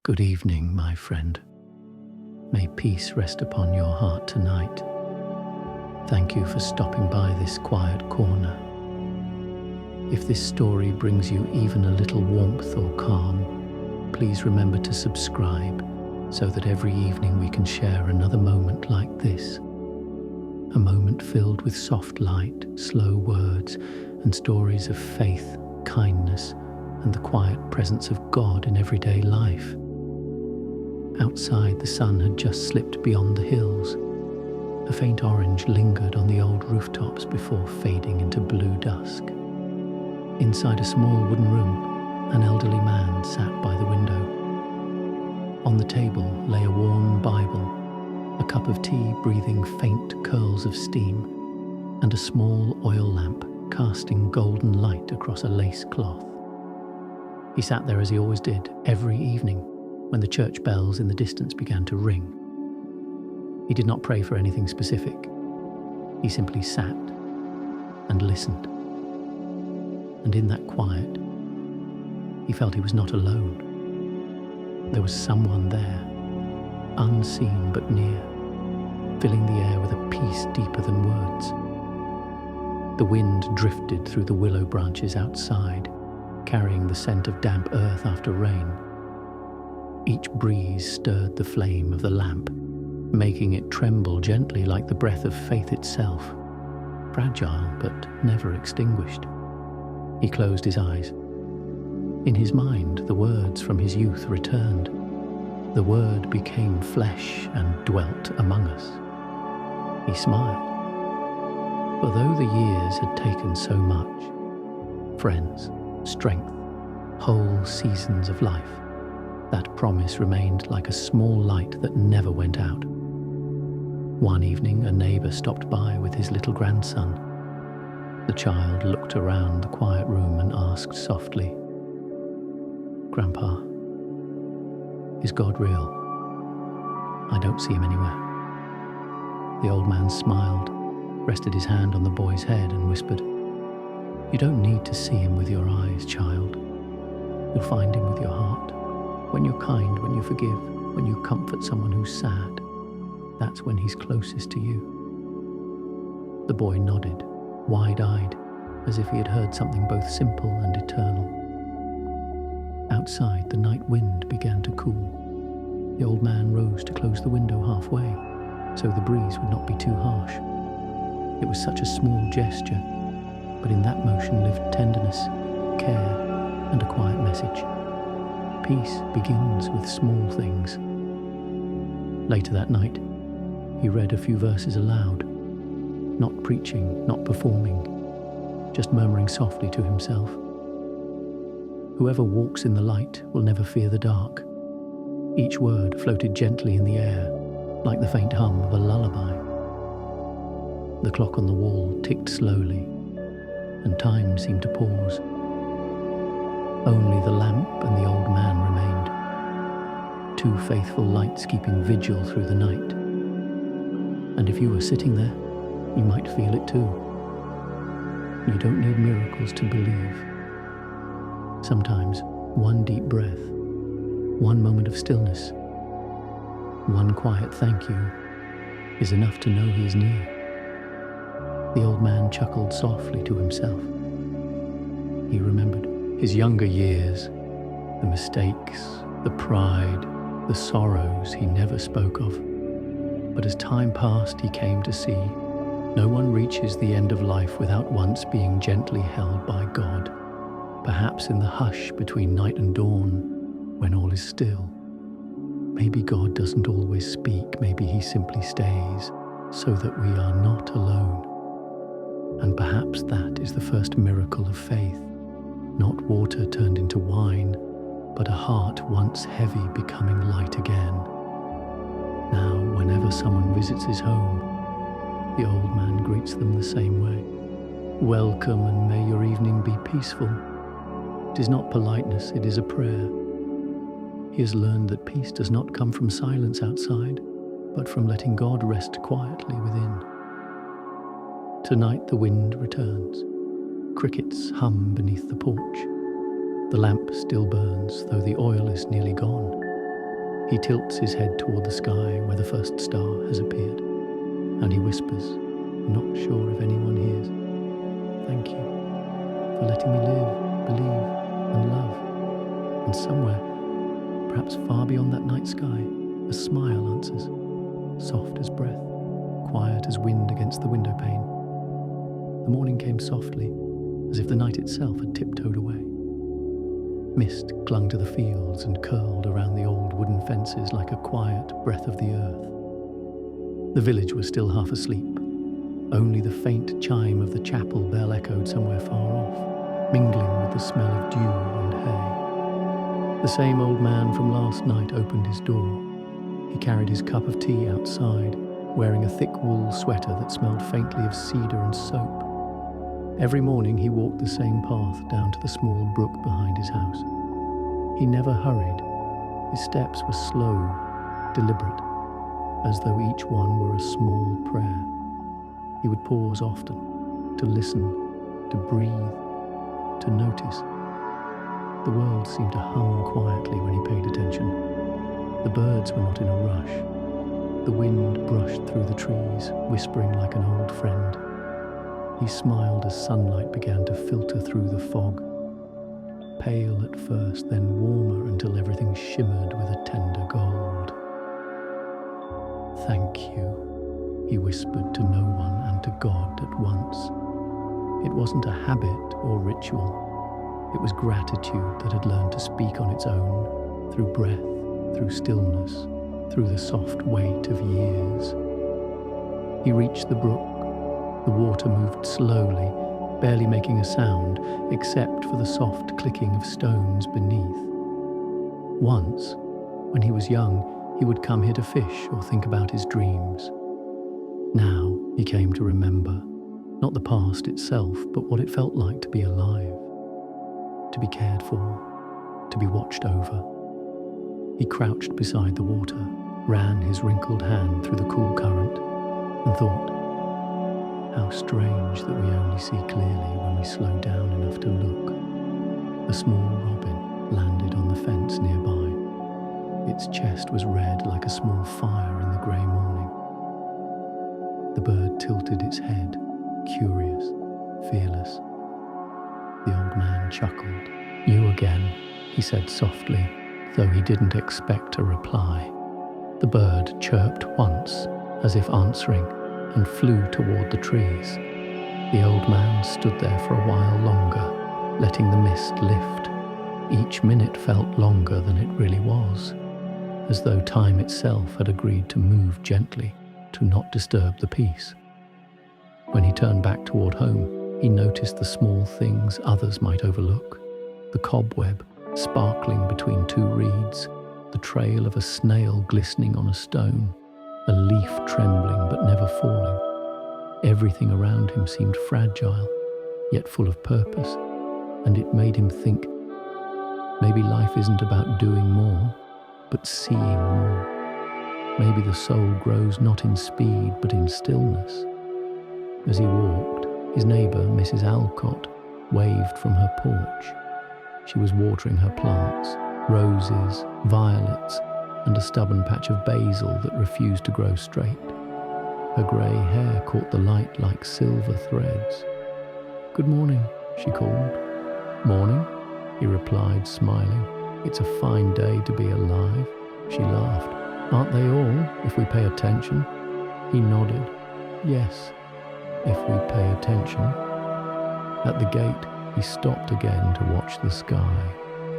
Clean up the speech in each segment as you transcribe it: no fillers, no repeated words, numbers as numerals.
Good evening, my friend. May peace rest upon your heart tonight. Thank you for stopping by this quiet corner. If this story brings you even a little warmth or calm, please remember to subscribe so that every evening we can share another moment like this. A moment filled with soft light, slow words, and stories of faith, kindness, and the quiet presence of God in everyday life. Outside, the sun had just slipped beyond the hills. A faint orange lingered on the old rooftops before fading into blue dusk. Inside a small wooden room, an elderly man sat by the window. On the table lay a warm Bible, a cup of tea breathing faint curls of steam, and a small oil lamp casting golden light across a lace cloth. He sat there as he always did, every evening, when the church bells in the distance began to ring. He did not pray for anything specific. He simply sat and listened. And in that quiet, he felt he was not alone. There was someone there, unseen but near, filling the air with a peace deeper than words. The wind drifted through the willow branches outside, carrying the scent of damp earth after rain. Each breeze stirred the flame of the lamp, making it tremble gently like the breath of faith itself, fragile but never extinguished. He closed his eyes. In his mind, the words from his youth returned. The Word became flesh and dwelt among us. He smiled. For though the years had taken so much, friends, strength, whole seasons of life, that promise remained like a small light that never went out. One evening, a neighbour stopped by with his little grandson. The child looked around the quiet room and asked softly, "Grandpa, is God real? I don't see him anywhere." The old man smiled, rested his hand on the boy's head and whispered, "You don't need to see him with your eyes, child. You'll find him with your heart. When you're kind, when you forgive, when you comfort someone who's sad, that's when he's closest to you." The boy nodded, wide-eyed, as if he had heard something both simple and eternal. Outside, the night wind began to cool. The old man rose to close the window halfway, so the breeze would not be too harsh. It was such a small gesture, but in that motion lived tenderness, care, and a quiet message. Peace begins with small things. Later that night, he read a few verses aloud, not preaching, not performing, just murmuring softly to himself. Whoever walks in the light will never fear the dark. Each word floated gently in the air, like the faint hum of a lullaby. The clock on the wall ticked slowly, and time seemed to pause. Only the lamp and the old man remained, two faithful lights keeping vigil through the night. And if you were sitting there, you might feel it too. You don't need miracles to believe. Sometimes one deep breath, one moment of stillness, one quiet thank you is enough to know he's near. The old man chuckled softly to himself. He remembered his younger years, the mistakes, the pride, the sorrows he never spoke of. But as time passed, he came to see no one reaches the end of life without once being gently held by God, perhaps in the hush between night and dawn, when all is still. Maybe God doesn't always speak, maybe he simply stays, so that we are not alone. And perhaps that is the first miracle of faith. Not water turned into wine, but a heart once heavy becoming light again. Now, whenever someone visits his home, the old man greets them the same way. "Welcome, and may your evening be peaceful." It is not politeness, it is a prayer. He has learned that peace does not come from silence outside, but from letting God rest quietly within. Tonight the wind returns. Crickets hum beneath the porch. The lamp still burns, though the oil is nearly gone. He tilts his head toward the sky where the first star has appeared, and he whispers, not sure if anyone hears, "Thank you for letting me live, believe, and love." And somewhere, perhaps far beyond that night sky, a smile answers, soft as breath, quiet as wind against the window pane. The morning came softly, as if the night itself had tiptoed away. Mist clung to the fields and curled around the old wooden fences like a quiet breath of the earth. The village was still half asleep. Only the faint chime of the chapel bell echoed somewhere far off, mingling with the smell of dew and hay. The same old man from last night opened his door. He carried his cup of tea outside, wearing a thick wool sweater that smelled faintly of cedar and soap. Every morning he walked the same path down to the small brook behind his house. He never hurried. His steps were slow, deliberate, as though each one were a small prayer. He would pause often, to listen, to breathe, to notice. The world seemed to hum quietly when he paid attention. The birds were not in a rush. The wind brushed through the trees, whispering like an old friend. He smiled as sunlight began to filter through the fog, pale at first, then warmer until everything shimmered with a tender gold. "Thank you," he whispered to no one and to God at once. It wasn't a habit or ritual. It was gratitude that had learned to speak on its own, through breath, through stillness, through the soft weight of years. He reached the brook. The water moved slowly, barely making a sound, except for the soft clicking of stones beneath. Once, when he was young, he would come here to fish or think about his dreams. Now he came to remember, not the past itself, but what it felt like to be alive, to be cared for, to be watched over. He crouched beside the water, ran his wrinkled hand through the cool current, and thought, how strange that we only see clearly when we slow down enough to look. A small robin landed on the fence nearby. Its chest was red like a small fire in the grey morning. The bird tilted its head, curious, fearless. The old man chuckled. "You again," he said softly, though he didn't expect a reply. The bird chirped once, as if answering, and flew toward the trees. The old man stood there for a while longer, letting the mist lift. Each minute felt longer than it really was, as though time itself had agreed to move gently, to not disturb the peace. When he turned back toward home, he noticed the small things others might overlook. The cobweb sparkling between two reeds, the trail of a snail glistening on a stone, a leaf trembling but never falling. Everything around him seemed fragile, yet full of purpose, and it made him think, maybe life isn't about doing more, but seeing more. Maybe the soul grows not in speed, but in stillness. As he walked, his neighbour, Mrs. Alcott, waved from her porch. She was watering her plants, roses, violets, and a stubborn patch of basil that refused to grow straight. Her grey hair caught the light like silver threads. "Good morning," she called. "Morning," he replied, smiling. "It's a fine day to be alive." She laughed. "Aren't they all, if we pay attention?" He nodded. "Yes, if we pay attention." At the gate, he stopped again to watch the sky.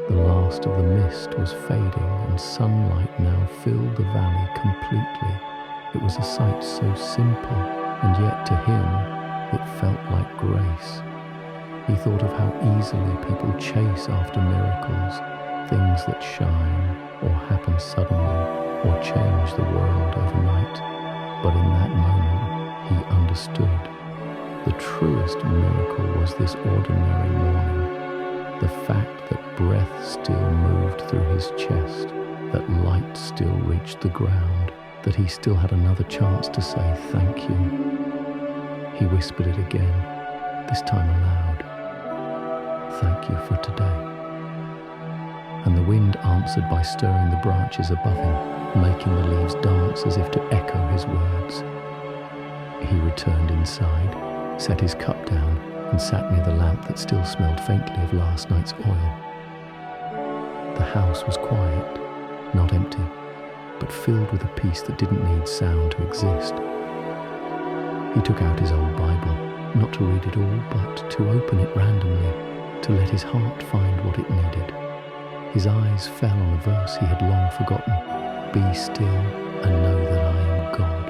The last of the mist was fading, and sunlight now filled the valley completely. It was a sight so simple, and yet to him it felt like grace. He thought of how easily people chase after miracles, things that shine, or happen suddenly, or change the world overnight. But in that moment, he understood. The truest miracle was this ordinary morning. The fact that breath still moved through his chest, that light still reached the ground, that he still had another chance to say thank you. He whispered it again, this time aloud. "Thank you for today." and the wind answered by stirring the branches above him, making the leaves dance as if to echo his words. He returned inside, set his cup down, and sat near the lamp that still smelled faintly of last night's oil. The house was quiet, not empty, but filled with a peace that didn't need sound to exist. He took out his old Bible, not to read it all, but to open it randomly, to let his heart find what it needed. His eyes fell on a verse he had long forgotten. Be still and know that I am God.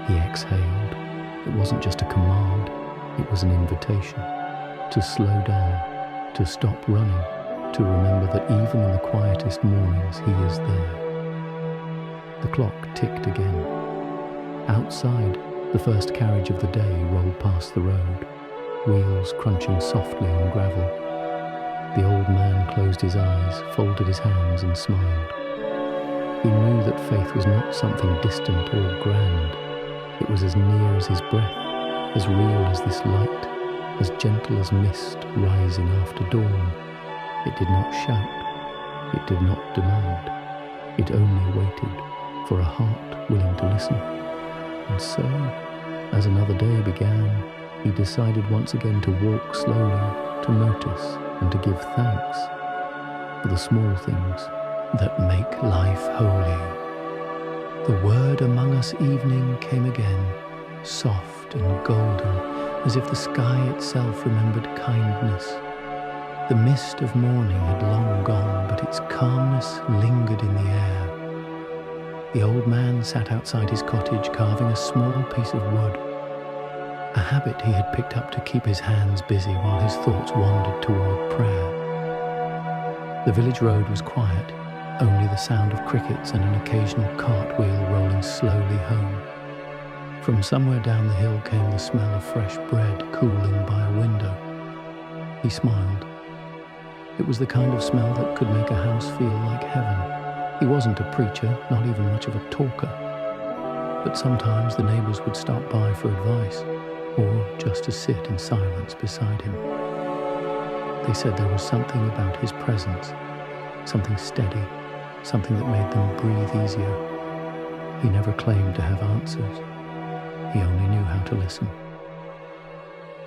He exhaled. It wasn't just a command, it was an invitation to slow down, to stop running, to remember that even in the quietest mornings he is there. The clock ticked again. Outside, the first carriage of the day rolled past the road, wheels crunching softly on gravel. The old man closed his eyes, folded his hands and smiled. He knew that faith was not something distant or grand. It was as near as his breath, as real as this light, as gentle as mist rising after dawn. It did not shout, it did not demand. It only waited for a heart willing to listen. And so, as another day began, he decided once again to walk slowly, to notice and to give thanks for the small things that make life holy. The word among us evening came again, soft and golden, as if the sky itself remembered kindness. The mist of morning had long gone, but its calmness lingered in the air. The old man sat outside his cottage carving a small piece of wood, a habit he had picked up to keep his hands busy while his thoughts wandered toward prayer. The village road was quiet, only the sound of crickets and an occasional cartwheel rolling slowly home. From somewhere down the hill came the smell of fresh bread cooling by a window. He smiled. It was the kind of smell that could make a house feel like heaven. He wasn't a preacher, not even much of a talker. But sometimes the neighbors would stop by for advice, or just to sit in silence beside him. They said there was something about his presence, something steady, something that made them breathe easier. He never claimed to have answers. He only knew how to listen.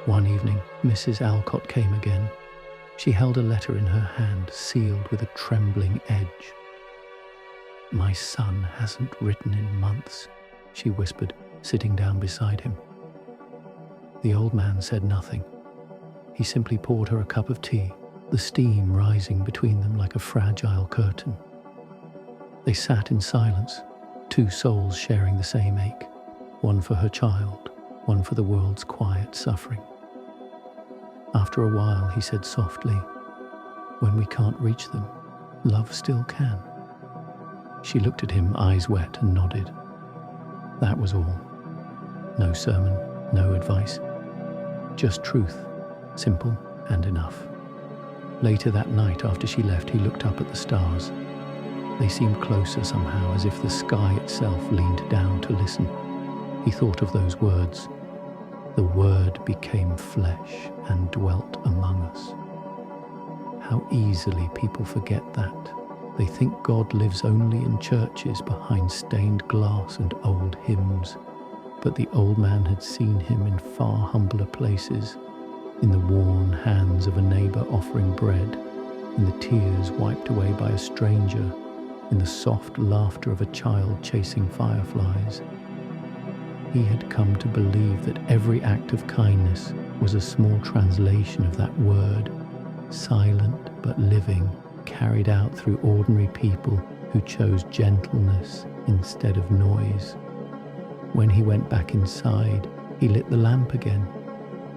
One evening, Mrs. Alcott came again. She held a letter in her hand, sealed with a trembling edge. "My son hasn't written in months," she whispered, sitting down beside him. The old man said nothing. He simply poured her a cup of tea, the steam rising between them like a fragile curtain. They sat in silence, two souls sharing the same ache, one for her child, one for the world's quiet suffering. After a while, he said softly, "When we can't reach them, love still can." She looked at him, eyes wet, and nodded. That was all. No sermon, no advice. Just truth, simple and enough. Later that night, after she left, he looked up at the stars. They seemed closer somehow, as if the sky itself leaned down to listen. He thought of those words. The Word became flesh and dwelt among us. How easily people forget that. They think God lives only in churches behind stained glass and old hymns. But the old man had seen him in far humbler places, in the worn hands of a neighbor offering bread, in the tears wiped away by a stranger, in the soft laughter of a child chasing fireflies. He had come to believe that every act of kindness was a small translation of that word, silent but living, carried out through ordinary people who chose gentleness instead of noise. When he went back inside, he lit the lamp again.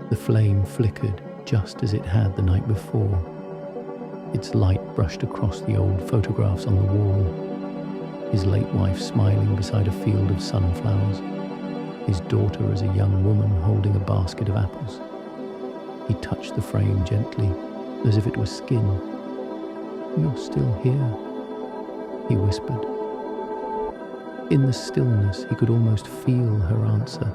The flame flickered just as it had the night before. Its light brushed across the old photographs on the wall. His late wife smiling beside a field of sunflowers. His daughter as a young woman holding a basket of apples. He touched the frame gently, as if it were skin. "You're still here," he whispered. In the stillness, he could almost feel her answer,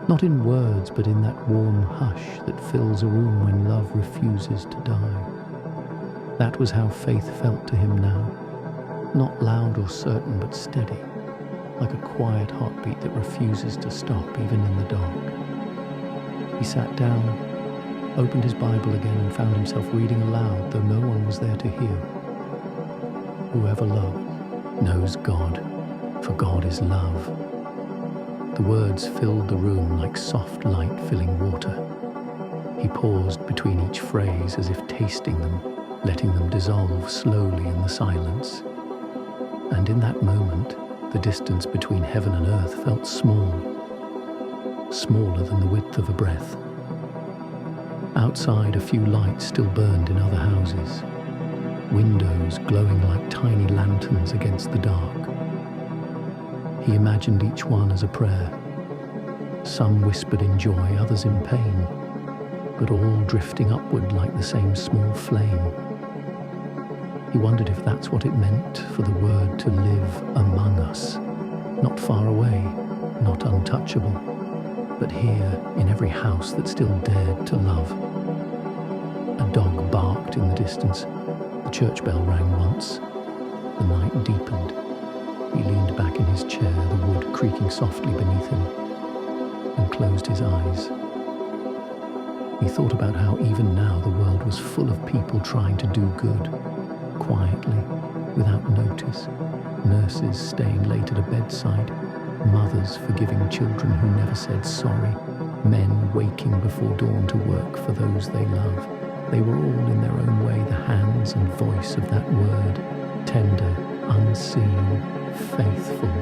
not in words, but in that warm hush that fills a room when love refuses to die. That was how faith felt to him now. Not loud or certain, but steady, like a quiet heartbeat that refuses to stop even in the dark. He sat down, opened his Bible again, and found himself reading aloud, though no one was there to hear. Whoever loves knows God, for God is love. The words filled the room like soft light filling water. He paused between each phrase as if tasting them, letting them dissolve slowly in the silence. And in that moment, the distance between heaven and earth felt small, smaller than the width of a breath. Outside, a few lights still burned in other houses, windows glowing like tiny lanterns against the dark. He imagined each one as a prayer. Some whispered in joy, others in pain, but all drifting upward like the same small flame. He wondered if that's what it meant for the word to live among us, not far away, not untouchable, but here in every house that still dared to love. A dog barked in the distance. The church bell rang once. The night deepened. He leaned back in his chair, the wood creaking softly beneath him, and closed his eyes. He thought about how even now the world was full of people trying to do good, quietly, without notice. Nurses staying late at a bedside, mothers forgiving children who never said sorry, men waking before dawn to work for those they love. They were all in their own way the hands and voice of that word, tender, unseen, faithful.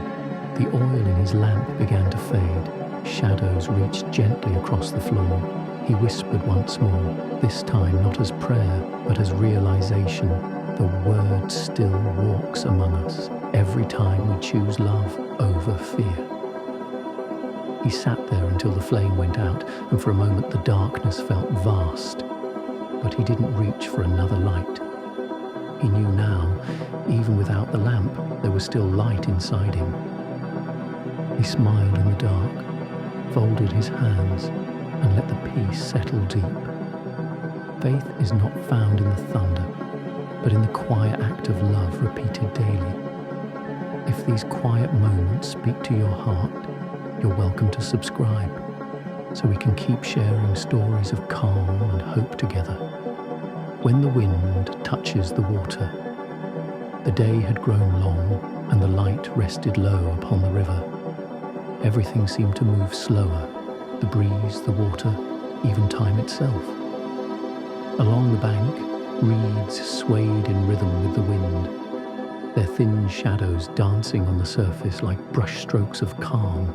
The oil in his lamp began to fade. Shadows reached gently across the floor. He whispered once more, this time not as prayer, but as realization. The word still walks among us every time we choose love over fear. He sat there until the flame went out, and for a moment the darkness felt vast. But he didn't reach for another light. He knew now, even without the lamp, there was still light inside him. He smiled in the dark, folded his hands, and let the peace settle deep. Faith is not found in the thunder, but in the quiet act of love repeated daily. If these quiet moments speak to your heart, you're welcome to subscribe, so we can keep sharing stories of calm and hope together. When the wind touches the water, the day had grown long and the light rested low upon the river. Everything seemed to move slower, the breeze, the water, even time itself. Along the bank, reeds swayed in rhythm with the wind, their thin shadows dancing on the surface like brushstrokes of calm.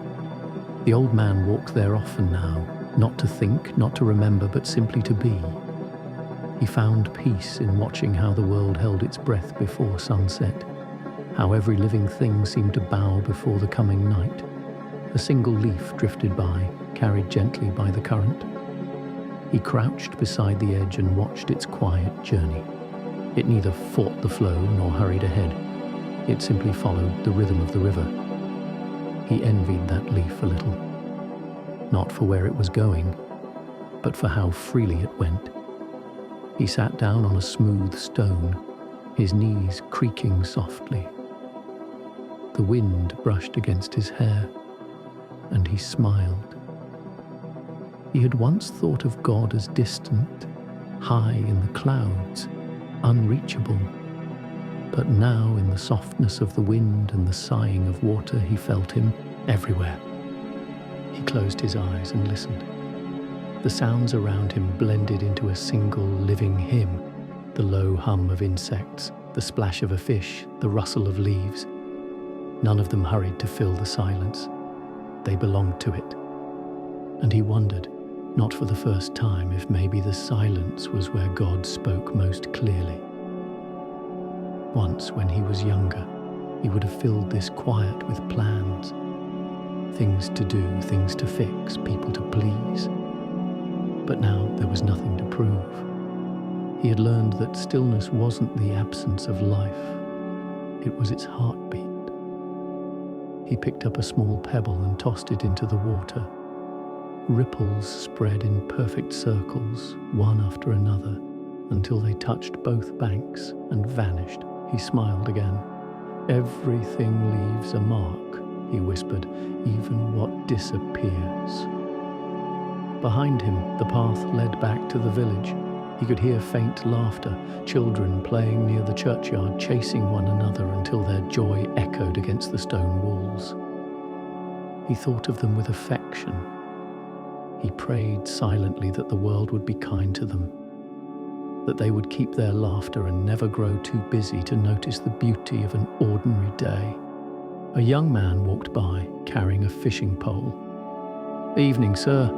The old man walked there often now, not to think, not to remember, but simply to be. He found peace in watching how the world held its breath before sunset, how every living thing seemed to bow before the coming night. A single leaf drifted by, carried gently by the current. He crouched beside the edge and watched its quiet journey. It neither fought the flow nor hurried ahead. It simply followed the rhythm of the river. He envied that leaf a little, not for where it was going, but for how freely it went. He sat down on a smooth stone, his knees creaking softly. The wind brushed against his hair, and he smiled. He had once thought of God as distant, high in the clouds, unreachable. But now, in the softness of the wind and the sighing of water, he felt him everywhere. He closed his eyes and listened. The sounds around him blended into a single living hymn, the low hum of insects, the splash of a fish, the rustle of leaves. None of them hurried to fill the silence. They belonged to it. And he wondered, not for the first time, if maybe the silence was where God spoke most clearly. Once, when he was younger, he would have filled this quiet with plans. Things to do, things to fix, people to please. But now there was nothing to prove. He had learned that stillness wasn't the absence of life. It was its heartbeat. He picked up a small pebble and tossed it into the water. Ripples spread in perfect circles, one after another, until they touched both banks and vanished. He smiled again. "Everything leaves a mark," he whispered, "even what disappears." Behind him, the path led back to the village. He could hear faint laughter, children playing near the churchyard, chasing one another until their joy echoed against the stone walls. He thought of them with affection. He prayed silently that the world would be kind to them, that they would keep their laughter and never grow too busy to notice the beauty of an ordinary day. A young man walked by, carrying a fishing pole. "Evening, sir,"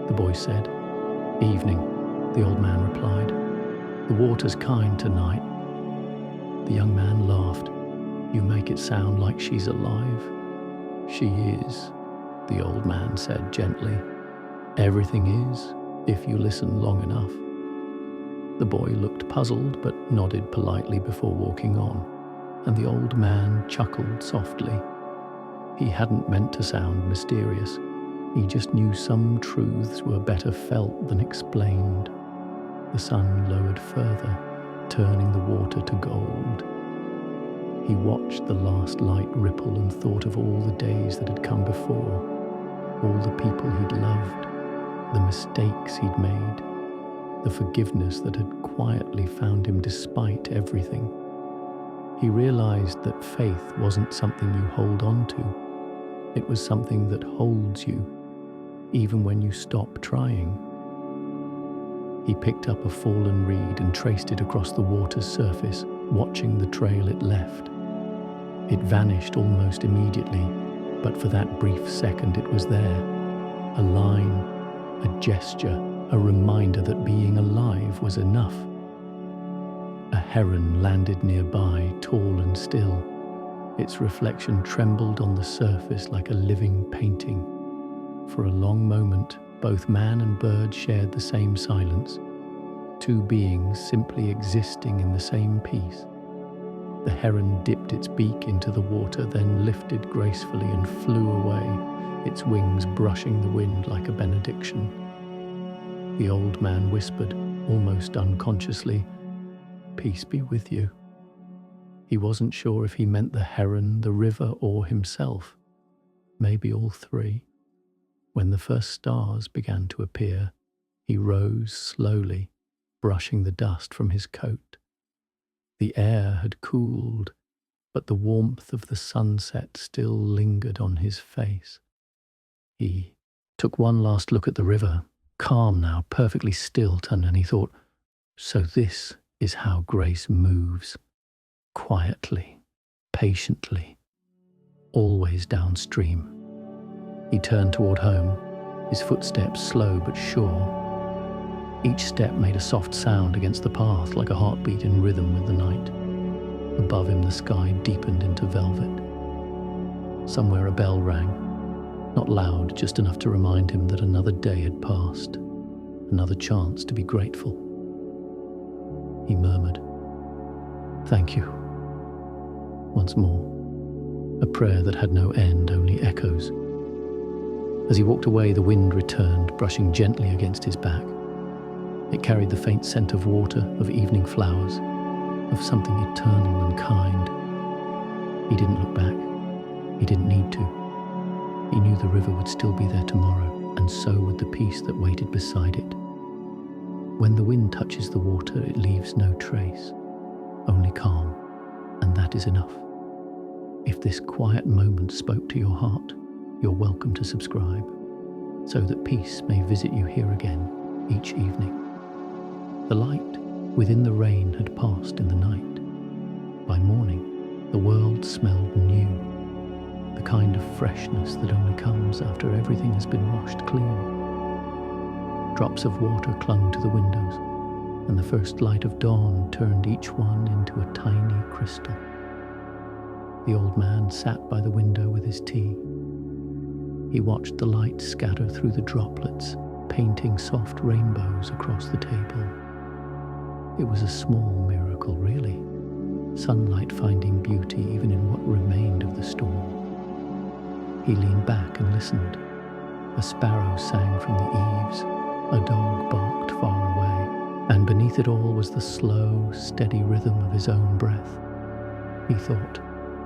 the boy said. "Evening," the old man replied. "The water's kind tonight." The young man laughed. "You make it sound like she's alive." "She is," the old man said gently. "Everything is, if you listen long enough." The boy looked puzzled but nodded politely before walking on, and the old man chuckled softly. He hadn't meant to sound mysterious. He just knew some truths were better felt than explained. The sun lowered further, turning the water to gold. He watched the last light ripple and thought of all the days that had come before, all the people he'd loved, the mistakes he'd made, the forgiveness that had quietly found him despite everything. He realized that faith wasn't something you hold on to. It was something that holds you, even when you stop trying. He picked up a fallen reed and traced it across the water's surface, watching the trail it left. It vanished almost immediately, but for that brief second it was there. A line, a gesture, a reminder that being alive was enough. A heron landed nearby, tall and still. Its reflection trembled on the surface like a living painting. For a long moment, both man and bird shared the same silence, two beings simply existing in the same peace. The heron dipped its beak into the water, then lifted gracefully and flew away, its wings brushing the wind like a benediction. The old man whispered, almost unconsciously, "Peace be with you." He wasn't sure if he meant the heron, the river, or himself. Maybe all three. When the first stars began to appear, he rose slowly, brushing the dust from his coat. The air had cooled, but the warmth of the sunset still lingered on his face. He took one last look at the river, calm now, perfectly still, and he thought, so this is how grace moves. Quietly, patiently, always downstream. He turned toward home, his footsteps slow but sure. Each step made a soft sound against the path, like a heartbeat in rhythm with the night. Above him the sky deepened into velvet. Somewhere a bell rang, not loud, just enough to remind him that another day had passed, another chance to be grateful. He murmured, "Thank you," once more, a prayer that had no end, only echoes. As he walked away, the wind returned, brushing gently against his back. It carried the faint scent of water, of evening flowers, of something eternal and kind. He didn't look back. He didn't need to. He knew the river would still be there tomorrow, and so would the peace that waited beside it. When the wind touches the water, it leaves no trace, only calm, and that is enough. If this quiet moment spoke to your heart, you're welcome to subscribe, so that peace may visit you here again each evening. The light within the rain had passed in the night. By morning, the world smelled new, the kind of freshness that only comes after everything has been washed clean. Drops of water clung to the windows, and the first light of dawn turned each one into a tiny crystal. The old man sat by the window with his tea. He watched the light scatter through the droplets, painting soft rainbows across the table. It was a small miracle, really. Sunlight finding beauty even in what remained of the storm. He leaned back and listened. A sparrow sang from the eaves. A dog barked far away. And beneath it all was the slow, steady rhythm of his own breath. He thought,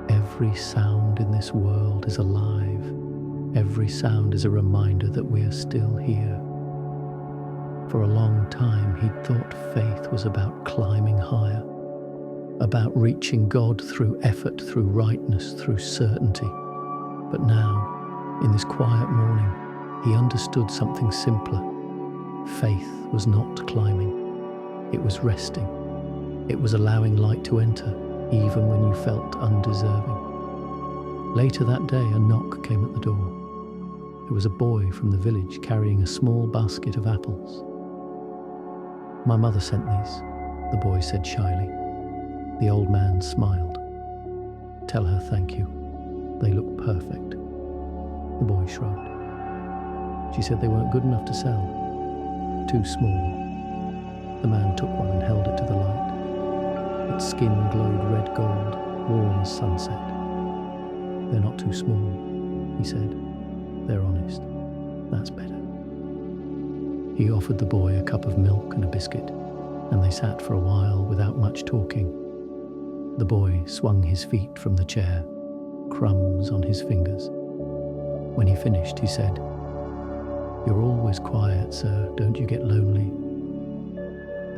every sound in this world is alive. Every sound is a reminder that we are still here. For a long time, he'd thought faith was about climbing higher, about reaching God through effort, through rightness, through certainty. But now, in this quiet morning, he understood something simpler. Faith was not climbing. It was resting. It was allowing light to enter, even when you felt undeserving. Later that day, a knock came at the door. It was a boy from the village carrying a small basket of apples. "My mother sent these," the boy said shyly. The old man smiled. "Tell her thank you. They look perfect." The boy shrugged. "She said they weren't good enough to sell. Too small." The man took one and held it to the light. Its skin glowed red gold, warm as sunset. "They're not too small," he said. "They're honest. That's better." He offered the boy a cup of milk and a biscuit, and they sat for a while without much talking. The boy swung his feet from the chair, crumbs on his fingers. When he finished, he said, "You're always quiet, sir. Don't you get lonely?"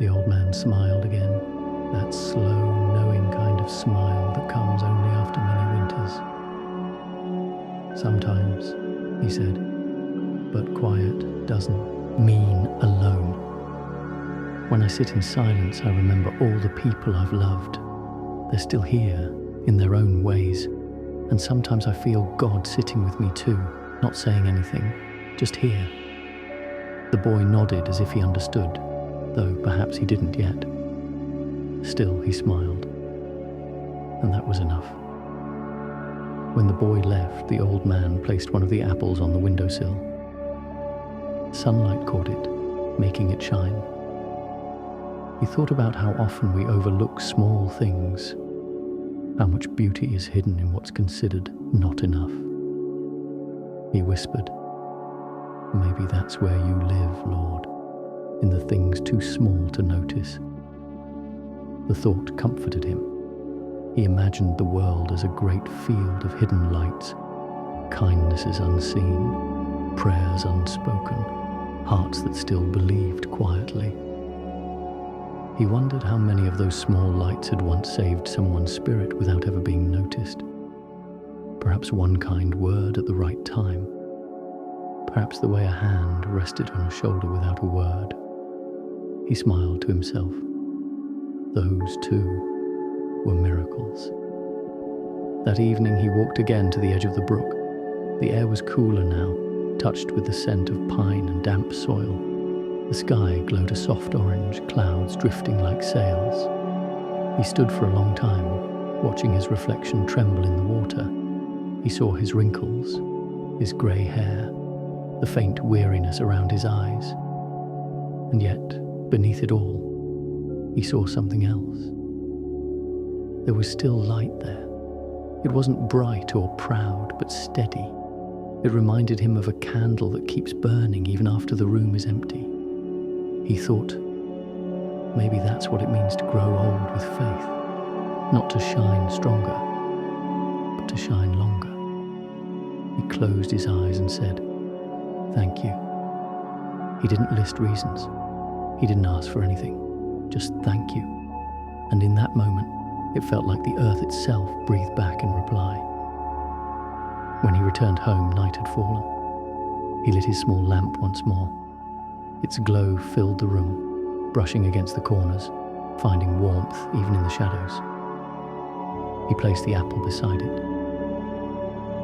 The old man smiled again, that slow, knowing kind of smile that comes only after many winters. "Sometimes," he said, "but quiet doesn't mean alone. When I sit in silence, I remember all the people I've loved. They're still here, in their own ways, and sometimes I feel God sitting with me too, not saying anything, just here." The boy nodded as if he understood, though perhaps he didn't yet. Still, he smiled, and that was enough. When the boy left, the old man placed one of the apples on the windowsill. Sunlight caught it, making it shine. He thought about how often we overlook small things, how much beauty is hidden in what's considered not enough. He whispered, "Maybe that's where you live, Lord, in the things too small to notice." The thought comforted him. He imagined the world as a great field of hidden lights, kindnesses unseen, prayers unspoken, hearts that still believed quietly. He wondered how many of those small lights had once saved someone's spirit without ever being noticed. Perhaps one kind word at the right time. Perhaps the way a hand rested on a shoulder without a word. He smiled to himself. Those, too, were miracles. That evening he walked again to the edge of the brook. The air was cooler now, touched with the scent of pine and damp soil. The sky glowed a soft orange, clouds drifting like sails. He stood for a long time, watching his reflection tremble in the water. He saw his wrinkles, his grey hair, the faint weariness around his eyes. And yet, beneath it all, he saw something else. There was still light there. It wasn't bright or proud, but steady. It reminded him of a candle that keeps burning even after the room is empty. He thought, maybe that's what it means to grow old with faith. Not to shine stronger, but to shine longer. He closed his eyes and said, "Thank you." He didn't list reasons. He didn't ask for anything. Just thank you. And in that moment, it felt like the earth itself breathed back in reply. When he returned home, night had fallen. He lit his small lamp once more. Its glow filled the room, brushing against the corners, finding warmth even in the shadows. He placed the apple beside it.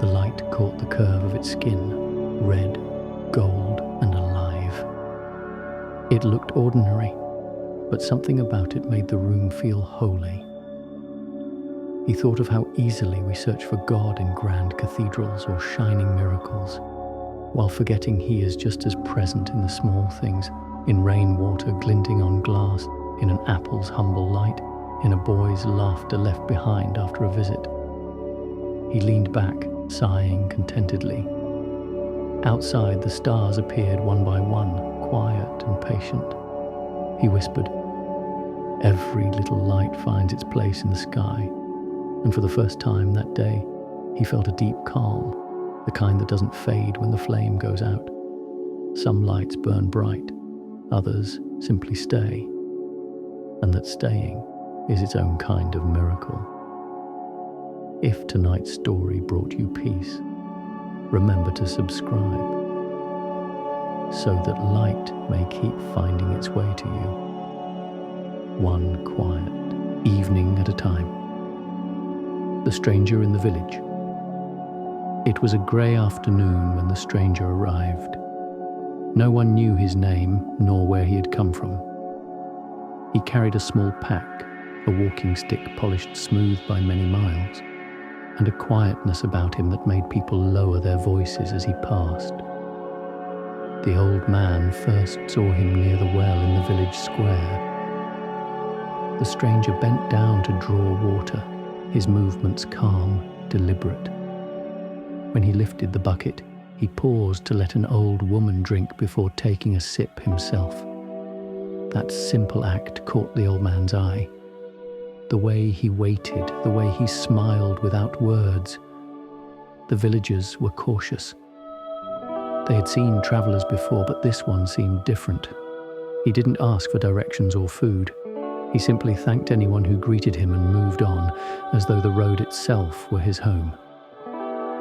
The light caught the curve of its skin, red, gold, and alive. It looked ordinary, but something about it made the room feel holy. He thought of how easily we search for God in grand cathedrals or shining miracles, while forgetting He is just as present in the small things, in rainwater glinting on glass, in an apple's humble light, in a boy's laughter left behind after a visit. He leaned back, sighing contentedly. Outside, the stars appeared one by one, quiet and patient. he whispered. Every little light finds its place in the sky, and for the first time that day, he felt a deep calm, the kind that doesn't fade when the flame goes out. Some lights burn bright, others simply stay, and that staying is its own kind of miracle. If tonight's story brought you peace, remember to subscribe, so that light may keep finding its way to you, one quiet evening at a time. The Stranger in the Village. It was a grey afternoon when the stranger arrived. No one knew his name nor where he had come from. He carried a small pack, a walking stick polished smooth by many miles, and a quietness about him that made people lower their voices as he passed. The old man first saw him near the well in the village square. The stranger bent down to draw water, his movements calm, deliberate. When he lifted the bucket, he paused to let an old woman drink before taking a sip himself. That simple act caught the old man's eye. The way he waited, the way he smiled without words. The villagers were cautious. They had seen travellers before, but this one seemed different. He didn't ask for directions or food. He simply thanked anyone who greeted him and moved on, as though the road itself were his home.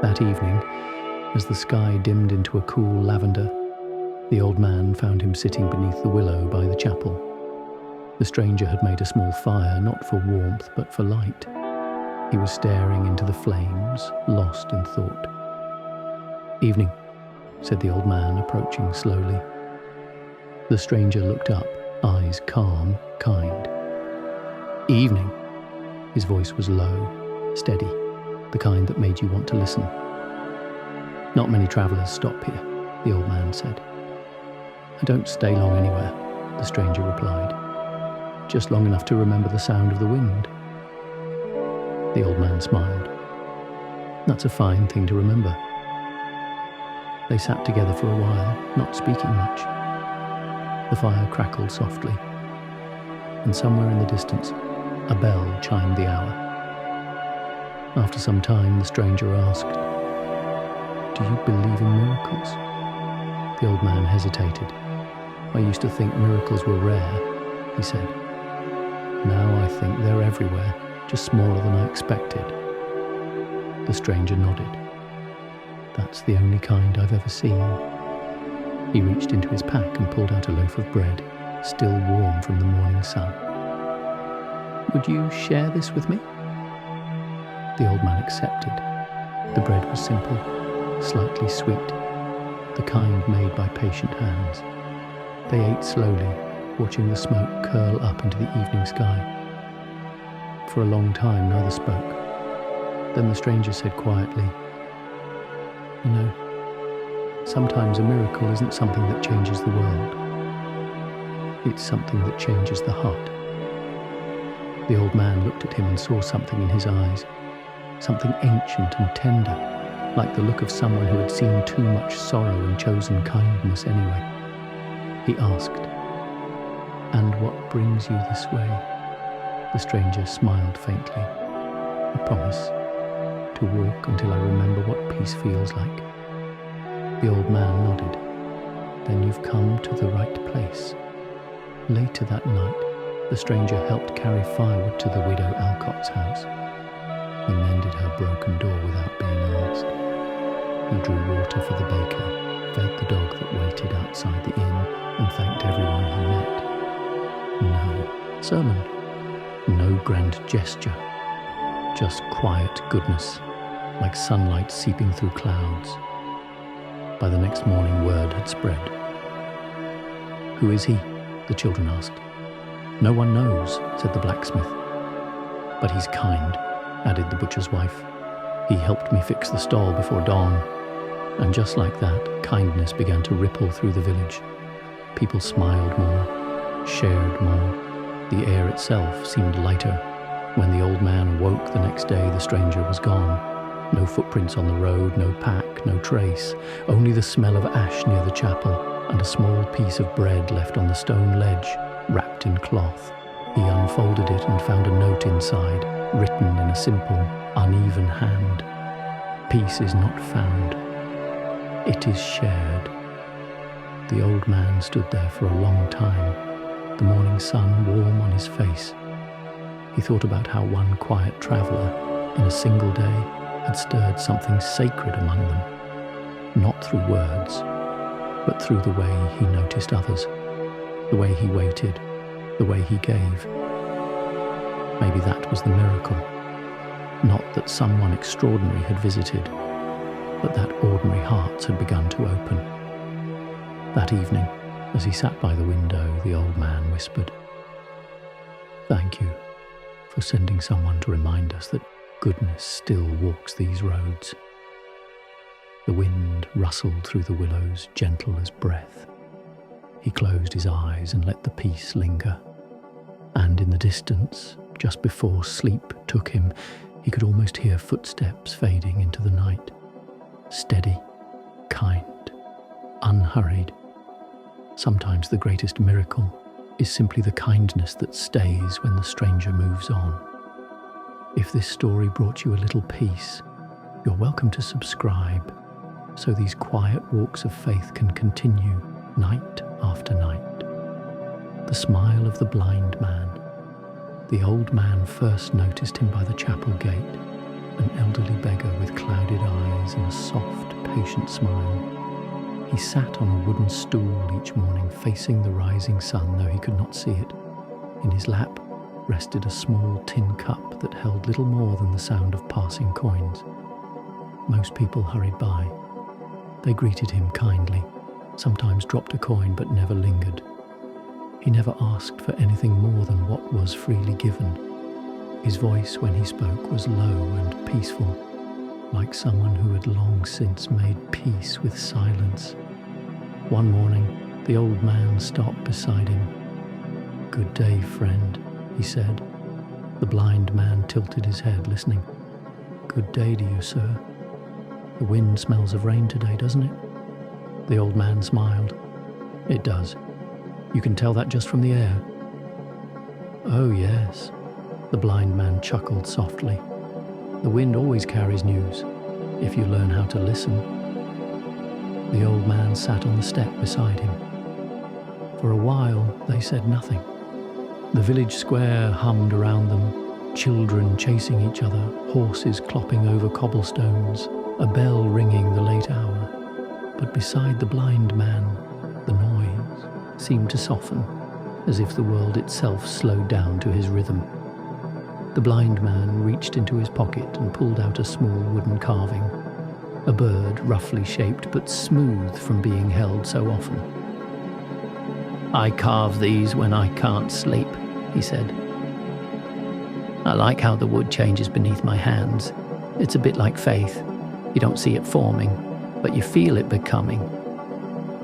That evening, as the sky dimmed into a cool lavender, the old man found him sitting beneath the willow by the chapel. The stranger had made a small fire, not for warmth, but for light. He was staring into the flames, lost in thought. "Evening," said the old man, approaching slowly. The stranger looked up, eyes calm, kind. "Evening." His voice was low, steady, the kind that made you want to listen. "Not many travellers stop here," the old man said. "I don't stay long anywhere," the stranger replied. "Just long enough to remember the sound of the wind." The old man smiled. "That's a fine thing to remember." They sat together for a while, not speaking much. The fire crackled softly, and somewhere in the distance, a bell chimed the hour. After some time, the stranger asked, "Do you believe in miracles?" The old man hesitated. "I used to think miracles were rare," he said. "Now I think they're everywhere, just smaller than I expected." The stranger nodded. "That's the only kind I've ever seen." He reached into his pack and pulled out a loaf of bread, still warm from the morning sun. "Would you share this with me?" The old man accepted. The bread was simple, slightly sweet, the kind made by patient hands. They ate slowly, watching the smoke curl up into the evening sky. For a long time, neither spoke. Then the stranger said quietly, "You know, sometimes a miracle isn't something that changes the world. It's something that changes the heart." The old man looked at him and saw something in his eyes, something ancient and tender, like the look of someone who had seen too much sorrow and chosen kindness anyway. He asked, "And what brings you this way?" The stranger smiled faintly. "A promise to walk until I remember what peace feels like." The old man nodded. "Then you've come to the right place." Later that night, the stranger helped carry firewood to the widow Alcott's house. He mended her broken door without being asked. He drew water for the baker, fed the dog that waited outside the inn, and thanked everyone he met. No sermon, no grand gesture, just quiet goodness, like sunlight seeping through clouds. By the next morning, word had spread. "Who is he?" the children asked. "No one knows," said the blacksmith. "But he's kind," added the butcher's wife. "He helped me fix the stall before dawn." And just like that, kindness began to ripple through the village. People smiled more, shared more. The air itself seemed lighter. When the old man awoke the next day, the stranger was gone. No footprints on the road, no pack, no trace, only the smell of ash near the chapel and a small piece of bread left on the stone ledge wrapped in cloth. He unfolded it and found a note inside, written in a simple, uneven hand. Peace is not found. It is shared. The old man stood there for a long time, the morning sun warm on his face. He thought about how one quiet traveller, in a single day, had stirred something sacred among them, not through words, but through the way he noticed others, the way he waited, the way he gave. Maybe that was the miracle. Not that someone extraordinary had visited, but that ordinary hearts had begun to open. That evening, as he sat by the window, the old man whispered, "Thank you for sending someone to remind us that goodness still walks these roads." The wind rustled through the willows, gentle as breath. He closed his eyes and let the peace linger. And in the distance, just before sleep took him, he could almost hear footsteps fading into the night. Steady, kind, unhurried. Sometimes the greatest miracle is simply the kindness that stays when the stranger moves on. If this story brought you a little peace, you're welcome to subscribe, so these quiet walks of faith can continue night after night. The smile of the blind man. The old man first noticed him by the chapel gate, an elderly beggar with clouded eyes and a soft, patient smile. He sat on a wooden stool each morning, facing the rising sun, though he could not see it. In his lap rested a small tin cup that held little more than the sound of passing coins. Most people hurried by. They greeted him kindly, sometimes dropped a coin but never lingered. He never asked for anything more than what was freely given. His voice when he spoke was low and peaceful, like someone who had long since made peace with silence. One morning, the old man stopped beside him. "Good day, friend," he said. The blind man tilted his head, listening. "Good day to you, sir. The wind smells of rain today, doesn't it?" The old man smiled. "It does. You can tell that just from the air." "Oh, yes." The blind man chuckled softly. "The wind always carries news, if you learn how to listen." The old man sat on the step beside him. For a while, they said nothing. The village square hummed around them, children chasing each other, horses clopping over cobblestones, a bell ringing the late hour. But beside the blind man, the noise seemed to soften, as if the world itself slowed down to his rhythm. The blind man reached into his pocket and pulled out a small wooden carving, a bird roughly shaped but smooth from being held so often. "I carve these when I can't sleep," he said. "I like how the wood changes beneath my hands. It's a bit like faith. You don't see it forming, but you feel it becoming."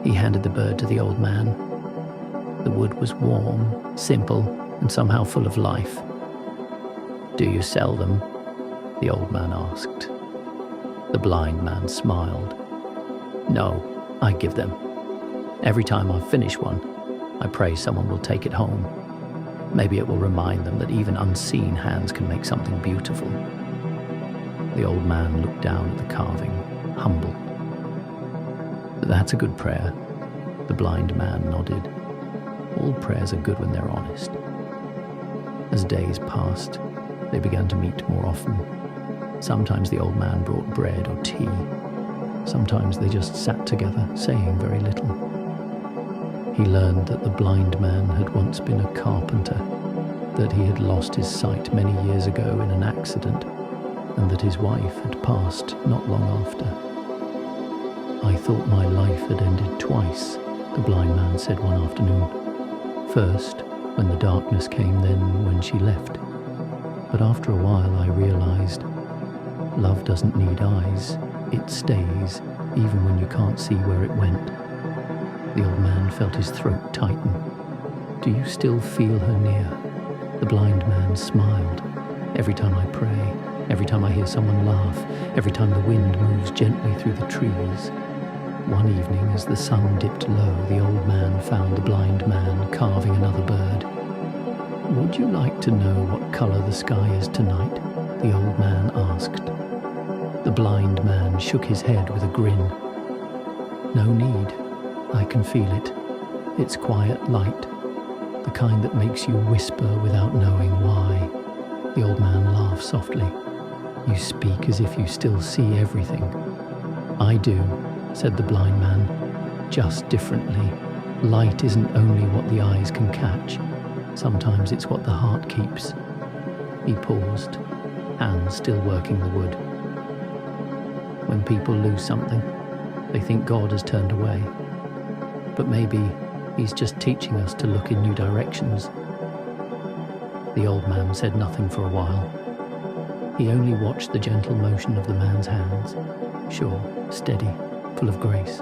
He handed the bird to the old man. The wood was warm, simple, and somehow full of life. "Do you sell them?" the old man asked. The blind man smiled. "No, I give them. Every time I finish one, I pray someone will take it home. Maybe it will remind them that even unseen hands can make something beautiful." The old man looked down at the carving, humbled. "That's a good prayer." The blind man nodded. All prayers are good when they're honest. As days passed, they began to meet more often. Sometimes the old man brought bread or tea. Sometimes they just sat together, saying very little. He learned that the blind man had once been a carpenter, that he had lost his sight many years ago in an accident, and that his wife had passed not long after. "I thought my life had ended twice," the blind man said one afternoon. "First, when the darkness came, then when she left. But after a while I realized, love doesn't need eyes, it stays, even when you can't see where it went." The old man felt his throat tighten. "Do you still feel her near?" The blind man smiled. "Every time I pray, every time I hear someone laugh, every time the wind moves gently through the trees." One evening, as the sun dipped low, the old man found the blind man carving another bird. "Would you like to know what colour the sky is tonight?" the old man asked. The blind man shook his head with a grin. "No need. I can feel it. It's quiet light, the kind that makes you whisper without knowing why." The old man laughed softly. "You speak as if you still see everything." "I do," said the blind man, "just differently. Light isn't only what the eyes can catch. Sometimes it's what the heart keeps." He paused, hands still working the wood. When people lose something, they think God has turned away. But maybe He's just teaching us to look in new directions. The old man said nothing for a while. He only watched the gentle motion of the man's hands, sure, steady, full of grace.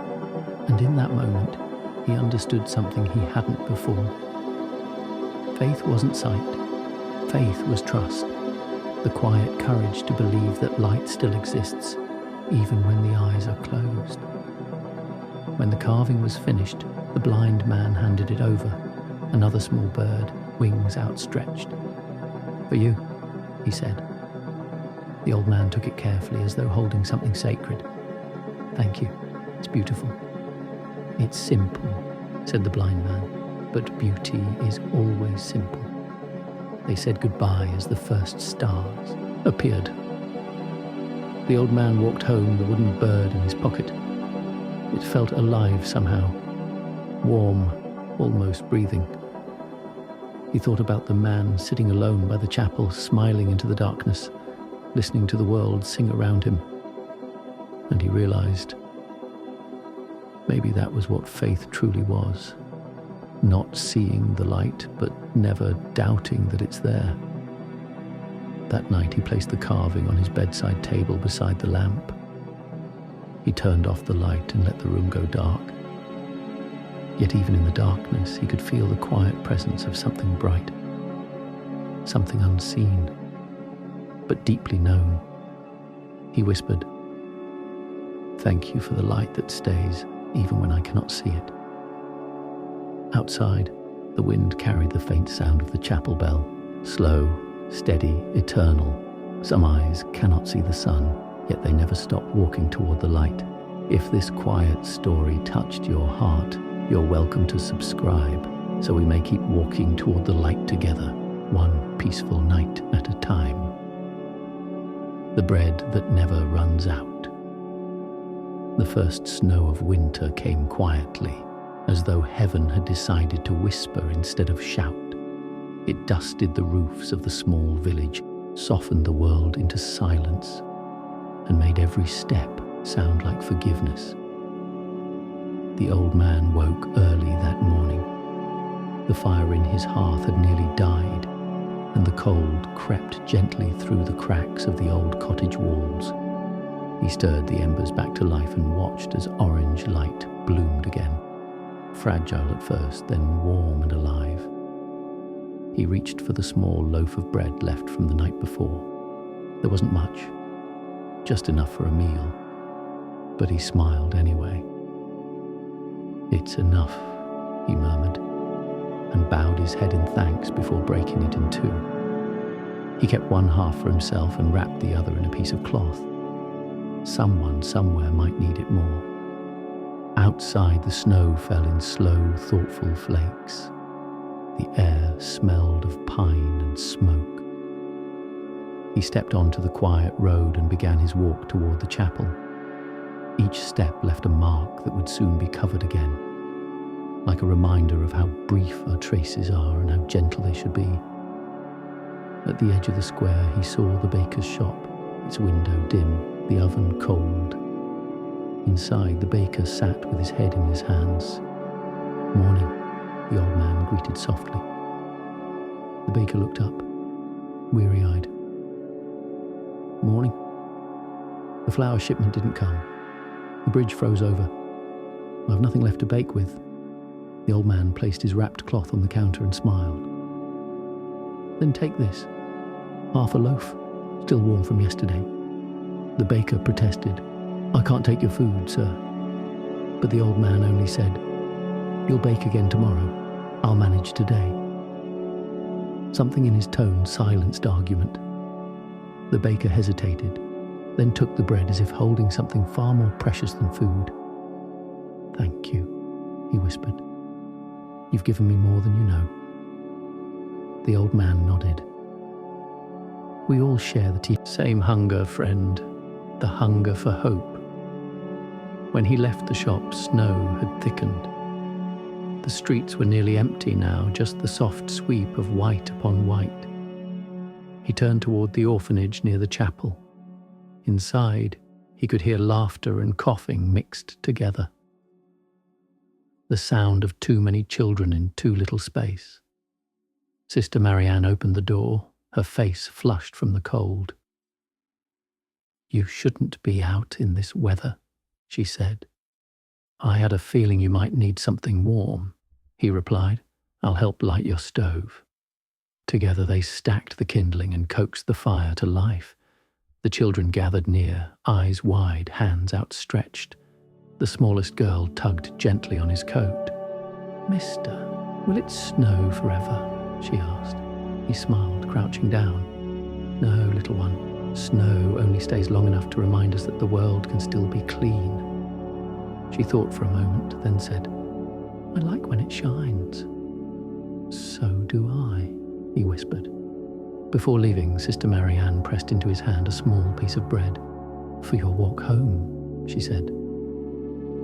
And in that moment, he understood something he hadn't before. Faith wasn't sight. Faith was trust. The quiet courage to believe that light still exists, even when the eyes are closed. When the carving was finished, the blind man handed it over, another small bird, wings outstretched. "For you," he said. The old man took it carefully, as though holding something sacred. "Thank you. It's beautiful." "It's simple," said the blind man, "but beauty is always simple." They said goodbye as the first stars appeared. The old man walked home, the wooden bird in his pocket. It felt alive somehow, warm, almost breathing. He thought about the man sitting alone by the chapel, smiling into the darkness, listening to the world sing around him. And he realized maybe that was what faith truly was. Not seeing the light, but never doubting that it's there. That night he placed the carving on his bedside table beside the lamp. He turned off the light and let the room go dark. Yet even in the darkness, he could feel the quiet presence of something bright, something unseen, but deeply known. He whispered, "Thank you for the light that stays, even when I cannot see it." Outside, the wind carried the faint sound of the chapel bell, slow, steady, eternal. Some eyes cannot see the sun, yet they never stop walking toward the light. If this quiet story touched your heart, you're welcome to subscribe, so we may keep walking toward the light together, one peaceful night at a time. The bread that never runs out. The first snow of winter came quietly, as though heaven had decided to whisper instead of shout. It dusted the roofs of the small village, softened the world into silence, and made every step sound like forgiveness. The old man woke early that morning. The fire in his hearth had nearly died, and the cold crept gently through the cracks of the old cottage walls. He stirred the embers back to life and watched as orange light bloomed again, fragile at first, then warm and alive. He reached for the small loaf of bread left from the night before. There wasn't much, just enough for a meal, but he smiled anyway. "It's enough," he murmured, and bowed his head in thanks before breaking it in two. He kept one half for himself and wrapped the other in a piece of cloth. Someone somewhere might need it more. Outside, the snow fell in slow, thoughtful flakes. The air smelled of pine and smoke. He stepped onto the quiet road and began his walk toward the chapel. Each step left a mark that would soon be covered again, like a reminder of how brief our traces are and how gentle they should be. At the edge of the square, he saw the baker's shop, its window dim, the oven cold. Inside, the baker sat with his head in his hands. "Morning," the old man greeted softly. The baker looked up, weary-eyed. "Morning." "The flour shipment didn't come. The bridge froze over. I've nothing left to bake with." The old man placed his wrapped cloth on the counter and smiled. "Then take this. Half a loaf, still warm from yesterday." The baker protested. "I can't take your food, sir." But the old man only said, "You'll bake again tomorrow. I'll manage today." Something in his tone silenced argument. The baker hesitated, then took the bread as if holding something far more precious than food. "Thank you," he whispered. "You've given me more than you know." The old man nodded. "We all share the same hunger, friend, the hunger for hope." When he left the shop, snow had thickened. The streets were nearly empty now, just the soft sweep of white upon white. He turned toward the orphanage near the chapel. Inside, he could hear laughter and coughing mixed together. The sound of too many children in too little space. Sister Marianne opened the door, her face flushed from the cold. "You shouldn't be out in this weather," she said. "I had a feeling you might need something warm," he replied. "I'll help light your stove." Together they stacked the kindling and coaxed the fire to life. The children gathered near, eyes wide, hands outstretched. The smallest girl tugged gently on his coat. "Mister, will it snow forever?" she asked. He smiled, crouching down. "No, little one. Snow only stays long enough to remind us that the world can still be clean." She thought for a moment, then said, "I like when it shines." "So do I," he whispered. Before leaving, Sister Marianne pressed into his hand a small piece of bread. "For your walk home," she said.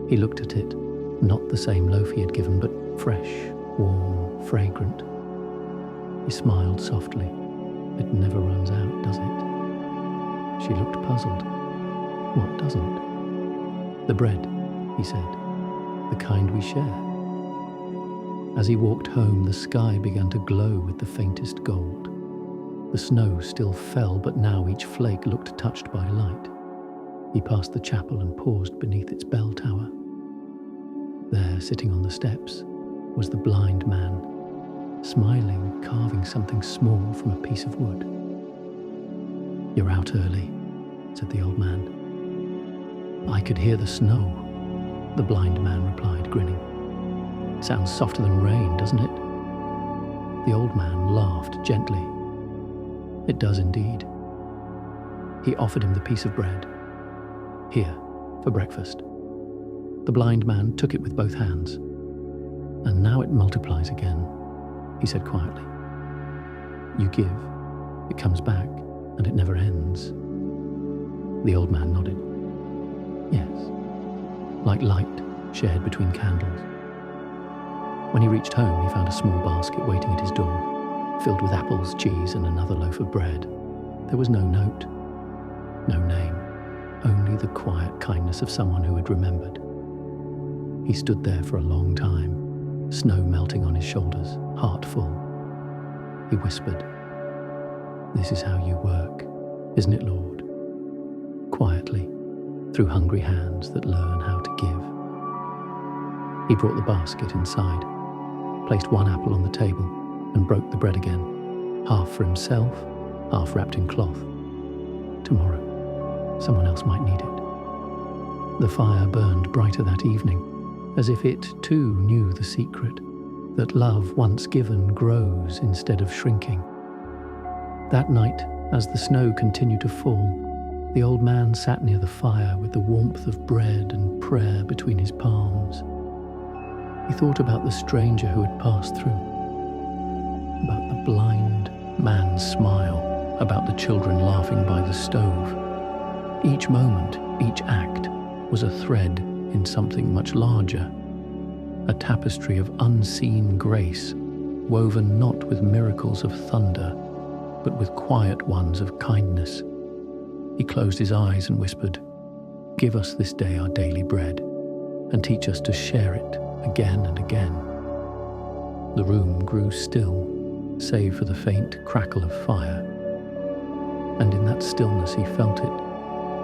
He looked at it, not the same loaf he had given, but fresh, warm, fragrant. He smiled softly. "It never runs out, does it?" She looked puzzled. "What doesn't?" "The bread," he said. "The kind we share." As he walked home, the sky began to glow with the faintest gold. The snow still fell, but now each flake looked touched by light. He passed the chapel and paused beneath its bell tower. There, sitting on the steps, was the blind man, smiling, carving something small from a piece of wood. "You're out early," said the old man. "I could hear the snow," the blind man replied, grinning. "Sounds softer than rain, doesn't it?" The old man laughed gently. "It does indeed." He offered him the piece of bread. "Here, for breakfast." The blind man took it with both hands. "And now it multiplies again," he said quietly. "You give, it comes back, and it never ends." The old man nodded. "Yes, like light shared between candles." When he reached home, he found a small basket waiting at his door, filled with apples, cheese, and another loaf of bread. There was no note, no name, only the quiet kindness of someone who had remembered. He stood there for a long time, snow melting on his shoulders, heart full. He whispered, "This is how you work, isn't it, Lord?" Quietly, through hungry hands that learn how to give. He brought the basket inside, placed one apple on the table, and broke the bread again, half for himself, half wrapped in cloth. Tomorrow, someone else might need it. The fire burned brighter that evening, as if it too knew the secret, that love once given grows instead of shrinking. That night, as the snow continued to fall, the old man sat near the fire with the warmth of bread and prayer between his palms. He thought about the stranger who had passed through, about the blind man's smile, about the children laughing by the stove. Each moment, each act, was a thread in something much larger, a tapestry of unseen grace, woven not with miracles of thunder, but with quiet ones of kindness. He closed his eyes and whispered, "Give us this day our daily bread, and teach us to share it again and again." The room grew still, save for the faint crackle of fire. And in that stillness he felt it,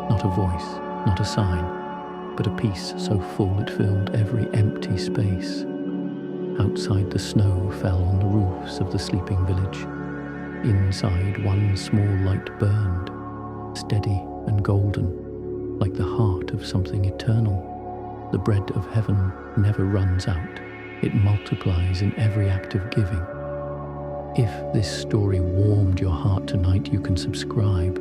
not a voice, not a sign, but a peace so full it filled every empty space. Outside, the snow fell on the roofs of the sleeping village. Inside, one small light burned, steady and golden, like the heart of something eternal. The bread of heaven never runs out. It multiplies in every act of giving. If this story warmed your heart tonight, you can subscribe,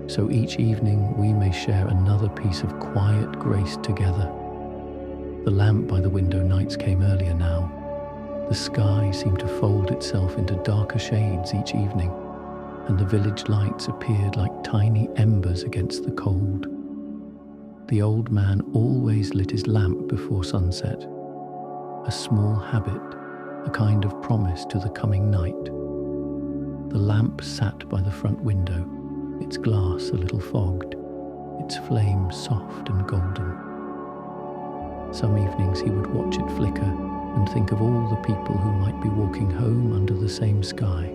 so each evening we may share another piece of quiet grace together. The lamp by the window nights came earlier now. The sky seemed to fold itself into darker shades each evening, and the village lights appeared like tiny embers against the cold. The old man always lit his lamp before sunset, a small habit, a kind of promise to the coming night. The lamp sat by the front window, its glass a little fogged, its flame soft and golden. Some evenings he would watch it flicker and think of all the people who might be walking home under the same sky.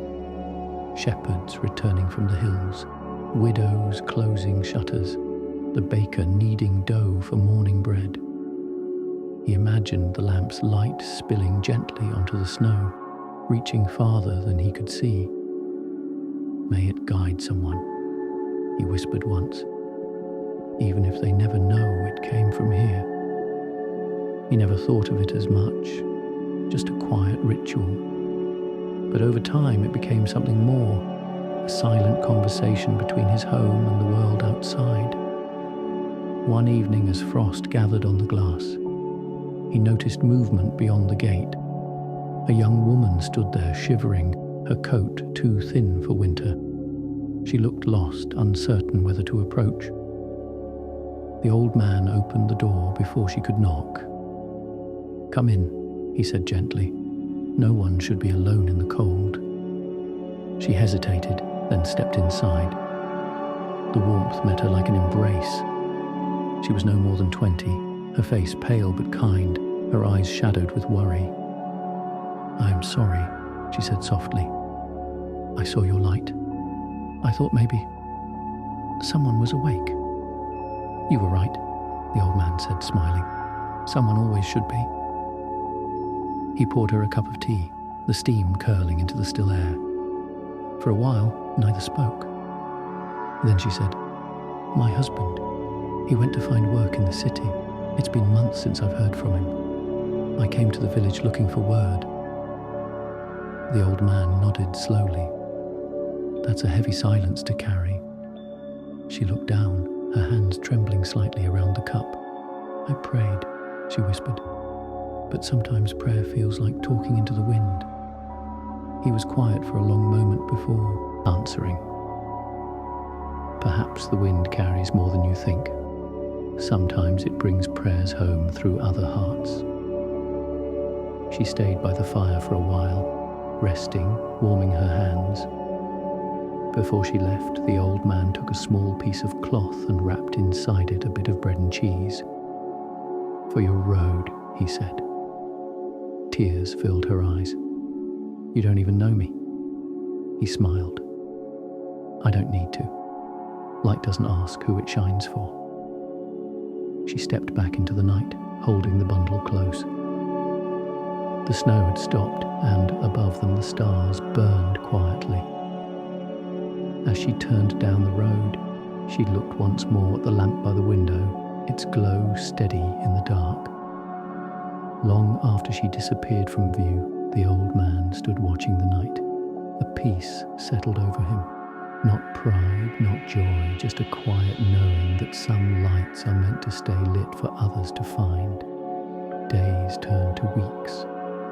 Shepherds returning from the hills, widows closing shutters, the baker kneading dough for morning bread. He imagined the lamp's light spilling gently onto the snow, reaching farther than he could see. "May it guide someone," he whispered once, "even if they never know it came from here." He never thought of it as much, just a quiet ritual. But over time it became something more, a silent conversation between his home and the world outside. One evening, as frost gathered on the glass, he noticed movement beyond the gate. A young woman stood there shivering, her coat too thin for winter. She looked lost, uncertain whether to approach. The old man opened the door before she could knock. "Come in," he said gently. "No one should be alone in the cold." She hesitated, then stepped inside. The warmth met her like an embrace. She was no more than 20, her face pale but kind, her eyes shadowed with worry. "I am sorry," she said softly. "I saw your light. I thought maybe someone was awake." "You were right," the old man said, smiling. "Someone always should be." He poured her a cup of tea, the steam curling into the still air. For a while, neither spoke. Then she said, "My husband, he went to find work in the city. It's been months since I've heard from him. I came to the village looking for word." The old man nodded slowly. "That's a heavy silence to carry." She looked down, her hands trembling slightly around the cup. "I prayed," she whispered. "But sometimes prayer feels like talking into the wind." He was quiet for a long moment before answering. "Perhaps the wind carries more than you think. Sometimes it brings prayers home through other hearts." She stayed by the fire for a while, resting, warming her hands. Before she left, the old man took a small piece of cloth and wrapped inside it a bit of bread and cheese. "For your road," he said. Tears filled her eyes. "You don't even know me." He smiled. "I don't need to. Light doesn't ask who it shines for." She stepped back into the night, holding the bundle close. The snow had stopped, and above them the stars burned quietly. As she turned down the road, she looked once more at the lamp by the window, its glow steady in the dark. Long after she disappeared from view, the old man stood watching the night. A peace settled over him. Not pride, not joy, just a quiet knowing that some lights are meant to stay lit for others to find. Days turned to weeks.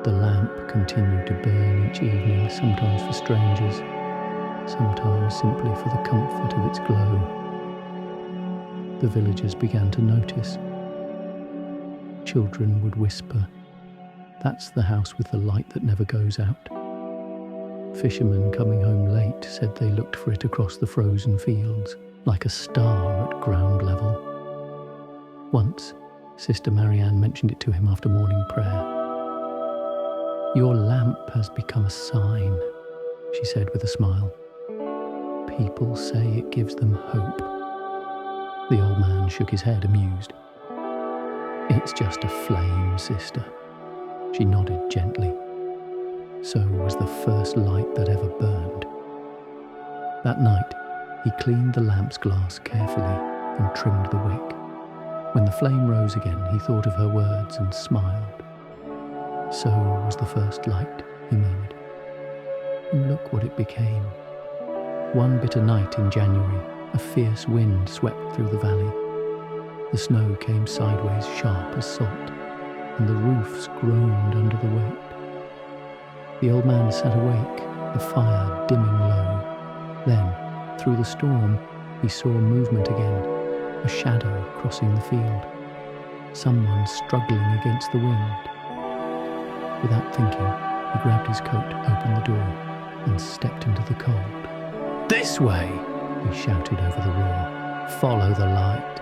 The lamp continued to burn each evening, sometimes for strangers, sometimes simply for the comfort of its glow. The villagers began to notice. Children would whisper, "That's the house with the light that never goes out." Fishermen coming home late said they looked for it across the frozen fields, like a star at ground level. Once, Sister Marianne mentioned it to him after morning prayer. "Your lamp has become a sign," she said with a smile. "People say it gives them hope." The old man shook his head, amused. "It's just a flame, sister." She nodded gently. So was the first light that ever burned. That night, he cleaned the lamp's glass carefully and trimmed the wick. When the flame rose again, he thought of her words and smiled. So was the first light, he murmured. And look what it became. One bitter night in January, a fierce wind swept through the valley. The snow came sideways sharp as salt, and the roofs groaned under the weight. The old man sat awake, the fire dimming low. Then, through the storm, he saw movement again, a shadow crossing the field. Someone struggling against the wind. Without thinking, he grabbed his coat, opened the door, and stepped into the cold. "This way!" he shouted over the roar. "Follow the light."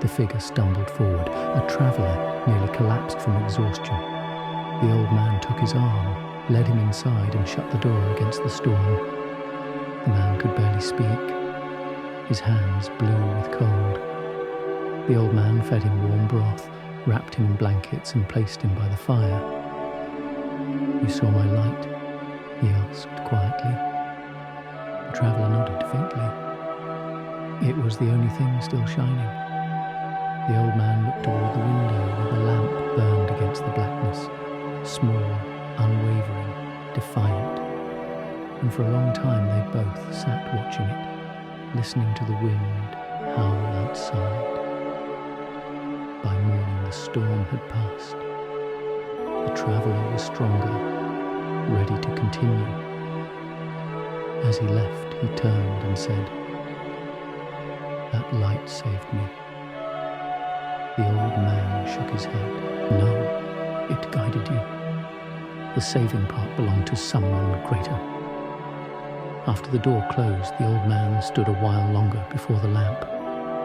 The figure stumbled forward. A traveller nearly collapsed from exhaustion. The old man took his arm, led him inside, and shut the door against the storm. The man could barely speak. His hands blue with cold. The old man fed him warm broth, wrapped him in blankets, and placed him by the fire. "You saw my light?" he asked quietly. The traveller nodded faintly. It was the only thing still shining. The old man looked toward the window where the lamp burned against the blackness, small, unwavering, defiant. And for a long time they both sat watching it, listening to the wind howl outside. By morning the storm had passed. The traveller was stronger, ready to continue. As he left, he turned and said, "That light saved me." The old man shook his head. "No, it guided you. The saving part belonged to someone greater." After the door closed, the old man stood a while longer before the lamp.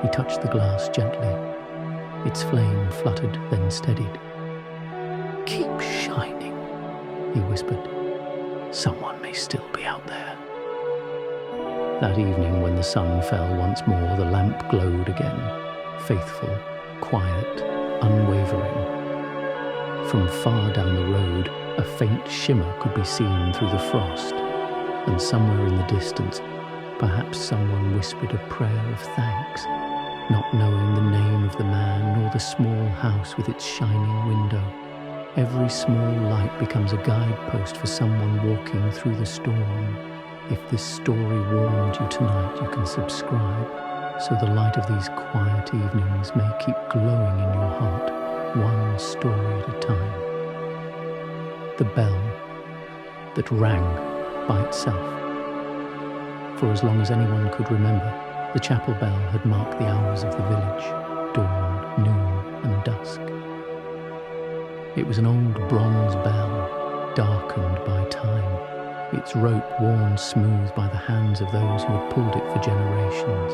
He touched the glass gently. Its flame fluttered, then steadied. "Keep shining," he whispered. "Someone may still be out there." That evening, when the sun fell once more, the lamp glowed again, faithful, quiet, unwavering. From far down the road, a faint shimmer could be seen through the frost, and somewhere in the distance, perhaps someone whispered a prayer of thanks, not knowing the name of the man nor the small house with its shining window. Every small light becomes a guidepost for someone walking through the storm. If this story warmed you tonight, you can subscribe, so the light of these quiet evenings may keep glowing in your heart, one story at a time. The bell that rang by itself. For as long as anyone could remember, the chapel bell had marked the hours of the village, dawn, noon, and dusk. It was an old bronze bell, darkened by time, its rope worn smooth by the hands of those who had pulled it for generations.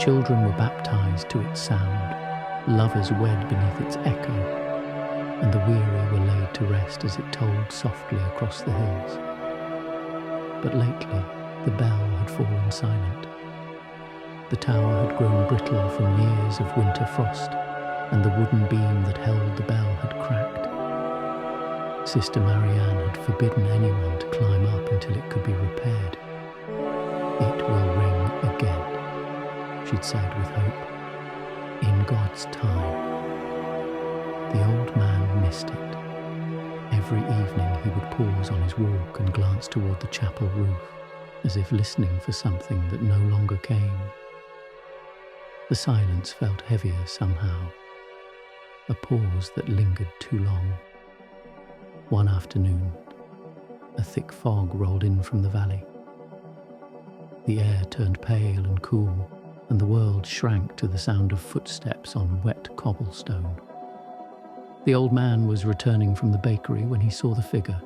Children were baptized to its sound, lovers wed beneath its echo, and the weary were laid to rest as it tolled softly across the hills. But lately, the bell had fallen silent. The tower had grown brittle from years of winter frost, and the wooden beam that held the bell had cracked. Sister Marianne had forbidden anyone to climb up until it could be repaired. "It will ring again," she'd said with hope, "in God's time." The old man missed it. Every evening he would pause on his walk and glance toward the chapel roof, as if listening for something that no longer came. The silence felt heavier somehow, a pause that lingered too long. One afternoon, a thick fog rolled in from the valley. The air turned pale and cool, and the world shrank to the sound of footsteps on wet cobblestone. The old man was returning from the bakery when he saw the figure,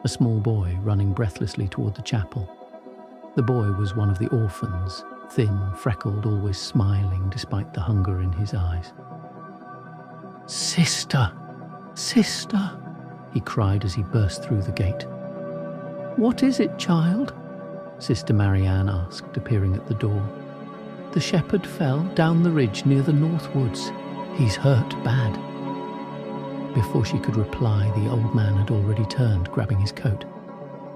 a small boy running breathlessly toward the chapel. The boy was one of the orphans, thin, freckled, always smiling despite the hunger in his eyes. "Sister! Sister!" he cried as he burst through the gate. "What is it, child?" Sister Marianne asked, appearing at the door. "The shepherd fell down the ridge near the north woods. He's hurt bad." Before she could reply, the old man had already turned, grabbing his coat.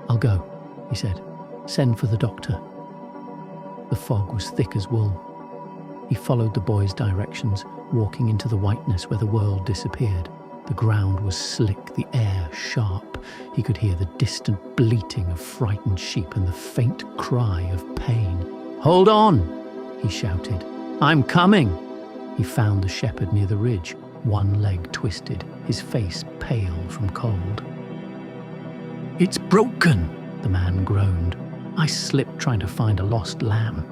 "I'll go," he said. "Send for the doctor." The fog was thick as wool. He followed the boy's directions, walking into the whiteness where the world disappeared. The ground was slick, the air sharp. He could hear the distant bleating of frightened sheep and the faint cry of pain. "Hold on!" he shouted. "I'm coming!" He found the shepherd near the ridge, one leg twisted, his face pale from cold. "It's broken!" the man groaned. "I slipped trying to find a lost lamb."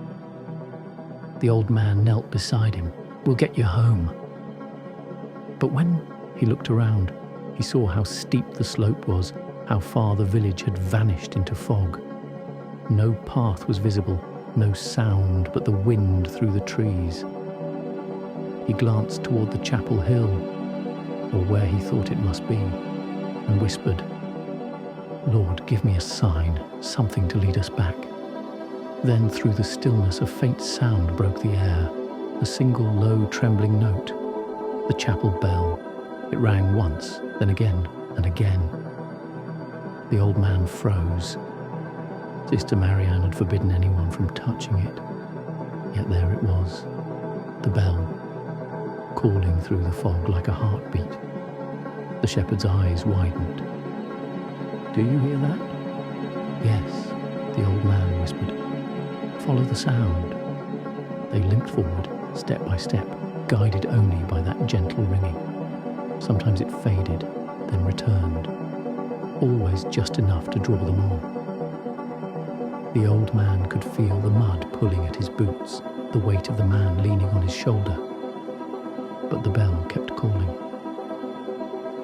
The old man knelt beside him. "We'll get you home." But when he looked around, he saw how steep the slope was, how far the village had vanished into fog. No path was visible, no sound but the wind through the trees. He glanced toward the chapel hill, or where he thought it must be, and whispered, "Lord, give me a sign, something to lead us back." Then through the stillness a faint sound broke the air, a single low trembling note, the chapel bell. It rang once, then again and again. The old man froze. Sister Marianne had forbidden anyone from touching it, yet there it was, the bell, calling through the fog like a heartbeat. The shepherd's eyes widened. "Do you hear that?" "Yes," the old man whispered. "Follow the sound." They limped forward, step by step, guided only by that gentle ringing. Sometimes it faded, then returned, always just enough to draw them on. The old man could feel the mud pulling at his boots, the weight of the man leaning on his shoulder. But the bell kept calling.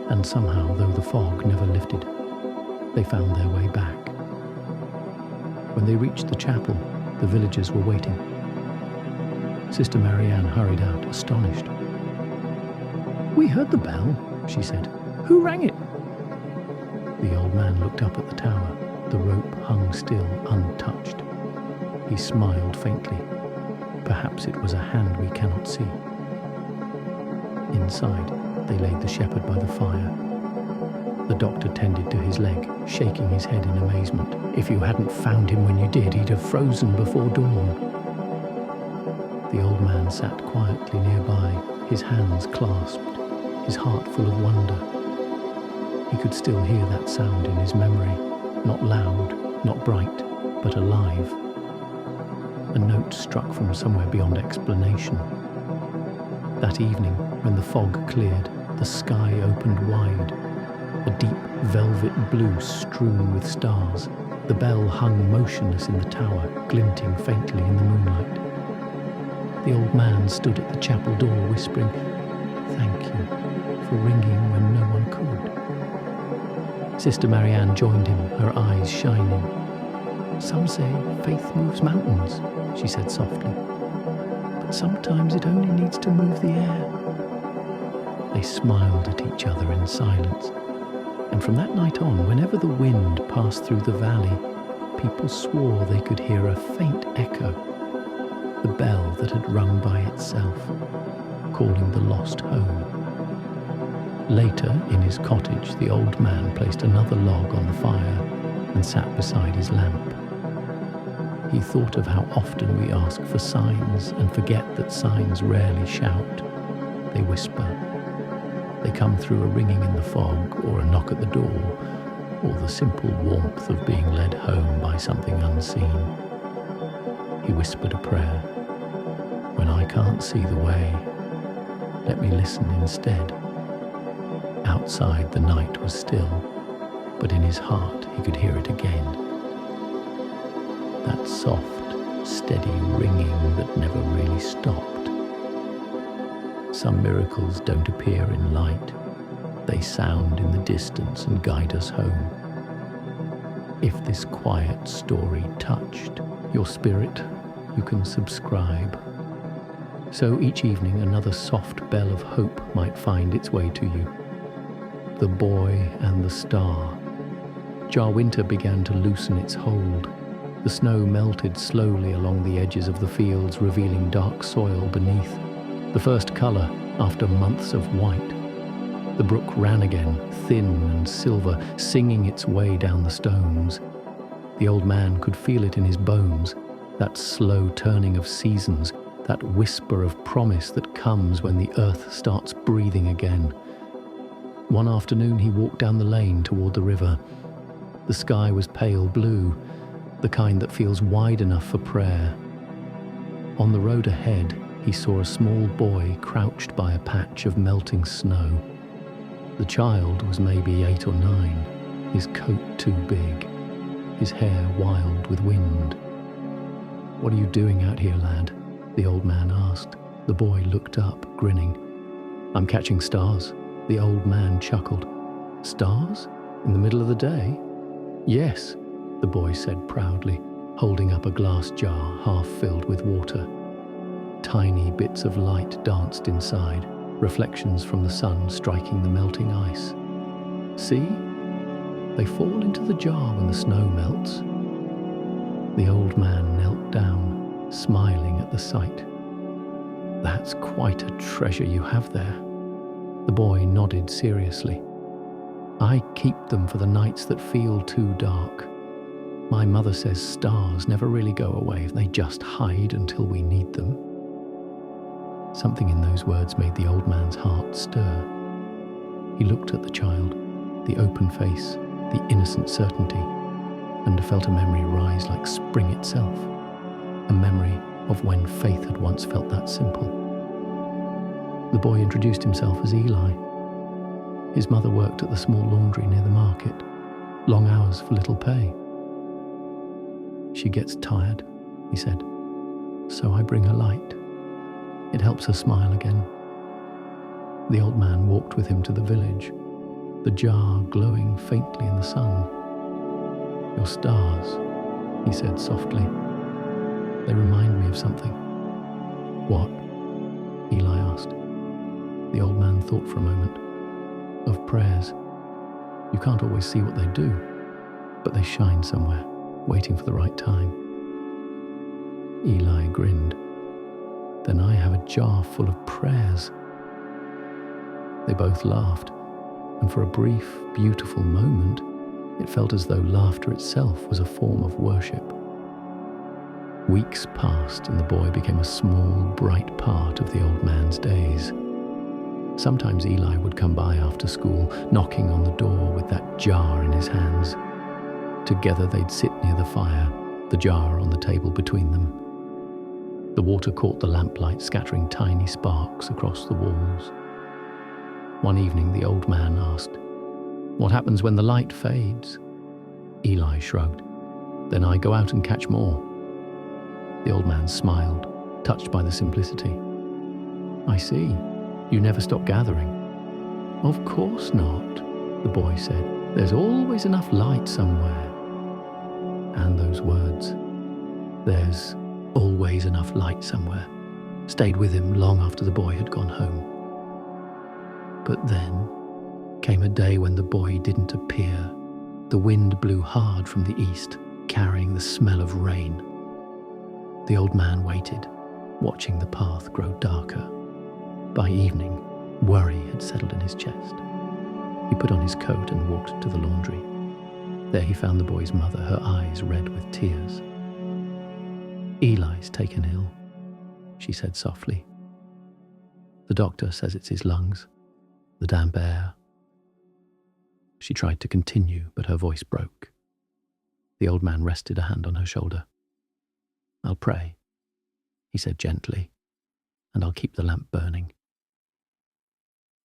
And somehow, though the fog never lifted, they found their way back. When they reached the chapel, the villagers were waiting. Sister Marianne hurried out, astonished. "We heard the bell," she said. "Who rang it?" The old man looked up at the tower. The rope hung still, untouched. He smiled faintly. Perhaps it was a hand we cannot see. Inside, they laid the shepherd by the fire. The doctor tended to his leg, shaking his head in amazement. If you hadn't found him when you did, he'd have frozen before dawn. The old man sat quietly nearby, his hands clasped, his heart full of wonder. He could still hear that sound in his memory, not loud, not bright, but alive. A note struck from somewhere beyond explanation. That evening, when the fog cleared, the sky opened wide, a deep velvet blue strewn with stars. The bell hung motionless in the tower, glinting faintly in the moonlight. The old man stood at the chapel door, whispering, "Thank you for ringing when no one could." Sister Marianne joined him, her eyes shining. "Some say faith moves mountains," she said softly. "But sometimes it only needs to move the air." They smiled at each other in silence. And from that night on, whenever the wind passed through the valley, people swore they could hear a faint echo, the bell that had rung by itself, calling the lost home. Later, in his cottage, the old man placed another log on the fire and sat beside his lamp. He thought of how often we ask for signs and forget that signs rarely shout. They whisper. They come through a ringing in the fog, or a knock at the door, or the simple warmth of being led home by something unseen. He whispered a prayer. "When I can't see the way, let me listen instead." Outside the night was still, but in his heart he could hear it again. That soft, steady ringing that never really stopped. Some miracles don't appear in light. They sound in the distance and guide us home. If this quiet story touched your spirit, you can subscribe. So each evening another soft bell of hope might find its way to you. The Boy and the Star. Jarwinter began to loosen its hold. The snow melted slowly along the edges of the fields, revealing dark soil beneath. The first colour after months of white. The brook ran again, thin and silver, singing its way down the stones. The old man could feel it in his bones, that slow turning of seasons, that whisper of promise that comes when the earth starts breathing again. One afternoon he walked down the lane toward the river. The sky was pale blue, the kind that feels wide enough for prayer. On the road ahead, he saw a small boy crouched by a patch of melting snow. The child was maybe 8 or 9, his coat too big, his hair wild with wind. "What are you doing out here, lad?" the old man asked. The boy looked up, grinning. "I'm catching stars," the old man chuckled. "Stars? In the middle of the day?" "Yes," the boy said proudly, holding up a glass jar half filled with water. Tiny bits of light danced inside, reflections from the sun striking the melting ice. "See? They fall into the jar when the snow melts." The old man knelt down, smiling at the sight. "That's quite a treasure you have there." The boy nodded seriously. "I keep them for the nights that feel too dark. My mother says stars never really go away, they just hide until we need them." Something in those words made the old man's heart stir. He looked at the child, the open face, the innocent certainty, and felt a memory rise like spring itself, a memory of when faith had once felt that simple. The boy introduced himself as Eli. His mother worked at the small laundry near the market, long hours for little pay. "She gets tired," he said, "so I bring her light. It helps her smile again." The old man walked with him to the village, the jar glowing faintly in the sun. "Your stars," he said softly. "They remind me of something." "What?" Eli asked. The old man thought for a moment. "Of prayers. You can't always see what they do, but they shine somewhere, waiting for the right time." Eli grinned. "Then I have a jar full of prayers." They both laughed, and for a brief, beautiful moment, it felt as though laughter itself was a form of worship. Weeks passed, and the boy became a small, bright part of the old man's days. Sometimes Eli would come by after school, knocking on the door with that jar in his hands. Together they'd sit near the fire, the jar on the table between them. The water caught the lamplight, scattering tiny sparks across the walls. One evening the old man asked, "What happens when the light fades?" Eli shrugged. "Then I go out and catch more." The old man smiled, touched by the simplicity. "I see. You never stop gathering." "Of course not," the boy said. "There's always enough light somewhere." And those words, "there's always enough light somewhere," stayed with him long after the boy had gone home. But then came a day when the boy didn't appear. The wind blew hard from the east, carrying the smell of rain. The old man waited, watching the path grow darker. By evening, worry had settled in his chest. He put on his coat and walked to the laundry. There he found the boy's mother, her eyes red with tears. "Eli's taken ill," she said softly. "The doctor says it's his lungs, the damp air." She tried to continue, but her voice broke. The old man rested a hand on her shoulder. "I'll pray," he said gently, "and I'll keep the lamp burning."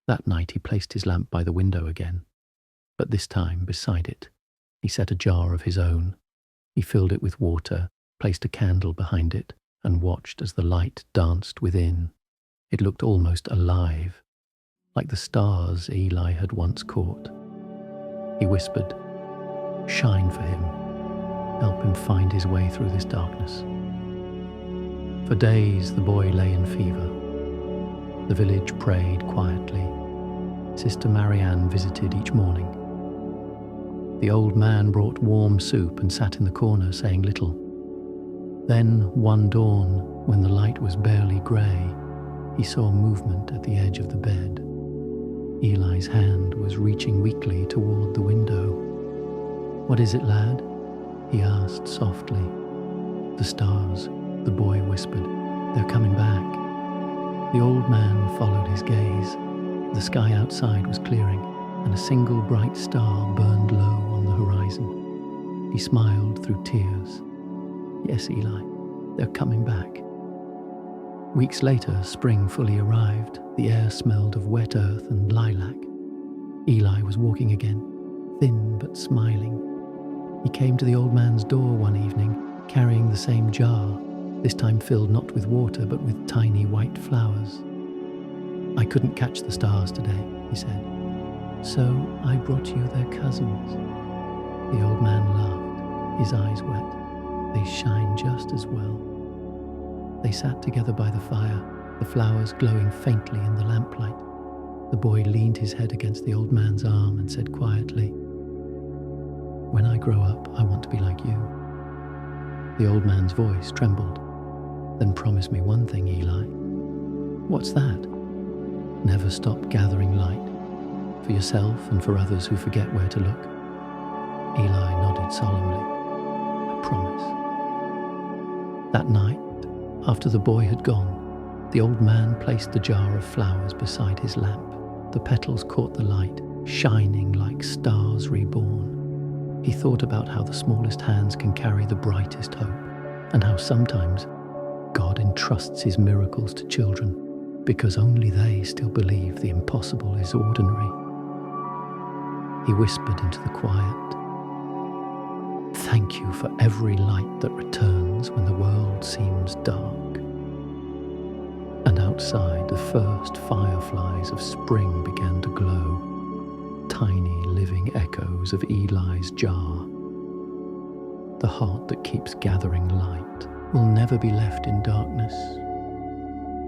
That night he placed his lamp by the window again, but this time beside it, he set a jar of his own. He filled it with water, placed a candle behind it, and watched as the light danced within. It looked almost alive, like the stars Eli had once caught. He whispered, "Shine for him. Help him find his way through this darkness." For days the boy lay in fever. The village prayed quietly. Sister Marianne visited each morning. The old man brought warm soup and sat in the corner saying little. Then, one dawn, when the light was barely grey, he saw movement at the edge of the bed. Eli's hand was reaching weakly toward the window. "What is it, lad?" he asked softly. "The stars," the boy whispered. They're coming back." The old man followed his gaze. The sky outside was clearing, and a single bright star burned low on the horizon. He smiled through tears. "Yes, Eli, they're coming back." Weeks later, spring fully arrived. The air smelled of wet earth and lilac. Eli was walking again, thin but smiling. He came to the old man's door one evening, carrying the same jar, this time filled not with water but with tiny white flowers. "I couldn't catch the stars today," he said, "so I brought you their cousins." The old man laughed, his eyes wet. "They shine just as well." They sat together by the fire, the flowers glowing faintly in the lamplight. The boy leaned his head against the old man's arm and said quietly, "When I grow up, I want to be like you." The old man's voice trembled. "Then promise me one thing, Eli." "What's that?" "Never stop gathering light, for yourself and for others who forget where to look." Eli nodded solemnly. "I promise." That night, after the boy had gone, the old man placed the jar of flowers beside his lamp. The petals caught the light, shining like stars reborn. He thought about how the smallest hands can carry the brightest hope, and how sometimes God entrusts his miracles to children because only they still believe the impossible is ordinary. He whispered into the quiet, "Thank you for every light that returns when the world seems dark." And outside, the first fireflies of spring began to glow, tiny living echoes of Eli's jar. The heart that keeps gathering light will never be left in darkness.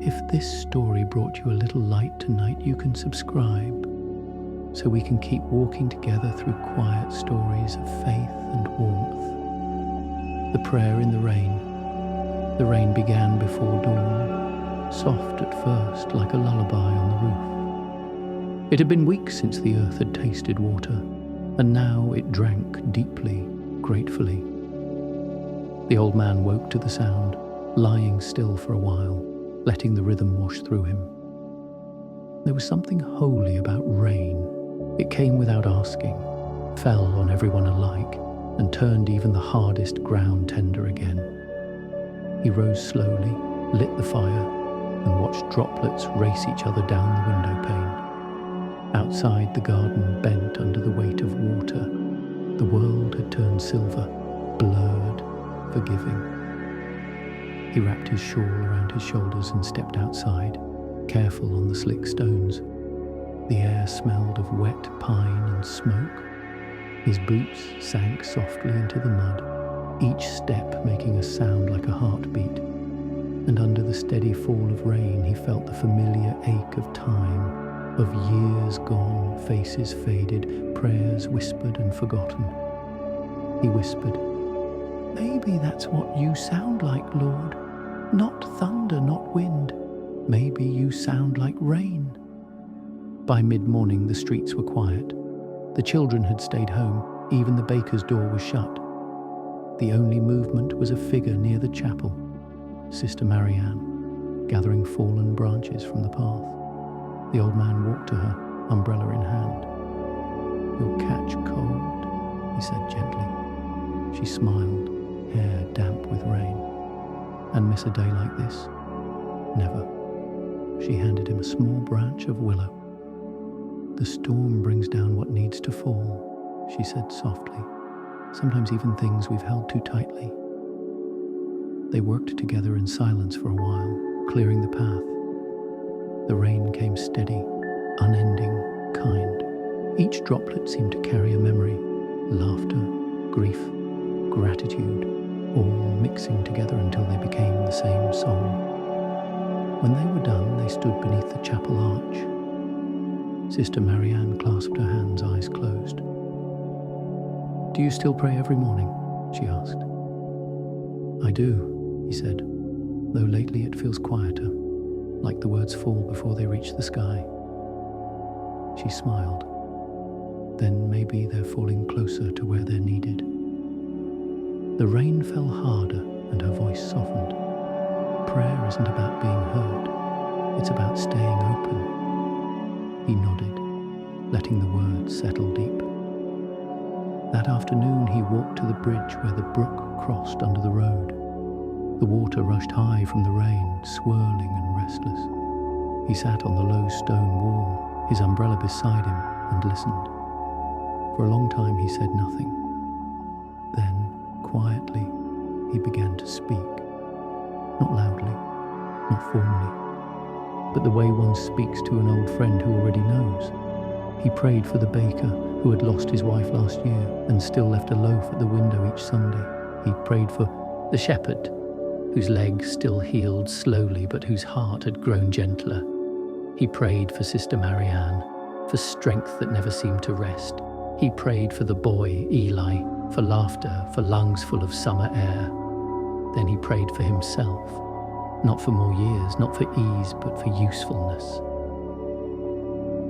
If this story brought you a little light tonight, you can subscribe, so we can keep walking together through quiet stories of faith and warmth. The prayer in the rain. The rain began before dawn, soft at first like a lullaby on the roof. It had been weeks since the earth had tasted water, and now it drank deeply, gratefully. The old man woke to the sound, lying still for a while, letting the rhythm wash through him. There was something holy about rain. It came without asking, fell on everyone alike, and turned even the hardest ground tender again. He rose slowly, lit the fire, and watched droplets race each other down the window pane. Outside, the garden bent under the weight of water. The world had turned silver, blurred, forgiving. He wrapped his shawl around his shoulders and stepped outside, careful on the slick stones. The air smelled of wet pine and smoke. His boots sank softly into the mud, each step making a sound like a heartbeat. And under the steady fall of rain, he felt the familiar ache of time, of years gone, faces faded, prayers whispered and forgotten. He whispered, "Maybe that's what you sound like, Lord. Not thunder, not wind. Maybe you sound like rain." By mid-morning, the streets were quiet. The children had stayed home. Even the baker's door was shut. The only movement was a figure near the chapel, Sister Marianne, gathering fallen branches from the path. The old man walked to her, umbrella in hand. "You'll catch cold," he said gently. She smiled, hair damp with rain. "And miss a day like this?" "Never." She handed him a small branch of willow. "The storm brings down what needs to fall," she said softly. "Sometimes even things we've held too tightly." They worked together in silence for a while, clearing the path. The rain came steady, unending, kind. Each droplet seemed to carry a memory, laughter, grief, gratitude, all mixing together until they became the same song. When they were done, they stood beneath the chapel arch. Sister Marianne clasped her hands, eyes closed. "Do you still pray every morning?" she asked. "I do," he said, "though lately it feels quieter, like the words fall before they reach the sky." She smiled. "Then maybe they're falling closer to where they're needed." The rain fell harder and her voice softened. prayer isn't about being heard, it's about staying open. He nodded, letting the words settle deep. That afternoon he walked to the bridge where the brook crossed under the road. The water rushed high from the rain, swirling and restless. He sat on the low stone wall, his umbrella beside him, and listened. For a long time he said nothing. Then, quietly, he began to speak. Not loudly, not formally, but the way one speaks to an old friend who already knows. He prayed for the baker who had lost his wife last year and still left a loaf at the window each Sunday. He prayed for the shepherd whose legs still healed slowly but whose heart had grown gentler. He prayed for Sister Marianne, for strength that never seemed to rest. He prayed for the boy, Eli, for laughter, for lungs full of summer air. Then he prayed for himself, not for more years, not for ease, but for usefulness.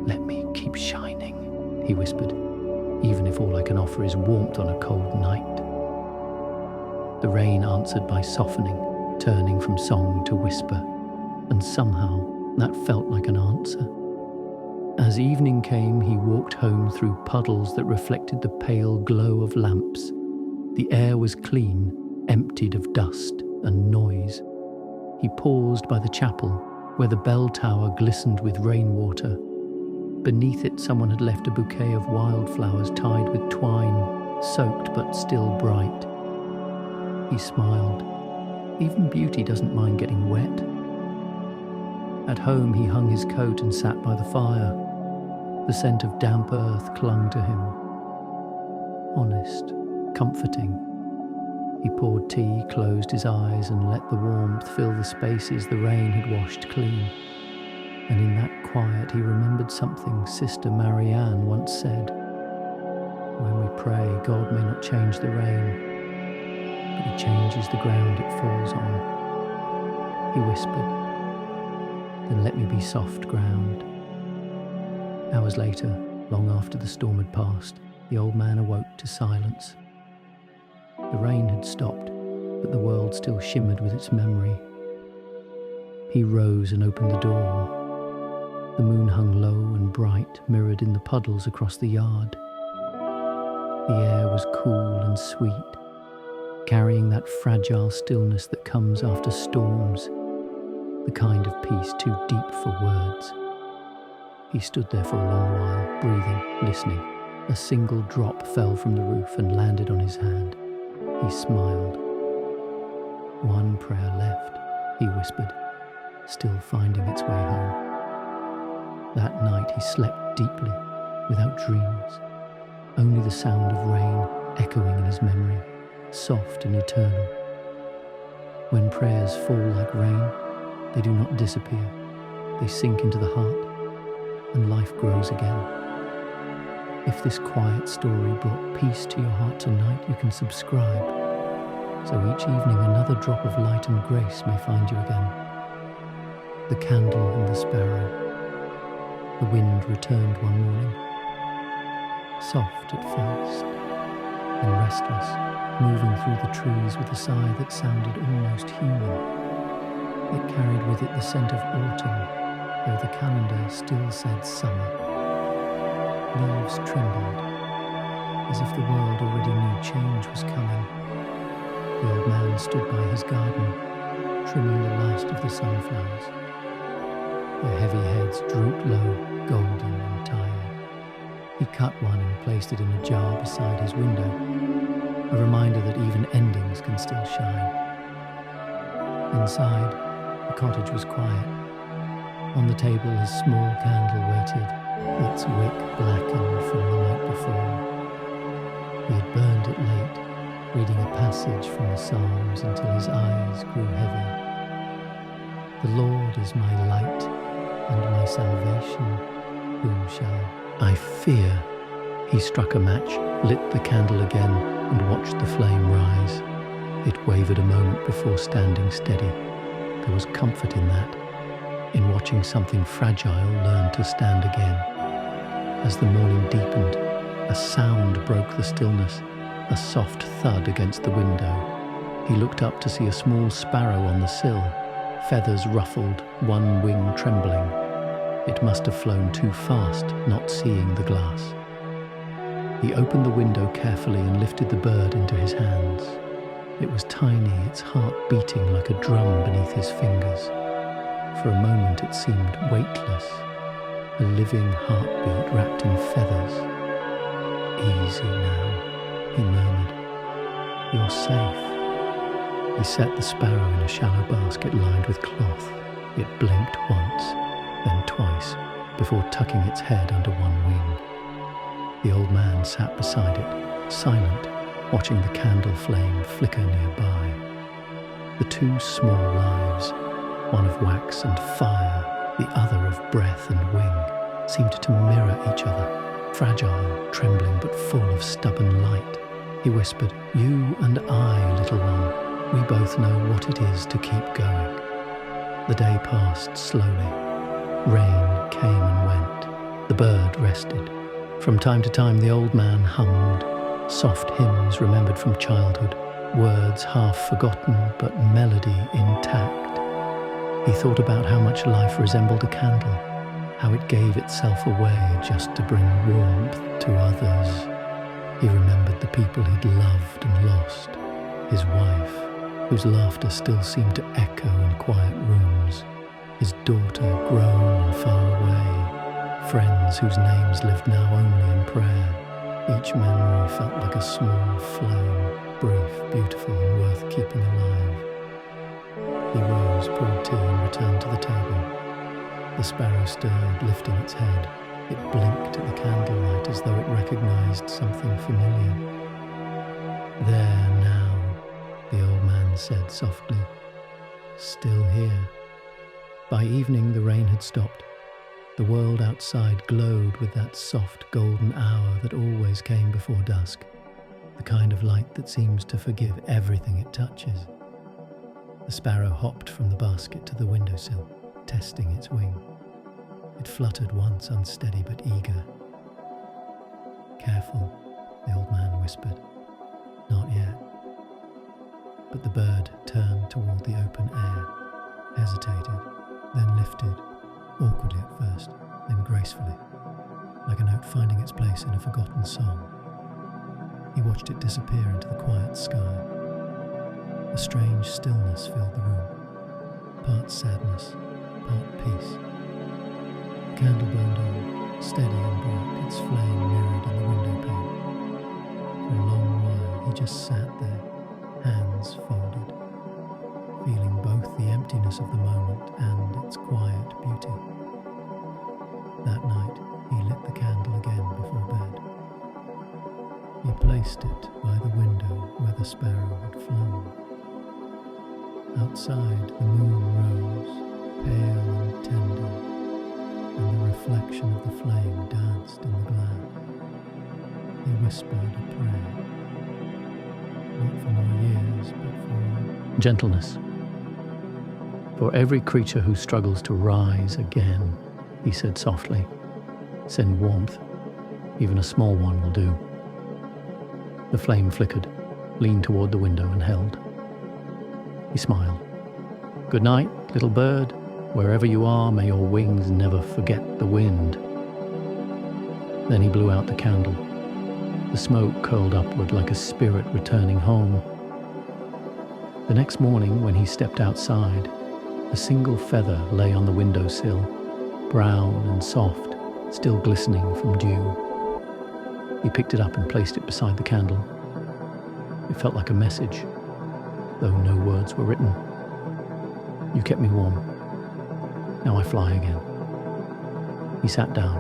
"Let me keep shining," he whispered, "even if all I can offer is warmth on a cold night." The rain answered by softening, turning from song to whisper, and somehow that felt like an answer. As evening came, he walked home through puddles that reflected the pale glow of lamps. The air was clean, emptied of dust and noise. He paused by the chapel, where the bell tower glistened with rainwater. Beneath it, someone had left a bouquet of wildflowers tied with twine, soaked but still bright. He smiled. Even beauty doesn't mind getting wet. At home, he hung his coat and sat by the fire. The scent of damp earth clung to him. Honest, comforting. He poured tea, closed his eyes, and let the warmth fill the spaces the rain had washed clean. And in that quiet, he remembered something Sister Marianne once said. "When we pray, God may not change the rain, but He changes the ground it falls on." He whispered, "Then let me be soft ground." Hours later, long after the storm had passed, the old man awoke to silence. The rain had stopped, but the world still shimmered with its memory. He rose and opened the door. The moon hung low and bright, mirrored in the puddles across the yard. The air was cool and sweet, carrying that fragile stillness that comes after storms, the kind of peace too deep for words. He stood there for a long while, breathing, listening. A single drop fell from the roof and landed on his hand. He smiled. "One prayer left," he whispered, still finding its way home. That night he slept deeply, without dreams, only the sound of rain echoing in his memory, soft and eternal. When prayers fall like rain, they do not disappear. They sink into the heart, and life grows again. If this quiet story brought peace to your heart tonight, you can subscribe, so each evening another drop of light and grace may find you again. The candle and the sparrow. The wind returned one morning, soft at first, then restless, moving through the trees with a sigh that sounded almost human. It carried with it the scent of autumn, though the calendar still said summer. Leaves trembled, as if the world already knew change was coming. The old man stood by his garden, trimming the last of the sunflowers. Their heavy heads drooped low, golden and tired. He cut one and placed it in a jar beside his window, a reminder that even endings can still shine. Inside, the cottage was quiet. On the table, his small candle waited, its wick blackened from the night before. He had burned it late, reading a passage from the Psalms until his eyes grew heavy. "The Lord is my light and my salvation, whom shall I fear?" He struck a match, lit the candle again, and watched the flame rise. It wavered a moment before standing steady. There was comfort in that, in watching something fragile learn to stand again. As the morning deepened, a sound broke the stillness, a soft thud against the window. He looked up to see a small sparrow on the sill. feathers ruffled, one wing trembling. It must have flown too fast, not seeing the glass. He opened the window carefully and lifted the bird into his hands. It was tiny, its heart beating like a drum beneath his fingers. For a moment it seemed weightless, a living heartbeat wrapped in feathers. "Easy now," he murmured. "You're safe." He set the sparrow in a shallow basket lined with cloth. It blinked once, then twice, before tucking its head under one wing. The old man sat beside it, silent, watching the candle flame flicker nearby. The two small lives, one of wax and fire, the other of breath and wing, seemed to mirror each other, fragile, trembling, but full of stubborn light. He whispered, "You and I, little one, we both know what it is to keep going." The day passed slowly. Rain came and went. The bird rested. From time to time the old man hummed, soft hymns remembered from childhood, words half forgotten but melody intact. He thought about how much life resembled a candle, how it gave itself away just to bring warmth to others. He remembered the people he'd loved and lost, his wife, whose laughter still seemed to echo in quiet rooms, his daughter grown and far away, friends whose names lived now only in prayer. Each memory felt like a small flame, brief, beautiful, and worth keeping alive. He rose, poured tea, and returned to the table. The sparrow stirred, lifting its head. It blinked at the candlelight as though it recognized something familiar. "There now," the old man said softly. "Still here." By evening the rain had stopped. The world outside glowed with that soft golden hour that always came before dusk, the kind of light that seems to forgive everything it touches. The sparrow hopped from the basket to the windowsill, testing its wing. It fluttered once, unsteady but eager. "Careful," the old man whispered. "Not yet." But the bird turned toward the open air, hesitated, then lifted, awkwardly at first, then gracefully, like a note finding its place in a forgotten song. He watched it disappear into the quiet sky. A strange stillness filled the room, part sadness, part peace. The candle burned on, steady and bright, its flame mirrored in the window pane. For a long while he just sat there, hands folded, feeling both the emptiness of the moment and its quiet beauty. That night he lit the candle again before bed. He placed it by the window where the sparrow had flown. Outside the moon rose, pale and tender, and the reflection of the flame danced in the glass. He whispered a prayer, not for more years, but for gentleness. "For every creature who struggles to rise again," he said softly, "send warmth. Even a small one will do." The flame flickered, leaned toward the window and held. He smiled. "Good night, little bird. Wherever you are, may your wings never forget the wind." Then he blew out the candle. The smoke curled upward like a spirit returning home. The next morning, when he stepped outside, a single feather lay on the windowsill, brown and soft, still glistening from dew. He picked it up and placed it beside the candle. It felt like a message, though no words were written. "You kept me warm. Now I fly again." He sat down,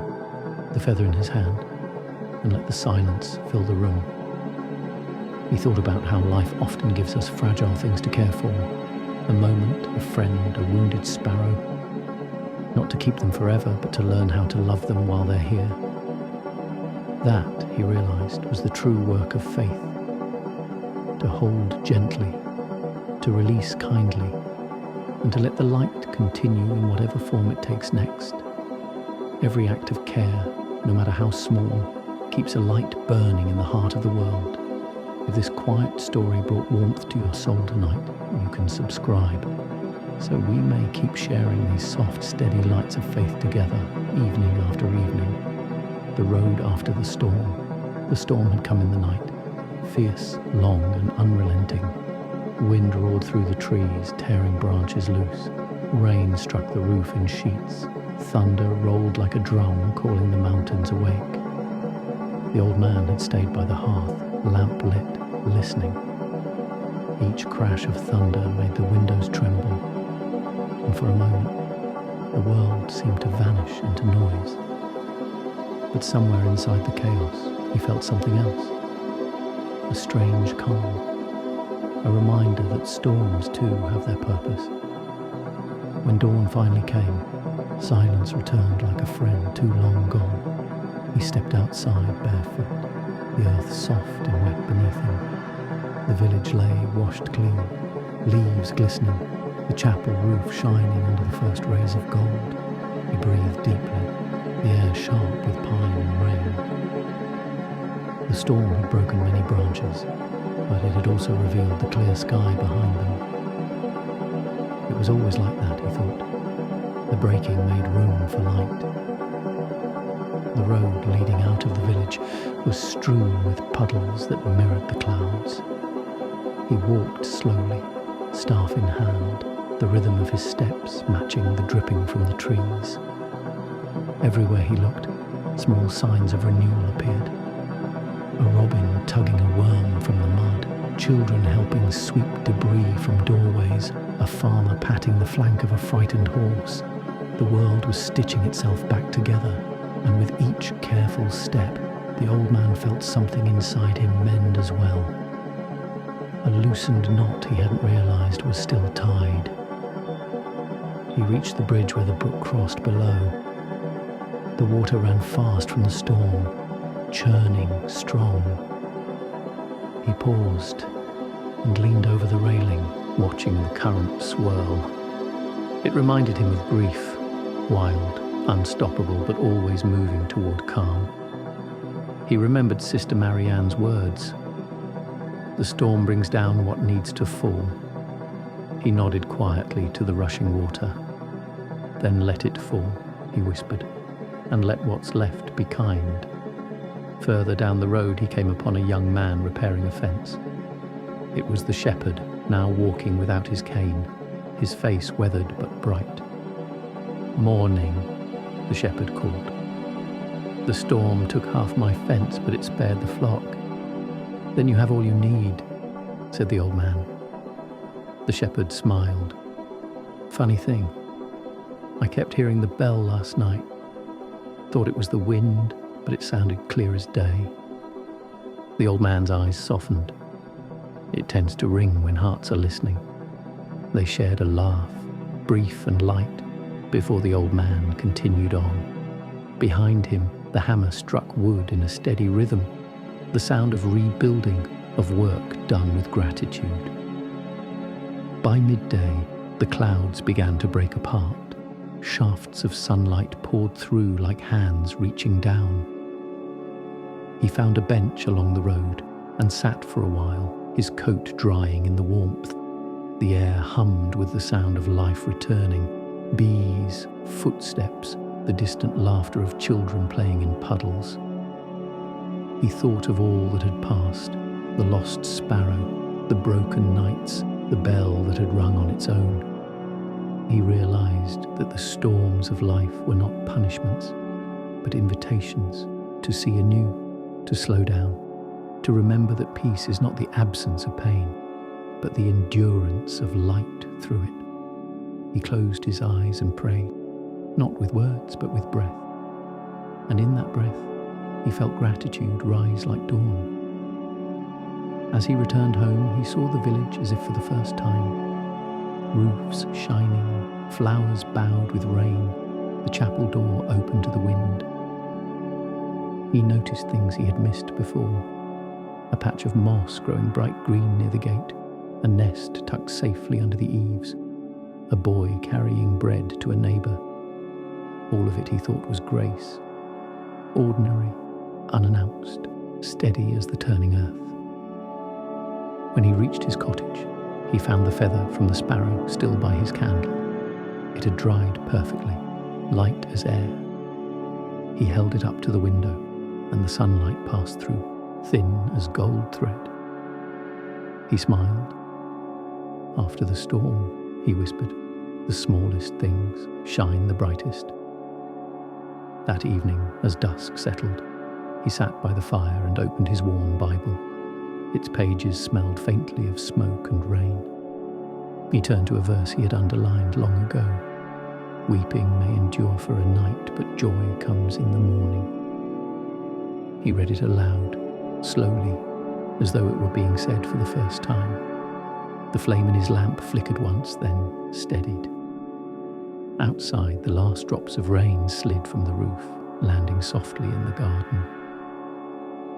the feather in his hand, and let the silence fill the room. He thought about how life often gives us fragile things to care for, a moment, a friend, a wounded sparrow, not to keep them forever, but to learn how to love them while they're here. That, he realized, was the true work of faith, to hold gently, to release kindly, and to let the light continue in whatever form it takes next. Every act of care, no matter how small, keeps a light burning in the heart of the world. If this quiet story brought warmth to your soul tonight, you can subscribe. so we may keep sharing these soft, steady lights of faith together, evening after evening. The road after the storm. The storm had come in the night, fierce, long and unrelenting. Wind roared through the trees, tearing branches loose. Rain struck the roof in sheets. Thunder rolled like a drum, calling the mountains awake. The old man had stayed by the hearth, lamp lit, listening. Each crash of thunder made the windows tremble, and for a moment, the world seemed to vanish into noise. But somewhere inside the chaos, he felt something else. A strange calm, a reminder that storms too have their purpose. When dawn finally came, silence returned like a friend too long gone. He stepped outside barefoot, the earth soft and wet beneath him. The village lay washed clean, leaves glistening, the chapel roof shining under the first rays of gold. He breathed deeply, the air sharp with pine and rain. The storm had broken many branches, but it had also revealed the clear sky behind them. It was always like that, he thought. The breaking made room for light. The road leading out of the village was strewn with puddles that mirrored the clouds. He walked slowly, staff in hand, the rhythm of his steps matching the dripping from the trees. Everywhere he looked, small signs of renewal appeared. A robin tugging a worm from the mud, children helping sweep debris from doorways, a farmer patting the flank of a frightened horse. The world was stitching itself back together, and with each careful step, the old man felt something inside him mend as well. A loosened knot he hadn't realized was still tied. He reached the bridge where the brook crossed below. The water ran fast from the storm, churning, strong. He paused and leaned over the railing, watching the current swirl. It reminded him of grief, wild, unstoppable, but always moving toward calm. He remembered Sister Marianne's words. The storm brings down what needs to fall. He nodded quietly to the rushing water. Then let it fall, he whispered, and let what's left be kind. Further down the road he came upon a young man repairing a fence. It was the shepherd, now walking without his cane, his face weathered but bright. "Morning," the shepherd called. "The storm took half my fence, but it spared the flock." "Then you have all you need," said the old man. The shepherd smiled. "Funny thing, I kept hearing the bell last night. Thought it was the wind, but it sounded clear as day." The old man's eyes softened. It tends to ring when hearts are listening. They shared a laugh, brief and light, before the old man continued on. Behind him, the hammer struck wood in a steady rhythm, the sound of rebuilding, of work done with gratitude. By midday, the clouds began to break apart. Shafts of sunlight poured through like hands reaching down. He found a bench along the road and sat for a while, his coat drying in the warmth. The air hummed with the sound of life returning, bees, footsteps, the distant laughter of children playing in puddles. He thought of all that had passed, the lost sparrow, the broken nights, the bell that had rung on its own. He realized that the storms of life were not punishments, but invitations to see anew, to slow down, to remember that peace is not the absence of pain, but the endurance of light through it. He closed his eyes and prayed, not with words, but with breath. And in that breath, he felt gratitude rise like dawn. As he returned home, he saw the village as if for the first time. Roofs shining, flowers bowed with rain, the chapel door open to the wind. He noticed things he had missed before. A patch of moss growing bright green near the gate, a nest tucked safely under the eaves, a boy carrying bread to a neighbour. All of it he thought was grace, ordinary, unannounced, steady as the turning earth. When he reached his cottage, He found the feather from the sparrow still by his candle. It had dried perfectly, light as air. He held it up to the window, and the sunlight passed through, thin as gold thread. He smiled. After the storm, he whispered, the smallest things shine the brightest. That evening, as dusk settled, he sat by the fire and opened his worn Bible. Its pages smelled faintly of smoke and rain. He turned to a verse he had underlined long ago. Weeping may endure for a night, but joy comes in the morning. He read it aloud, slowly, as though it were being said for the first time. The flame in his lamp flickered once, then steadied. Outside, the last drops of rain slid from the roof, landing softly in the garden.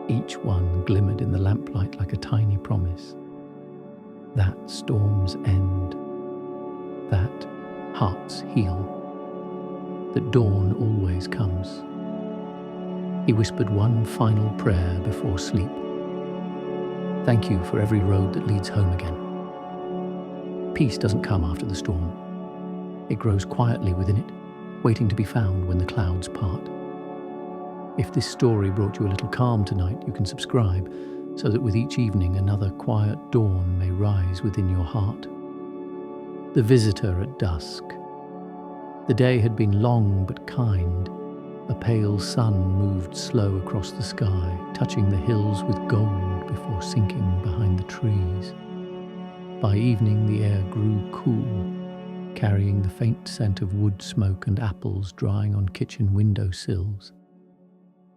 Each one glimmered in the lamplight like a tiny promise. That storm's end. That heart's heal. That dawn always comes. He whispered one final prayer before sleep. Thank you for every road that leads home again. Peace doesn't come after the storm. It grows quietly within it, waiting to be found when the clouds part. If this story brought you a little calm tonight, you can subscribe, so that with each evening another quiet dawn may rise within your heart. The Visitor at Dusk. The day had been long but kind. A pale sun moved slow across the sky, touching the hills with gold before sinking behind the trees. By evening the air grew cool, carrying the faint scent of wood smoke and apples drying on kitchen window sills.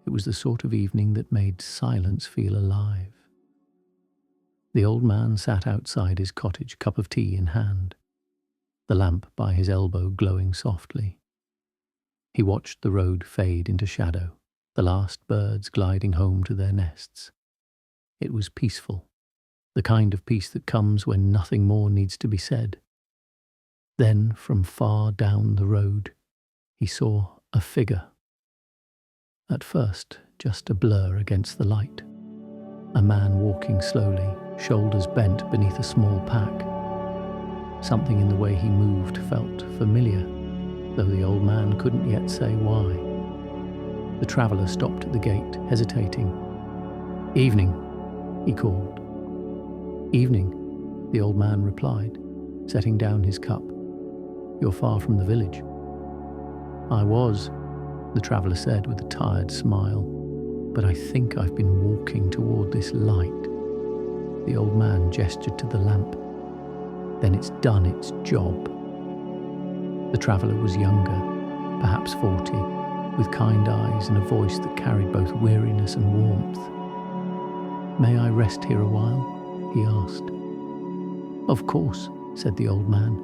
It was the sort of evening that made silence feel alive. The old man sat outside his cottage, cup of tea in hand, the lamp by his elbow glowing softly. He watched the road fade into shadow, the last birds gliding home to their nests. It was peaceful, the kind of peace that comes when nothing more needs to be said. Then, from far down the road, he saw a figure. At first, just a blur against the light. A man walking slowly, shoulders bent beneath a small pack. Something in the way he moved felt familiar, though the old man couldn't yet say why. The traveller stopped at the gate, hesitating. "Evening," he called. "Evening," the old man replied, setting down his cup. "You're far from the village." "I was," the traveller said with a tired smile, "but I think I've been walking toward this light." The old man gestured to the lamp. "Then it's done its job." The traveller was younger, perhaps 40, with kind eyes and a voice that carried both weariness and warmth. "May I rest here a while?" he asked. "Of course," said the old man.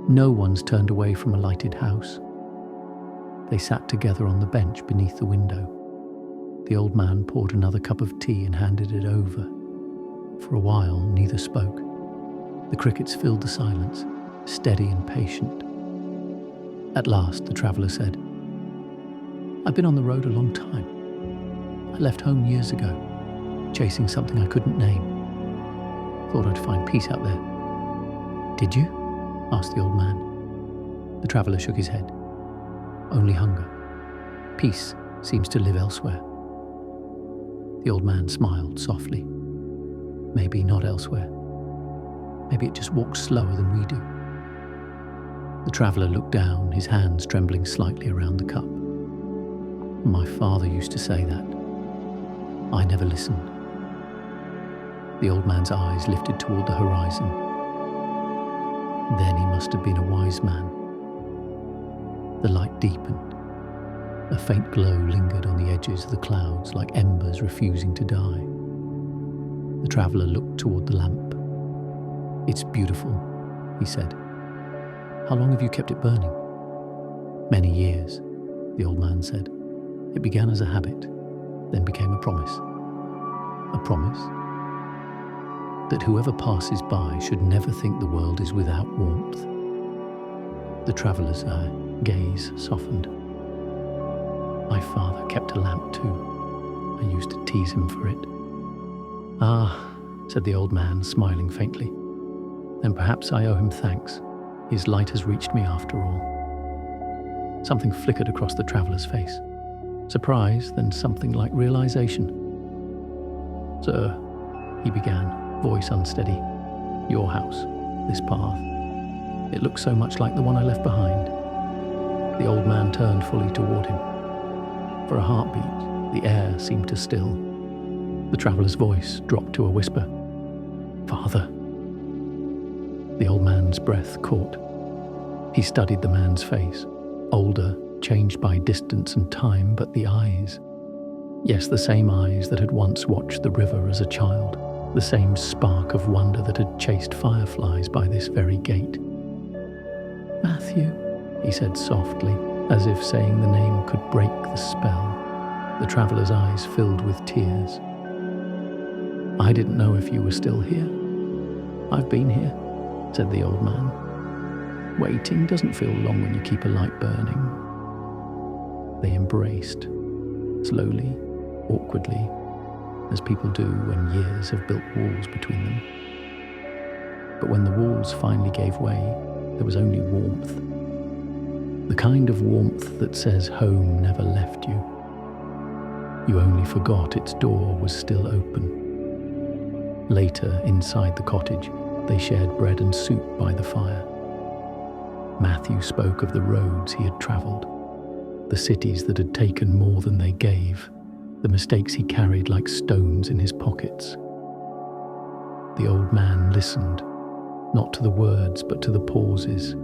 "No one's turned away from a lighted house." They sat together on the bench beneath the window. The old man poured another cup of tea and handed it over. For a while, neither spoke. The crickets filled the silence, steady and patient. At last, the traveller said, "I've been on the road a long time. I left home years ago, chasing something I couldn't name. Thought I'd find peace out there." "Did you?" asked the old man. The traveller shook his head. "Only hunger. Peace seems to live elsewhere." The old man smiled softly. "Maybe not elsewhere. Maybe it just walks slower than we do." The traveller looked down, his hands trembling slightly around the cup. "My father used to say that. I never listened." The old man's eyes lifted toward the horizon. Then he must have been a wise man. The light deepened. A faint glow lingered on the edges of the clouds like embers refusing to die. The traveller looked toward the lamp. "It's beautiful," he said. "How long have you kept it burning?" "Many years," the old man said. "It began as a habit, then became a promise." "A promise?" "That whoever passes by should never think the world is without warmth." The traveller's gaze softened. "My father kept a lamp too. I used to tease him for it." "Ah," said the old man, smiling faintly. Then perhaps I owe him thanks. His light has reached me after all. Something flickered across the traveller's face. Surprise, then something like realization. "Sir," he began, voice unsteady. "Your house, this path. It looks so much like the one I left behind." The old man turned fully toward him. For a heartbeat, the air seemed to still. The traveller's voice dropped to a whisper. "Father." The old man's breath caught. He studied the man's face, older, changed by distance and time, but the eyes. Yes, the same eyes that had once watched the river as a child, the same spark of wonder that had chased fireflies by this very gate. "Matthew," he said softly, as if saying the name could break the spell. The traveller's eyes filled with tears. "I didn't know if you were still here." "I've been here," said the old man. "Waiting doesn't feel long when you keep a light burning." They embraced, slowly, awkwardly, as people do when years have built walls between them. But when the walls finally gave way, there was only warmth. The kind of warmth that says home never left you. You only forgot its door was still open. Later, inside the cottage, they shared bread and soup by the fire. Matthew spoke of the roads he had travelled, the cities that had taken more than they gave, the mistakes he carried like stones in his pockets. The old man listened, not to the words but to the pauses,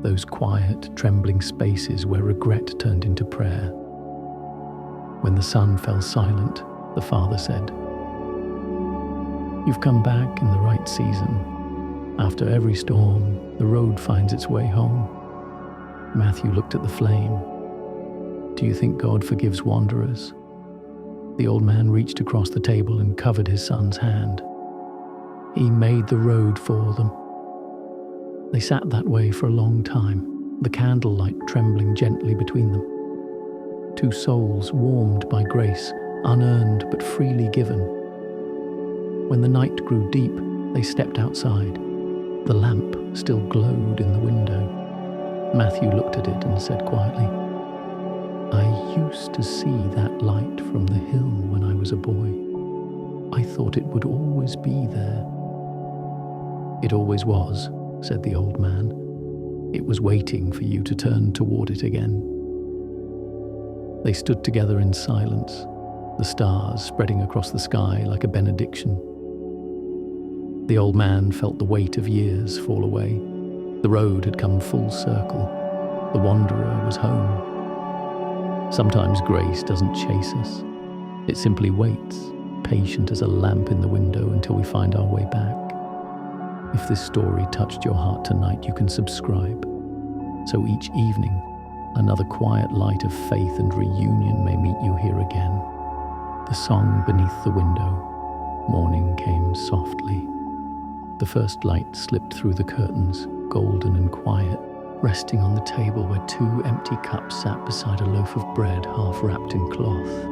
those quiet, trembling spaces where regret turned into prayer. When the sun fell silent, the father said, "You've come back in the right season. After every storm, the road finds its way home." Matthew looked at the flame. "Do you think God forgives wanderers?" The old man reached across the table and covered his son's hand. "He made the road for them." They sat that way for a long time, the candlelight trembling gently between them. Two souls warmed by grace, unearned but freely given. When the night grew deep, they stepped outside. The lamp still glowed in the window. Matthew looked at it and said quietly, "I used to see that light from the hill when I was a boy. I thought it would always be there." "It always was," said the old man. "It was waiting for you to turn toward it again." They stood together in silence, the stars spreading across the sky like a benediction. The old man felt the weight of years fall away. The road had come full circle. The wanderer was home. Sometimes grace doesn't chase us. It simply waits, patient as a lamp in the window until we find our way back. If this story touched your heart tonight, you can subscribe. So each evening, another quiet light of faith and reunion may meet you here again. The song beneath the window. Morning came softly. The first light slipped through the curtains, golden and quiet, resting on the table where two empty cups sat beside a loaf of bread half wrapped in cloth.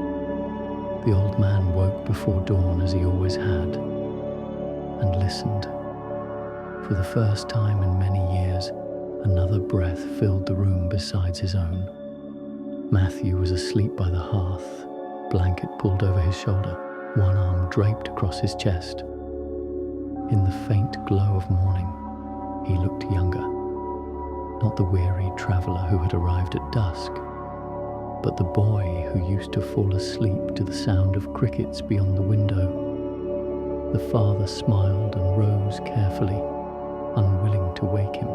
The old man woke before dawn as he always had, and listened. For the first time in many years, another breath filled the room besides his own. Matthew was asleep by the hearth, blanket pulled over his shoulder, one arm draped across his chest. In the faint glow of morning, he looked younger. Not the weary traveller who had arrived at dusk, but the boy who used to fall asleep to the sound of crickets beyond the window. The father smiled and rose carefully, unwilling to wake him.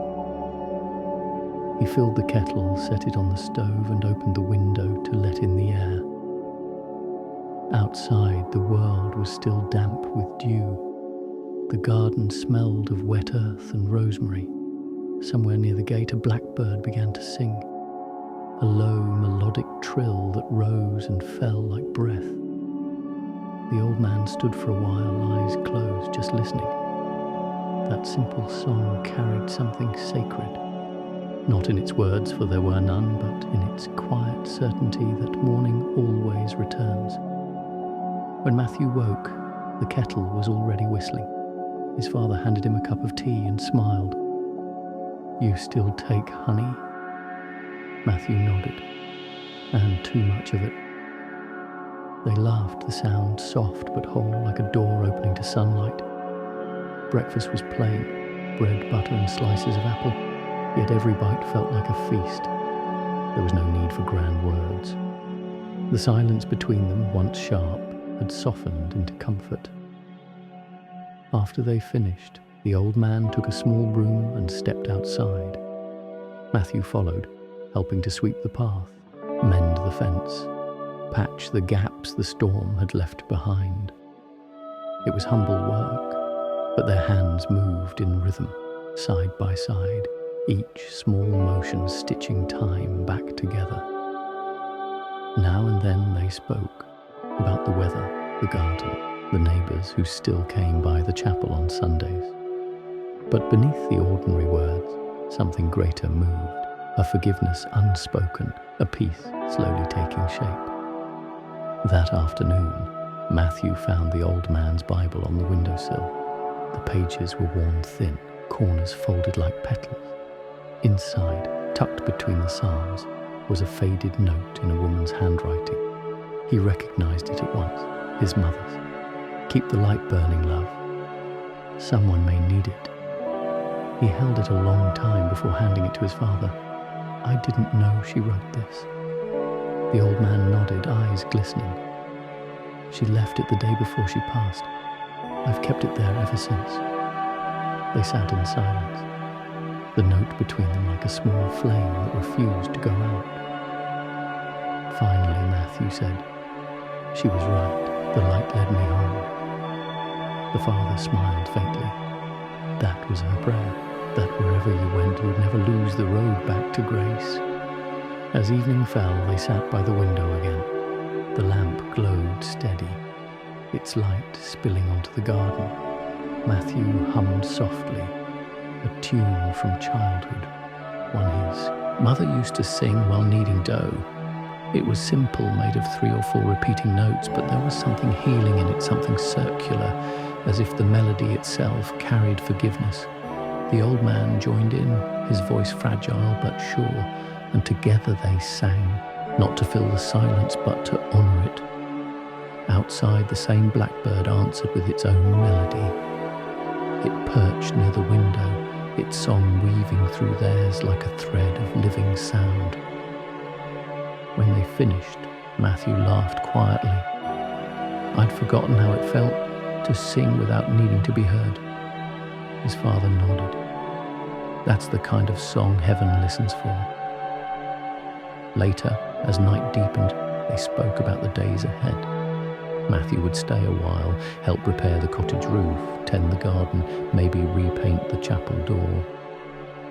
He filled the kettle, set it on the stove, and opened the window to let in the air. Outside, the world was still damp with dew. The garden smelled of wet earth and rosemary. Somewhere near the gate, a blackbird began to sing, a low melodic trill that rose and fell like breath. The old man stood for a while, eyes closed, just listening. That simple song carried something sacred, not in its words, for there were none, but in its quiet certainty that morning always returns. When Matthew woke, the kettle was already whistling. His father handed him a cup of tea and smiled. "You still take honey?" Matthew nodded. "And too much of it." They laughed, the sound soft but whole, like a door opening to sunlight. Breakfast was plain, bread, butter and slices of apple, yet every bite felt like a feast. There was no need for grand words. The silence between them, once sharp, had softened into comfort. After they finished, the old man took a small broom and stepped outside. Matthew followed, helping to sweep the path, mend the fence, patch the gaps the storm had left behind. It was humble work, but their hands moved in rhythm, side by side, each small motion stitching time back together. Now and then they spoke about the weather, the garden, the neighbours who still came by the chapel on Sundays. But beneath the ordinary words, something greater moved, a forgiveness unspoken, a peace slowly taking shape. That afternoon, Matthew found the old man's Bible on the windowsill. The pages were worn thin, corners folded like petals. Inside, tucked between the psalms, was a faded note in a woman's handwriting. He recognized it at once, his mother's. "Keep the light burning, love. Someone may need it." He held it a long time before handing it to his father. "I didn't know she wrote this." The old man nodded, eyes glistening. "She left it the day before she passed. I've kept it there ever since." They sat in silence, the note between them like a small flame that refused to go out. Finally, Matthew said, "She was right. The light led me home." The father smiled faintly. That was her prayer, that wherever you went, you would never lose the road back to grace. As evening fell, they sat by the window again. The lamp glowed steady, its light spilling onto the garden. Matthew hummed softly, a tune from childhood, one his mother used to sing while kneading dough. It was simple, made of 3 or 4 repeating notes, but there was something healing in it, something circular, as if the melody itself carried forgiveness. The old man joined in, his voice fragile but sure, and together they sang, not to fill the silence but to honour it. Outside, the same blackbird answered with its own melody. It perched near the window, its song weaving through theirs like a thread of living sound. When they finished, Matthew laughed quietly. I'd forgotten how it felt to sing without needing to be heard. His father nodded. That's the kind of song heaven listens for. Later, as night deepened, they spoke about the days ahead. Matthew would stay a while, help repair the cottage roof, tend the garden, maybe repaint the chapel door.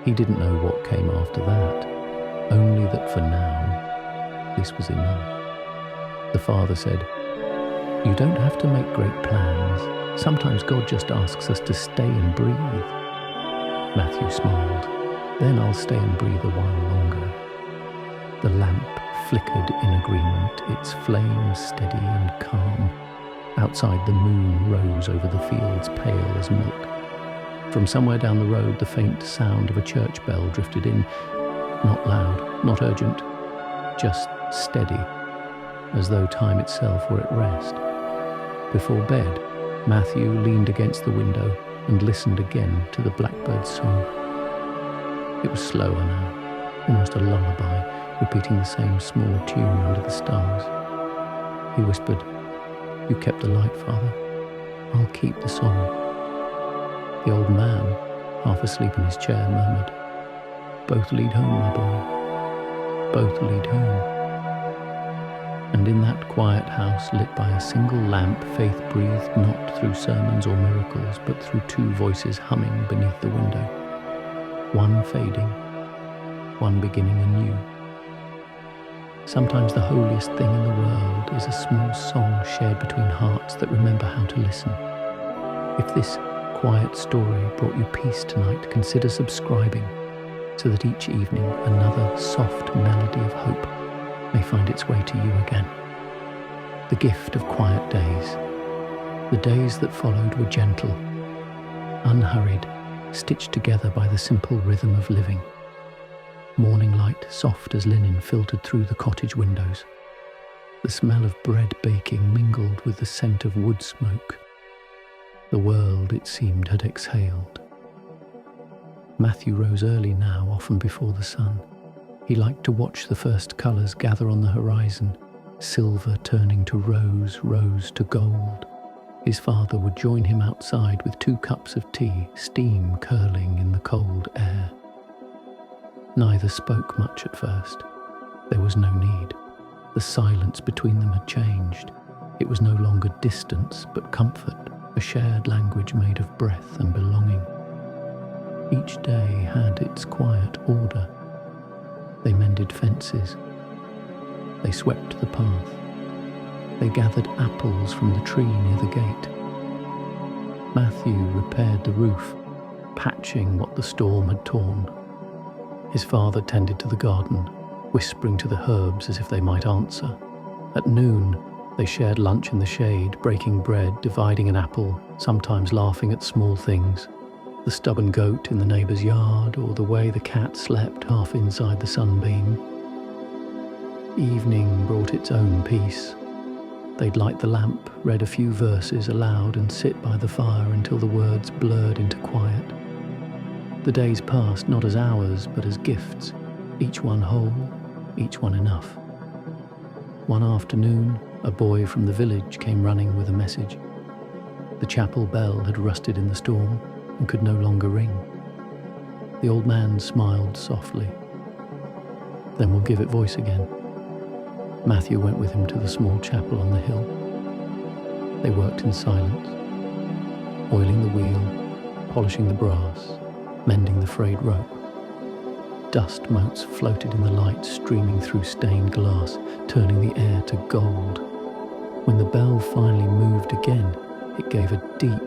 He didn't know what came after that, only that for now, this was enough. The father said, "You don't have to make great plans. Sometimes God just asks us to stay and breathe." Matthew smiled. "Then I'll stay and breathe a while longer." The lamp flickered in agreement, its flame steady and calm. Outside, the moon rose over the fields, pale as milk. From somewhere down the road, the faint sound of a church bell drifted in. Not loud, not urgent, just steady, as though time itself were at rest. Before bed, Matthew leaned against the window and listened again to the blackbird's song. It was slower now, almost a lullaby, repeating the same small tune under the stars. He whispered, "You kept the light, Father. I'll keep the song." The old man, half asleep in his chair, murmured, "Both lead home, my boy. Both lead home." And in that quiet house, lit by a single lamp, faith breathed not through sermons or miracles, but through 2 voices humming beneath the window. One fading, one beginning anew. Sometimes the holiest thing in the world is a small song shared between hearts that remember how to listen. If this quiet story brought you peace tonight, consider subscribing so that each evening another soft melody of hope may find its way to you again. The gift of quiet days. The days that followed were gentle, unhurried, stitched together by the simple rhythm of living. Morning light, soft as linen, filtered through the cottage windows. The smell of bread baking mingled with the scent of wood smoke. The world, it seemed, had exhaled. Matthew rose early now, often before the sun. He liked to watch the first colours gather on the horizon, silver turning to rose, rose to gold. His father would join him outside with 2 cups of tea, steam curling in the cold air. Neither spoke much at first. There was no need. The silence between them had changed. It was no longer distance, but comfort, a shared language made of breath and belonging. Each day had its quiet order. They mended fences. They swept the path. They gathered apples from the tree near the gate. Matthew repaired the roof, patching what the storm had torn. His father tended to the garden, whispering to the herbs as if they might answer. At noon, they shared lunch in the shade, breaking bread, dividing an apple, sometimes laughing at small things. The stubborn goat in the neighbour's yard, or the way the cat slept half inside the sunbeam. Evening brought its own peace. They'd light the lamp, read a few verses aloud, and sit by the fire until the words blurred into quiet. The days passed not as hours, but as gifts, each one whole, each one enough. One afternoon, a boy from the village came running with a message. The chapel bell had rusted in the storm and could no longer ring. The old man smiled softly. "Then we'll give it voice again." Matthew went with him to the small chapel on the hill. They worked in silence, oiling the wheel, polishing the brass, mending the frayed rope. Dust motes floated in the light, streaming through stained glass, turning the air to gold. When the bell finally moved again, it gave a deep,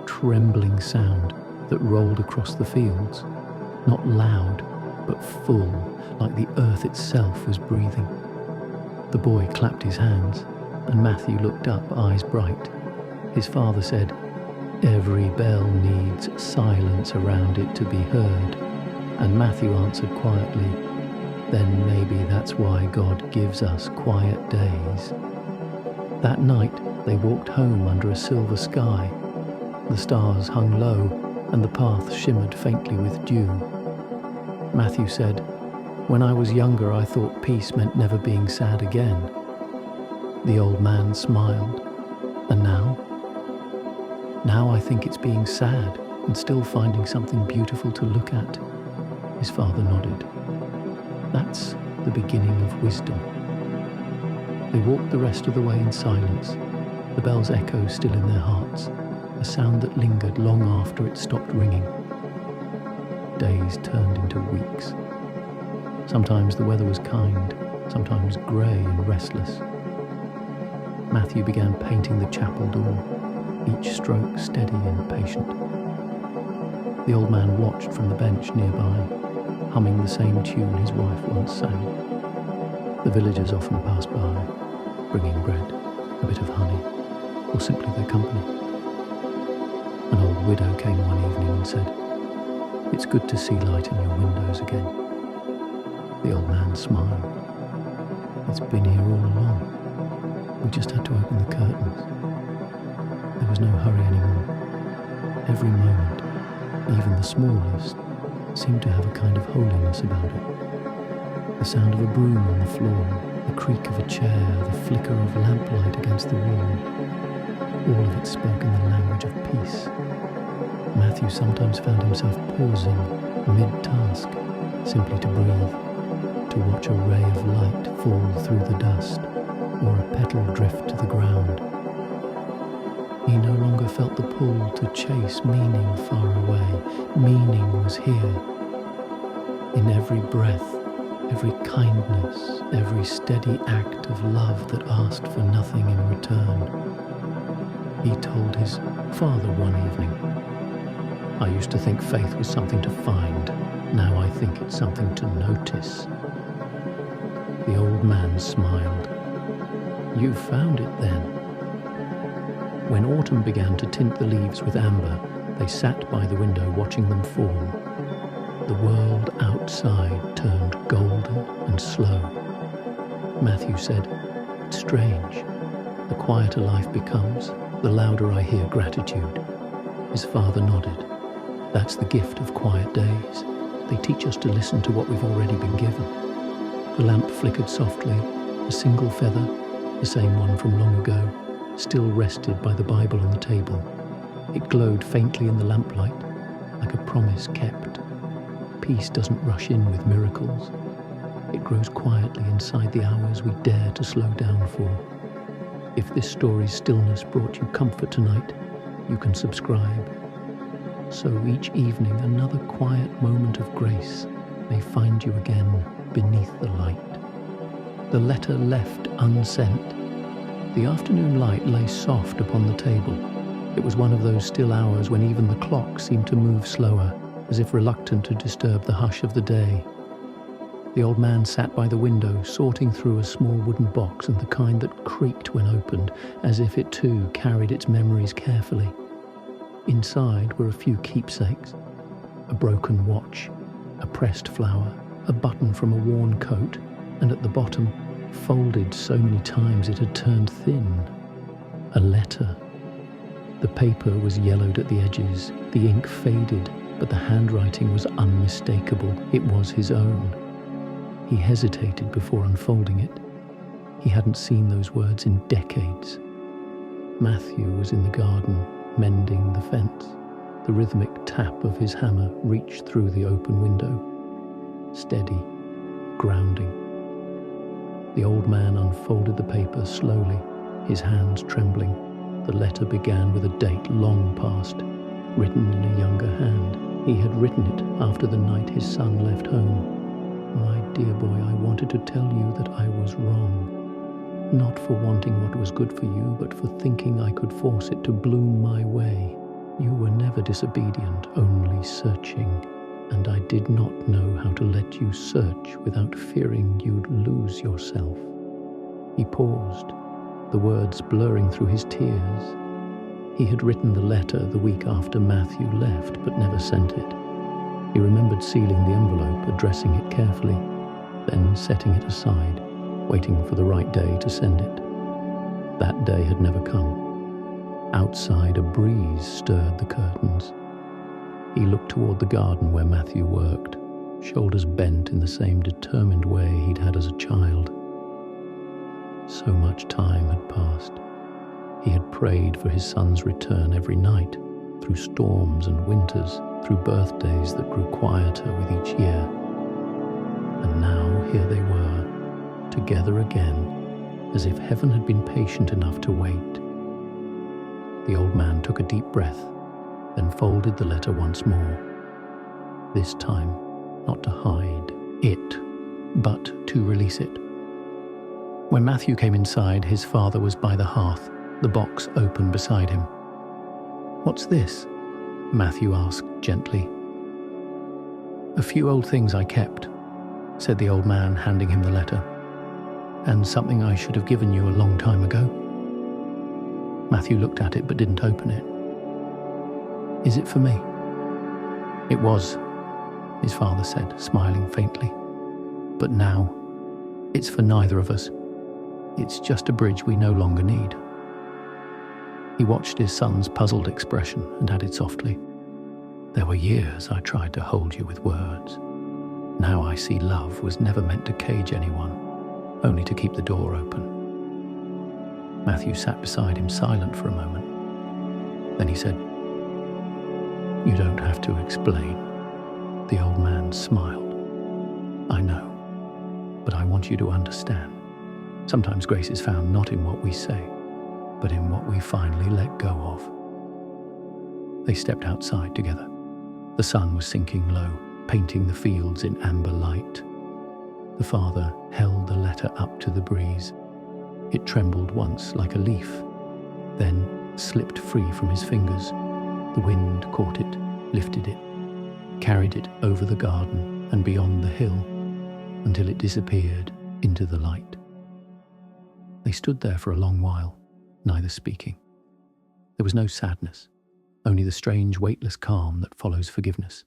trembling sound that rolled across the fields, not loud, but full, like the earth itself was breathing. The boy clapped his hands, and Matthew looked up, eyes bright. His father said, "Every bell needs silence around it to be heard." And Matthew answered quietly, "Then maybe that's why God gives us quiet days." That night they walked home under a silver sky. The stars hung low, and the path shimmered faintly with dew. Matthew said, "When I was younger I thought peace meant never being sad again." The old man smiled. "And now?" "Now I think it's being sad and still finding something beautiful to look at." His father nodded. "That's the beginning of wisdom." They walked the rest of the way in silence, the bell's echo still in their hearts, a sound that lingered long after it stopped ringing. Days turned into weeks. Sometimes the weather was kind, sometimes grey and restless. Matthew began painting the chapel door, each stroke steady and patient. The old man watched from the bench nearby, humming the same tune his wife once sang. The villagers often passed by, bringing bread, a bit of honey, or simply their company. An old widow came one evening and said, "It's good to see light in your windows again." The old man smiled. "It's been here all along. We just had to open the curtains." There was no hurry anymore. Every moment, even the smallest, seemed to have a kind of holiness about it. The sound of a broom on the floor, the creak of a chair, the flicker of lamplight against the wall, all of it spoke in the language of peace. Matthew sometimes found himself pausing mid-task, simply to breathe, to watch a ray of light fall through the dust, or a petal drift to the ground. He no longer felt the pull to chase meaning far away. Meaning was here. In every breath, every kindness, every steady act of love that asked for nothing in return. He told his father one evening, "I used to think faith was something to find. Now I think it's something to notice." The old man smiled. "You found it then." When autumn began to tint the leaves with amber, They sat by the window watching them fall. The world outside turned golden and slow. Matthew said, "It's strange. The quieter life becomes, the louder I hear gratitude." His father nodded. "That's the gift of quiet days. They teach us to listen to what we've already been given." The lamp flickered softly. A single feather, the same one from long ago, still rested by the Bible on the table. It glowed faintly in the lamplight, like a promise kept. Peace doesn't rush in with miracles. It grows quietly inside the hours we dare to slow down for. If this story's stillness brought you comfort tonight, you can subscribe. So each evening another quiet moment of grace may find you again beneath the light. The letter left unsent. The afternoon light lay soft upon the table. It was one of those still hours when even the clock seemed to move slower, as if reluctant to disturb the hush of the day. The old man sat by the window, sorting through a small wooden box, and the kind that creaked when opened, as if it too carried its memories carefully. Inside were a few keepsakes: a broken watch, a pressed flower, a button from a worn coat, and at the bottom, folded so many times it had turned thin, a letter. The paper was yellowed at the edges, the ink faded, but the handwriting was unmistakable. It was his own. He hesitated before unfolding it. He hadn't seen those words in decades. Matthew was in the garden, mending the fence. The rhythmic tap of his hammer reached through the open window. Steady, grounding. The old man unfolded the paper slowly, his hands trembling. The letter began with a date long past, written in a younger hand. He had written it after the night his son left home. "My dear boy, I wanted to tell you that I was wrong. Not for wanting what was good for you, but for thinking I could force it to bloom my way. You were never disobedient, only searching. And I did not know how to let you search without fearing you'd lose yourself." He paused, the words blurring through his tears. He had written the letter the week after Matthew left, but never sent it. He remembered sealing the envelope, addressing it carefully, then setting it aside, waiting for the right day to send it. That day had never come. Outside, a breeze stirred the curtains. He looked toward the garden where Matthew worked, shoulders bent in the same determined way he'd had as a child. So much time had passed. He had prayed for his son's return every night, through storms and winters, through birthdays that grew quieter with each year. And now here they were, together again, as if heaven had been patient enough to wait. The old man took a deep breath, then folded the letter once more. This time, not to hide it, but to release it. When Matthew came inside, his father was by the hearth, the box open beside him. "What's this?" Matthew asked gently. "A few old things I kept," said the old man, handing him the letter. "And something I should have given you a long time ago." Matthew looked at it but didn't open it. "Is it for me?" "It was," his father said, smiling faintly. "But now, it's for neither of us. It's just a bridge we no longer need." He watched his son's puzzled expression and added softly, "There were years I tried to hold you with words. Now I see love was never meant to cage anyone, only to keep the door open." Matthew sat beside him silent for a moment. Then he said, "You don't have to explain." The old man smiled. "I know, but I want you to understand. Sometimes grace is found not in what we say, but in what we finally let go of." They stepped outside together. The sun was sinking low, painting the fields in amber light. The father held the letter up to the breeze. It trembled once like a leaf, then slipped free from his fingers. The wind caught it, lifted it, carried it over the garden and beyond the hill until it disappeared into the light. They stood there for a long while, neither speaking. There was no sadness, only the strange, weightless calm that follows forgiveness.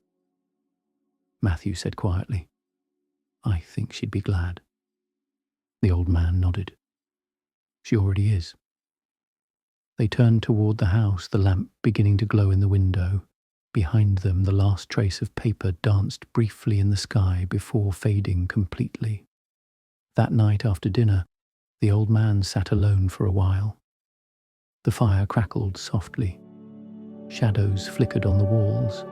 Matthew said quietly, "I think she'd be glad." The old man nodded. "She already is." They turned toward the house, the lamp beginning to glow in the window. Behind them, the last trace of paper danced briefly in the sky before fading completely. That night after dinner, the old man sat alone for a while. The fire crackled softly. Shadows flickered on the walls.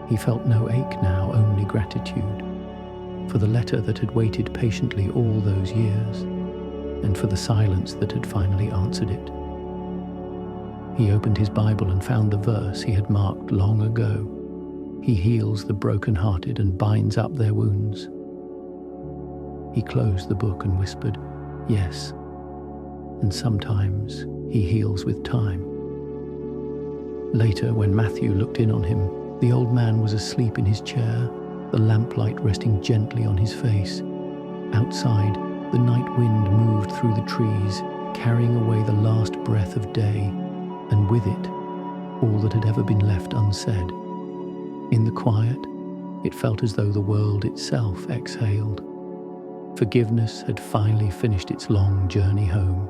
He felt no ache now, only gratitude, for the letter that had waited patiently all those years, and for the silence that had finally answered it. He opened his Bible and found the verse he had marked long ago. He heals the broken-hearted and binds up their wounds. He closed the book and whispered, "Yes, and sometimes he heals with time." Later, when Matthew looked in on him, the old man was asleep in his chair, the lamplight resting gently on his face. Outside, the night wind moved through the trees, carrying away the last breath of day, and with it, all that had ever been left unsaid. In the quiet, it felt as though the world itself exhaled. Forgiveness had finally finished its long journey home.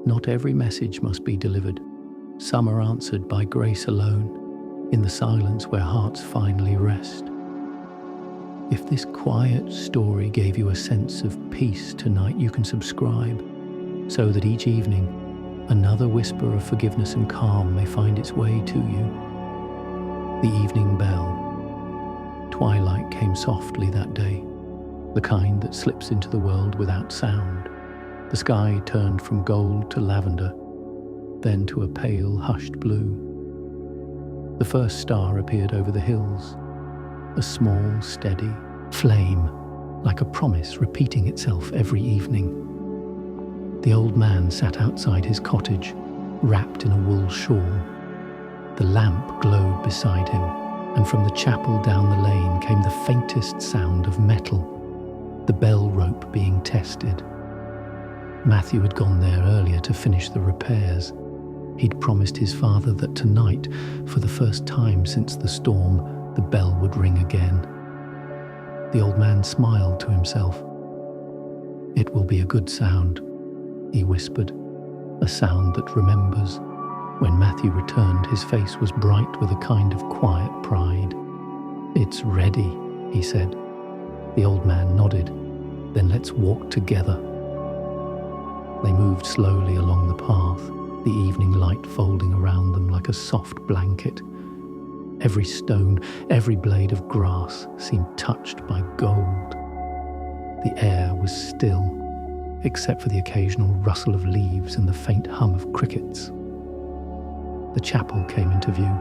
Not every message must be delivered. Some are answered by grace alone, in the silence where hearts finally rest. If this quiet story gave you a sense of peace tonight, you can subscribe, so that each evening, another whisper of forgiveness and calm may find its way to you. The evening bell. Twilight came softly that day, the kind that slips into the world without sound. The sky turned from gold to lavender, then to a pale, hushed blue. The first star appeared over the hills, a small, steady flame, like a promise repeating itself every evening. The old man sat outside his cottage, wrapped in a wool shawl. The lamp glowed beside him, and from the chapel down the lane came the faintest sound of metal, the bell rope being tested. Matthew had gone there earlier to finish the repairs. He'd promised his father that tonight, for the first time since the storm, the bell would ring again. The old man smiled to himself. "It will be a good sound," he whispered, "a sound that remembers." When Matthew returned, his face was bright with a kind of quiet pride. "It's ready," he said. The old man nodded. "Then let's walk together." They moved slowly along the path, the evening light folding around them like a soft blanket. Every stone, every blade of grass seemed touched by gold. The air was still, except for the occasional rustle of leaves and the faint hum of crickets. The chapel came into view,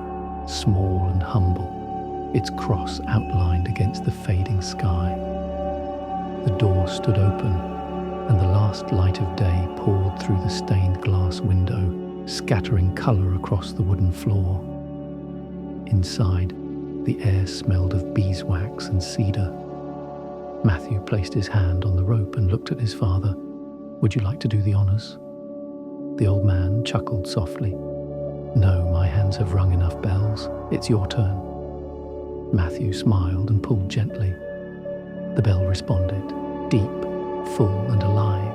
small and humble, its cross outlined against the fading sky. The door stood open, and the last light of day poured through the stained glass window, scattering colour across the wooden floor. Inside, the air smelled of beeswax and cedar. Matthew placed his hand on the rope and looked at his father. "Would you like to do the honours?" The old man chuckled softly. "No, my hands have rung enough bells. It's your turn." Matthew smiled and pulled gently. The bell responded, deep, full and alive.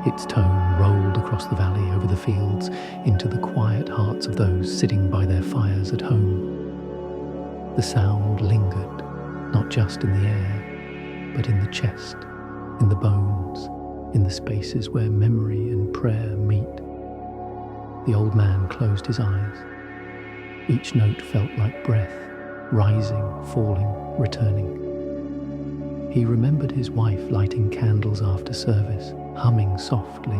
Its tone rolled across the valley, over the fields, into the quiet hearts of those sitting by their fires at home. The sound lingered, not just in the air, but in the chest, in the bones, in the spaces where memory and prayer meet. The old man closed his eyes. Each note felt like breath, rising, falling, returning. He remembered his wife lighting candles after service, humming softly.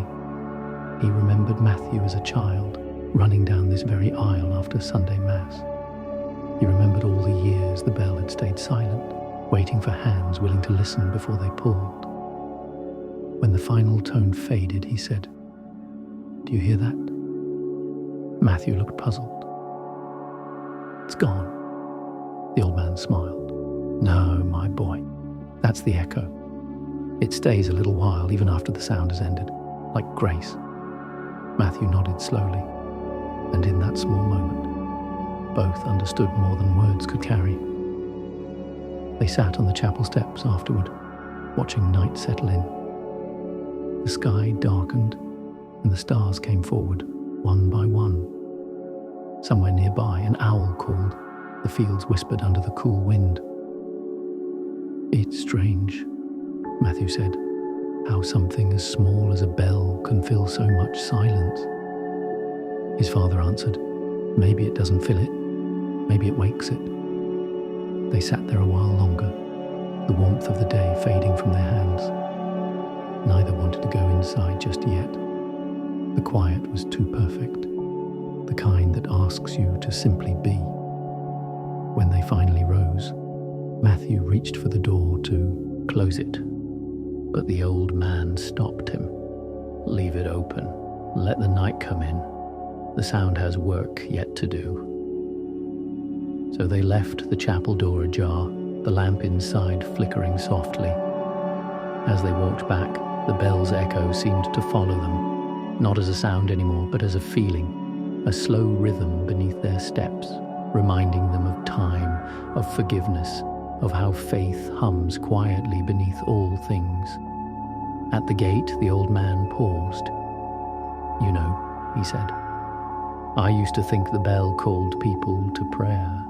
He remembered Matthew as a child, running down this very aisle after Sunday Mass. He remembered all the years the bell had stayed silent, waiting for hands willing to listen before they pulled. When the final tone faded, he said, "Do you hear that?" Matthew looked puzzled. "It's gone." The old man smiled. "No, my boy. That's the echo. It stays a little while even after the sound has ended, like grace." Matthew nodded slowly. And in that small moment, both understood more than words could carry. They sat on the chapel steps afterward, watching night settle in. The sky darkened, and the stars came forward, one by one. Somewhere nearby, an owl called. The fields whispered under the cool wind. "It's strange," Matthew said, "how something as small as a bell can fill so much silence." His father answered, "Maybe it doesn't fill it. Maybe it wakes it." They sat there a while longer, the warmth of the day fading from their hands. Neither wanted to go inside just yet. The quiet was too perfect, the kind that asks you to simply be. When they finally rose, Matthew reached for the door to close it, but the old man stopped him. "Leave it open. Let the night come in. The sound has work yet to do." So they left the chapel door ajar, the lamp inside flickering softly. As they walked back, the bell's echo seemed to follow them, not as a sound anymore, but as a feeling, a slow rhythm beneath their steps, reminding them of time, of forgiveness, of how faith hums quietly beneath all things. At the gate, the old man paused. "You know," he said, "I used to think the bell called people to prayer,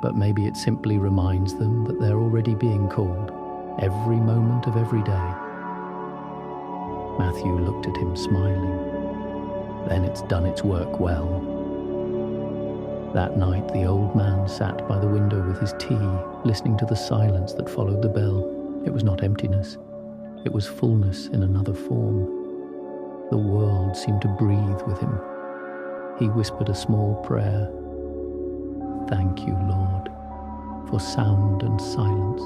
but maybe it simply reminds them that they're already being called, every moment of every day." Matthew looked at him, smiling. "Then it's done its work well." That night, the old man sat by the window with his tea, listening to the silence that followed the bell. It was not emptiness. It was fullness in another form. The world seemed to breathe with him. He whispered a small prayer. "Thank you, Lord, for sound and silence,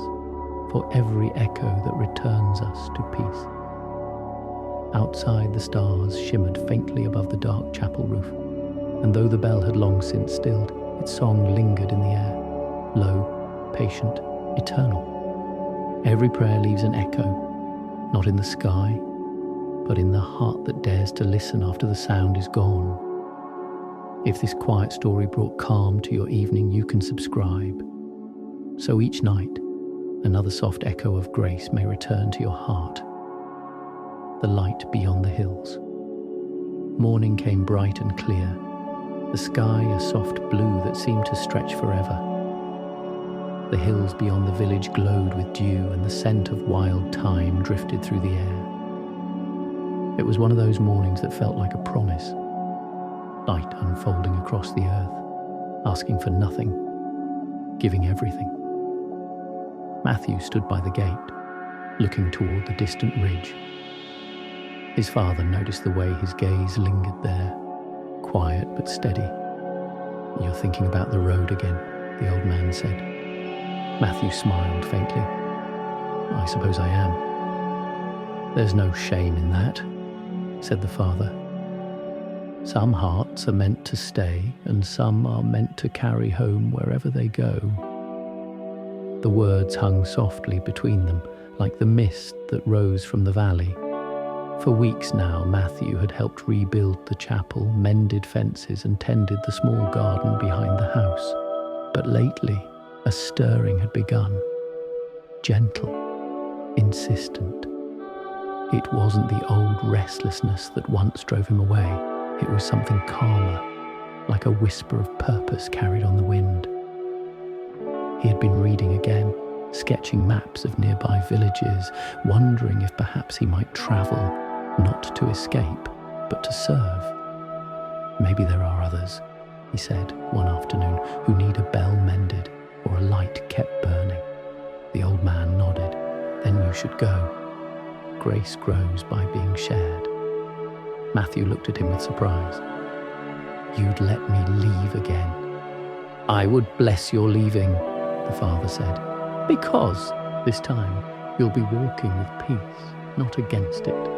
for every echo that returns us to peace." Outside, the stars shimmered faintly above the dark chapel roof, and though the bell had long since stilled, its song lingered in the air, low, patient, eternal. Every prayer leaves an echo, not in the sky, but in the heart that dares to listen after the sound is gone. If this quiet story brought calm to your evening, you can subscribe. So each night, another soft echo of grace may return to your heart. The light beyond the hills. Morning came bright and clear, the sky a soft blue that seemed to stretch forever. The hills beyond the village glowed with dew, and the scent of wild thyme drifted through the air. It was one of those mornings that felt like a promise. Light unfolding across the earth, asking for nothing, giving everything. Matthew stood by the gate, looking toward the distant ridge. His father noticed the way his gaze lingered there, quiet but steady. "You're thinking about the road again," the old man said. Matthew smiled faintly. "I suppose I am." "There's no shame in that," said the father. "Some hearts are meant to stay, and some are meant to carry home wherever they go." The words hung softly between them, like the mist that rose from the valley. For weeks now, Matthew had helped rebuild the chapel, mended fences, and tended the small garden behind the house. But lately, a stirring had begun. Gentle, insistent. It wasn't the old restlessness that once drove him away. It was something calmer, like a whisper of purpose carried on the wind. He had been reading again, sketching maps of nearby villages, wondering if perhaps he might travel, not to escape, but to serve. "Maybe there are others," he said one afternoon, "who need a bell mended or a light kept burning." The old man nodded. "Then you should go. Grace grows by being shared." Matthew looked at him with surprise. "You'd let me leave again?" "I would bless your leaving," the father said, "because this time you'll be walking with peace, not against it."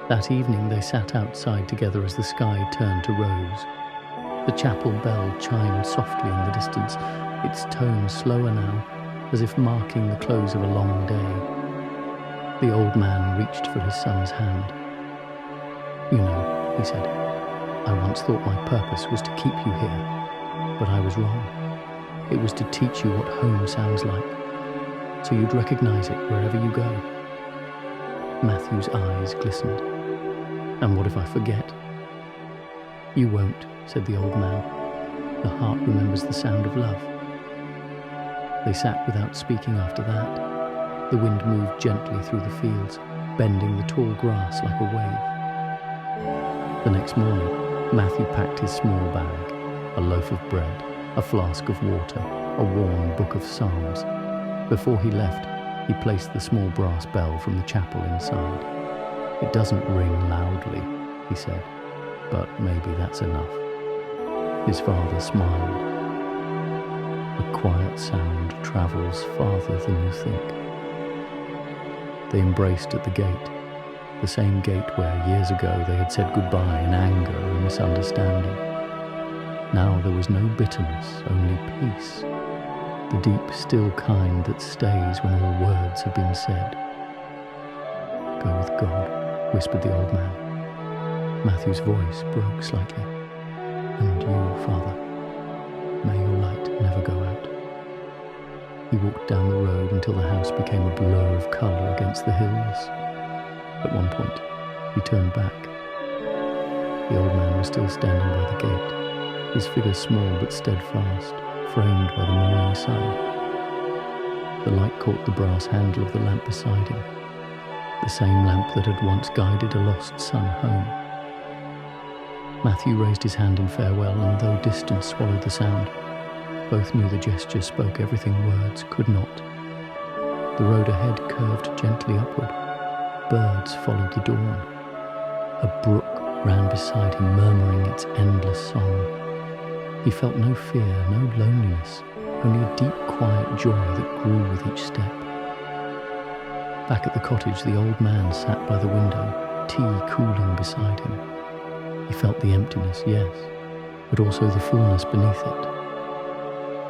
That evening they sat outside together as the sky turned to rose. The chapel bell chimed softly in the distance, its tone slower now, as if marking the close of a long day. The old man reached for his son's hand. "You know," he said, I once thought my purpose was to keep you here, but I was wrong. It was to teach you what home sounds like, so you'd recognize it wherever you go." Matthew's eyes glistened. "And what if I forget?" "You won't," said the old man. "The heart remembers the sound of love." They sat without speaking after that. The wind moved gently through the fields, bending the tall grass like a wave. The next morning, Matthew packed his small bag, a loaf of bread, a flask of water, a worn book of psalms. Before he left, he placed the small brass bell from the chapel inside. "It doesn't ring loudly," he said, "but maybe that's enough." His father smiled. "A quiet sound travels farther than you think." They embraced at the gate, the same gate where years ago they had said goodbye in anger and misunderstanding. Now there was no bitterness, only peace, the deep, still kind that stays when all words have been said. "Go with God," whispered the old man. Matthew's voice broke slightly. "And you, Father, may your light never go out." He walked down the road until the house became a blur of colour against the hills. At one point, he turned back. The old man was still standing by the gate, his figure small but steadfast, framed by the morning sun. The light caught the brass handle of the lamp beside him, the same lamp that had once guided a lost son home. Matthew raised his hand in farewell, and though distance swallowed the sound, both knew the gesture spoke everything words could not. The road ahead curved gently upward. Birds followed the dawn. A brook ran beside him, murmuring its endless song. He felt no fear, no loneliness, only a deep, quiet joy that grew with each step. Back at the cottage, the old man sat by the window, tea cooling beside him. He felt the emptiness, yes, but also the fullness beneath it.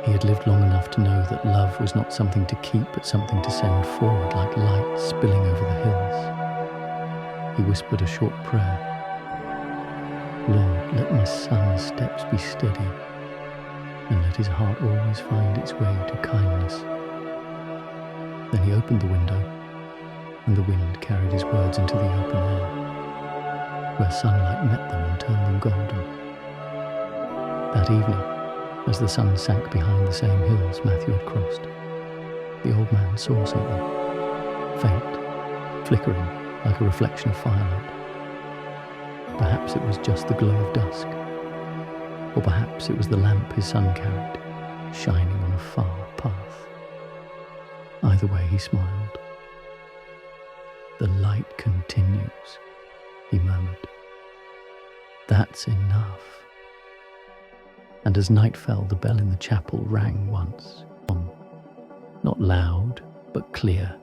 He had lived long enough to know that love was not something to keep, but something to send forward like light spilling over the hills. He whispered a short prayer. "Lord, let my son's steps be steady, and let his heart always find its way to kindness." Then he opened the window, and the wind carried his words into the open air, where sunlight met them and turned them golden. That evening, as the sun sank behind the same hills Matthew had crossed, the old man saw something, faint, flickering like a reflection of firelight. Perhaps it was just the glow of dusk, or perhaps it was the lamp his son carried, shining on a far path. Either way, he smiled. "The light continues," he murmured. "That's enough." And as night fell, the bell in the chapel rang once. Not loud, but clear.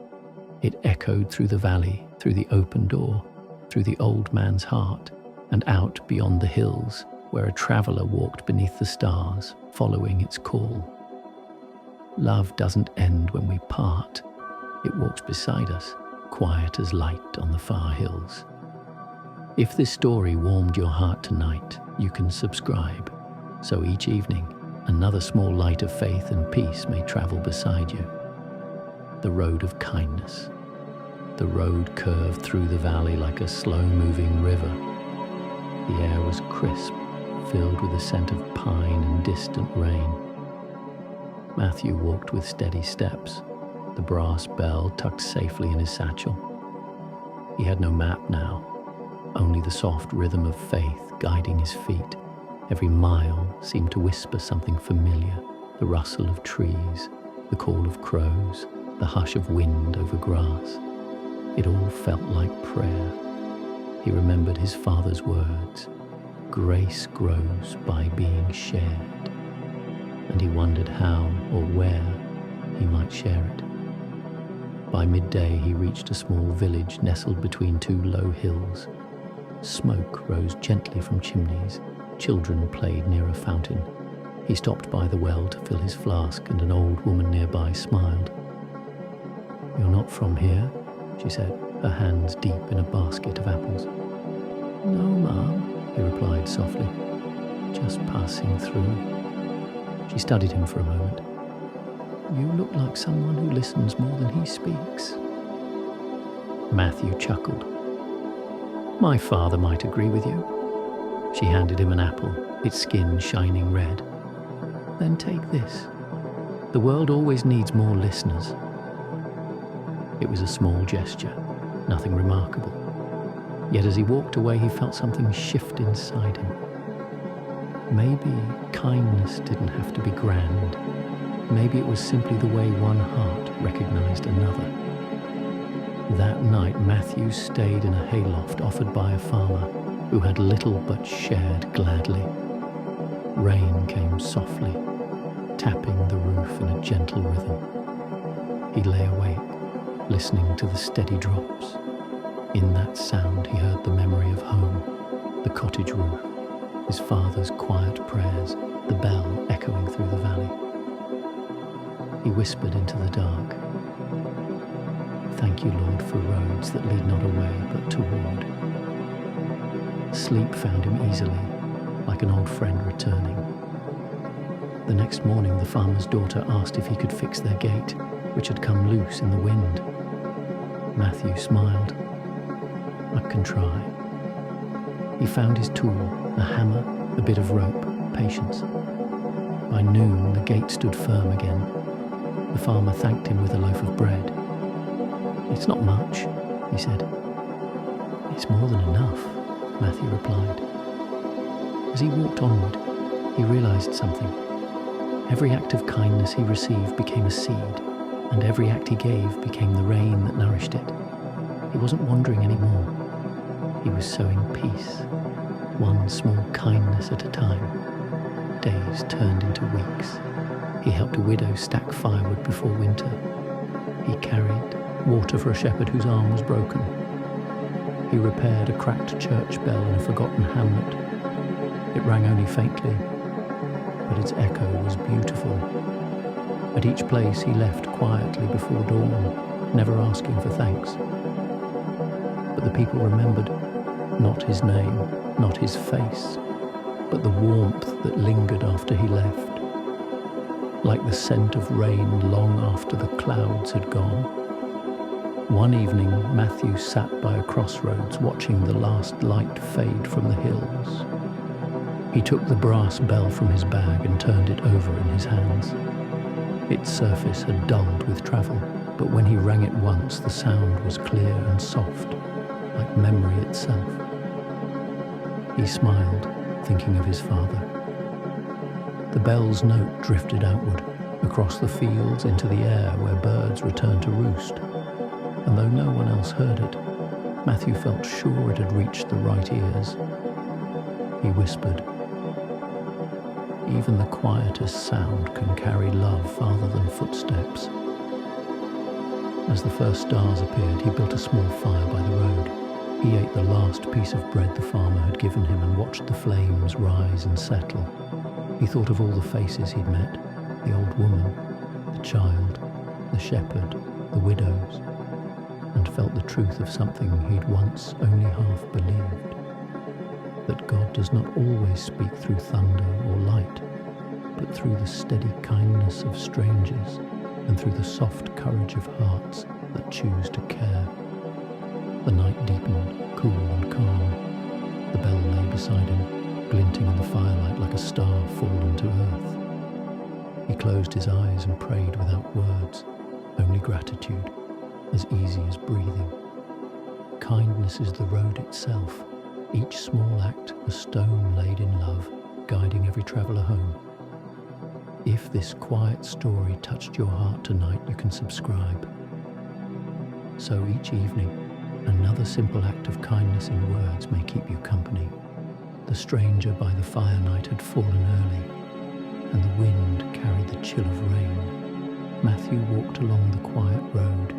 It echoed through the valley, through the open door, through the old man's heart, and out beyond the hills, where a traveller walked beneath the stars, following its call. Love doesn't end when we part. It walks beside us, quiet as light on the far hills. If this story warmed your heart tonight, you can subscribe, so each evening, another small light of faith and peace may travel beside you. The road of kindness. The road curved through the valley like a slow-moving river. The air was crisp, filled with the scent of pine and distant rain. Matthew walked with steady steps, the brass bell tucked safely in his satchel. He had no map now, only the soft rhythm of faith guiding his feet. Every mile seemed to whisper something familiar, the rustle of trees, the call of crows, the hush of wind over grass. It all felt like prayer. He remembered his father's words, "Grace grows by being shared," and he wondered how or where he might share it. By midday, he reached a small village nestled between two low hills. Smoke rose gently from chimneys. Children played near a fountain. He stopped by the well to fill his flask, and an old woman nearby smiled. "You're not from here?" she said, her hands deep in a basket of apples. "No, Mum," he replied softly. Just passing through. She studied him for a moment. You look like someone who listens more than he speaks. Matthew chuckled. My father might agree with you. She handed him an apple, its skin shining red. Then take this. The world always needs more listeners. It was a small gesture, nothing remarkable. Yet as he walked away, he felt something shift inside him. Maybe kindness didn't have to be grand. Maybe it was simply the way one heart recognized another. That night, Matthew stayed in a hayloft offered by a farmer who had little but shared gladly. Rain came softly, tapping the roof in a gentle rhythm. He lay awake, listening to the steady drops. In that sound, he heard the memory of home, the cottage roof, his father's quiet prayers, the bell echoing through the valley. He whispered into the dark, Thank you, Lord, for roads that lead not away but toward. Sleep found him easily, like an old friend returning. The next morning, the farmer's daughter asked if he could fix their gate, which had come loose in the wind. Matthew smiled. I can try. He found his tool, a hammer, a bit of rope, patience. By noon, the gate stood firm again. The farmer thanked him with a loaf of bread. It's not much, he said. It's more than enough, Matthew replied. As he walked onward, he realized something. Every act of kindness he received became a seed, and every act he gave became the rain that nourished it. He wasn't wandering anymore. He was sowing peace, one small kindness at a time. Days turned into weeks. He helped a widow stack firewood before winter. He carried water for a shepherd whose arm was broken. He repaired a cracked church bell in a forgotten hamlet. It rang only faintly, but its echo was beautiful. At each place he left quietly before dawn, never asking for thanks. But the people remembered not his name, not his face, but the warmth that lingered after he left, like the scent of rain long after the clouds had gone. One evening, Matthew sat by a crossroads watching the last light fade from the hills. He took the brass bell from his bag and turned it over in his hands. Its surface had dulled with travel, but when he rang it once, the sound was clear and soft, like memory itself. He smiled, thinking of his father. The bell's note drifted outward, across the fields into the air where birds returned to roost. And though no one else heard it, Matthew felt sure it had reached the right ears. He whispered, Even the quietest sound can carry love farther than footsteps. As the first stars appeared, he built a small fire by the road. He ate the last piece of bread the farmer had given him and watched the flames rise and settle. He thought of all the faces he'd met, the old woman, the child, the shepherd, the widows, and felt the truth of something he'd once only half believed, that God does not always speak through thunder or light, but through the steady kindness of strangers and through the soft courage of hearts that choose to care. The night deepened, cool and calm. The bell lay beside him, glinting in the firelight like a star fallen to earth. He closed his eyes and prayed without words, only gratitude, as easy as breathing. Kindness is the road itself, each small act a stone laid in love, guiding every traveller home. If this quiet story touched your heart tonight, you can subscribe. So each evening, another simple act of kindness in words may keep you company. The stranger by the fire night had fallen early, and the wind carried the chill of rain. Matthew walked along the quiet road,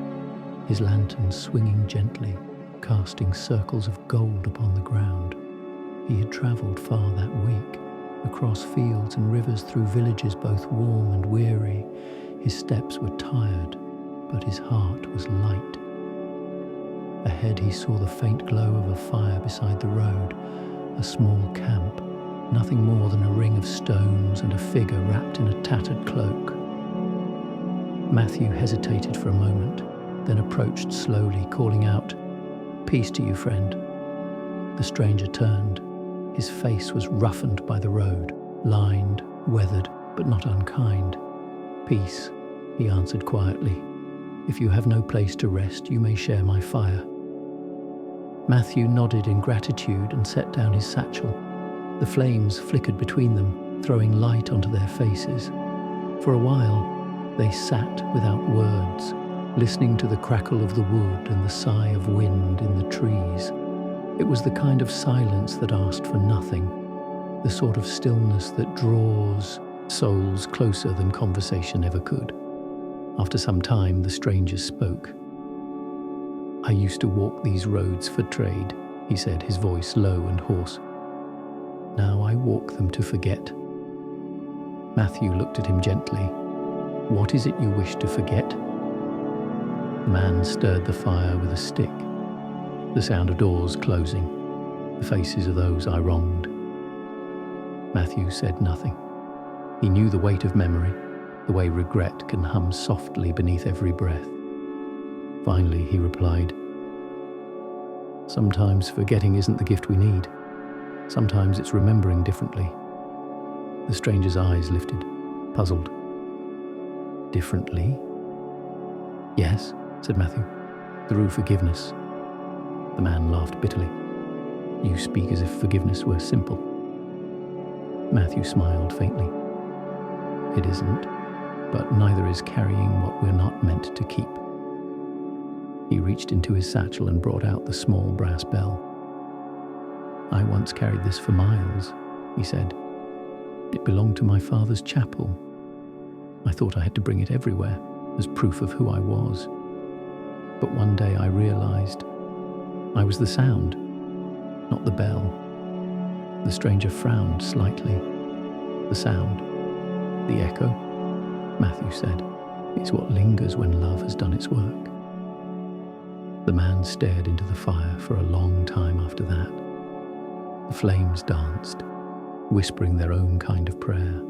his lantern swinging gently, casting circles of gold upon the ground. He had travelled far that week, across fields and rivers, through villages both warm and weary. His steps were tired, but his heart was light. Ahead he saw the faint glow of a fire beside the road, a small camp, nothing more than a ring of stones and a figure wrapped in a tattered cloak. Matthew hesitated for a moment, then approached slowly, calling out, "Peace to you, friend." The stranger turned. His face was roughened by the road, lined, weathered, but not unkind. "Peace," he answered quietly. "If you have no place to rest, you may share my fire." Matthew nodded in gratitude and set down his satchel. The flames flickered between them, throwing light onto their faces. For a while, they sat without words, listening to the crackle of the wood and the sigh of wind in the trees. It was the kind of silence that asked for nothing, the sort of stillness that draws souls closer than conversation ever could. After some time, the stranger spoke. "I used to walk these roads for trade," he said, his voice low and hoarse. "Now I walk them to forget." Matthew looked at him gently. "What is it you wish to forget?" The man stirred the fire with a stick. The sound of doors closing, the faces of those I wronged. Matthew said nothing. He knew the weight of memory, the way regret can hum softly beneath every breath. Finally, he replied, "Sometimes forgetting isn't the gift we need. Sometimes it's remembering differently." The stranger's eyes lifted, puzzled. "Differently?" "Yes," said Matthew, "through forgiveness." The man laughed bitterly. "You speak as if forgiveness were simple." Matthew smiled faintly. "It isn't, but neither is carrying what we're not meant to keep." He reached into his satchel and brought out the small brass bell. "I once carried this for miles," he said. "It belonged to my father's chapel. I thought I had to bring it everywhere, as proof of who I was. But one day I realized I was the sound, not the bell." The stranger frowned slightly. "The sound, the echo," Matthew said, "is what lingers when love has done its work." The man stared into the fire for a long time after that. The flames danced, whispering their own kind of prayer.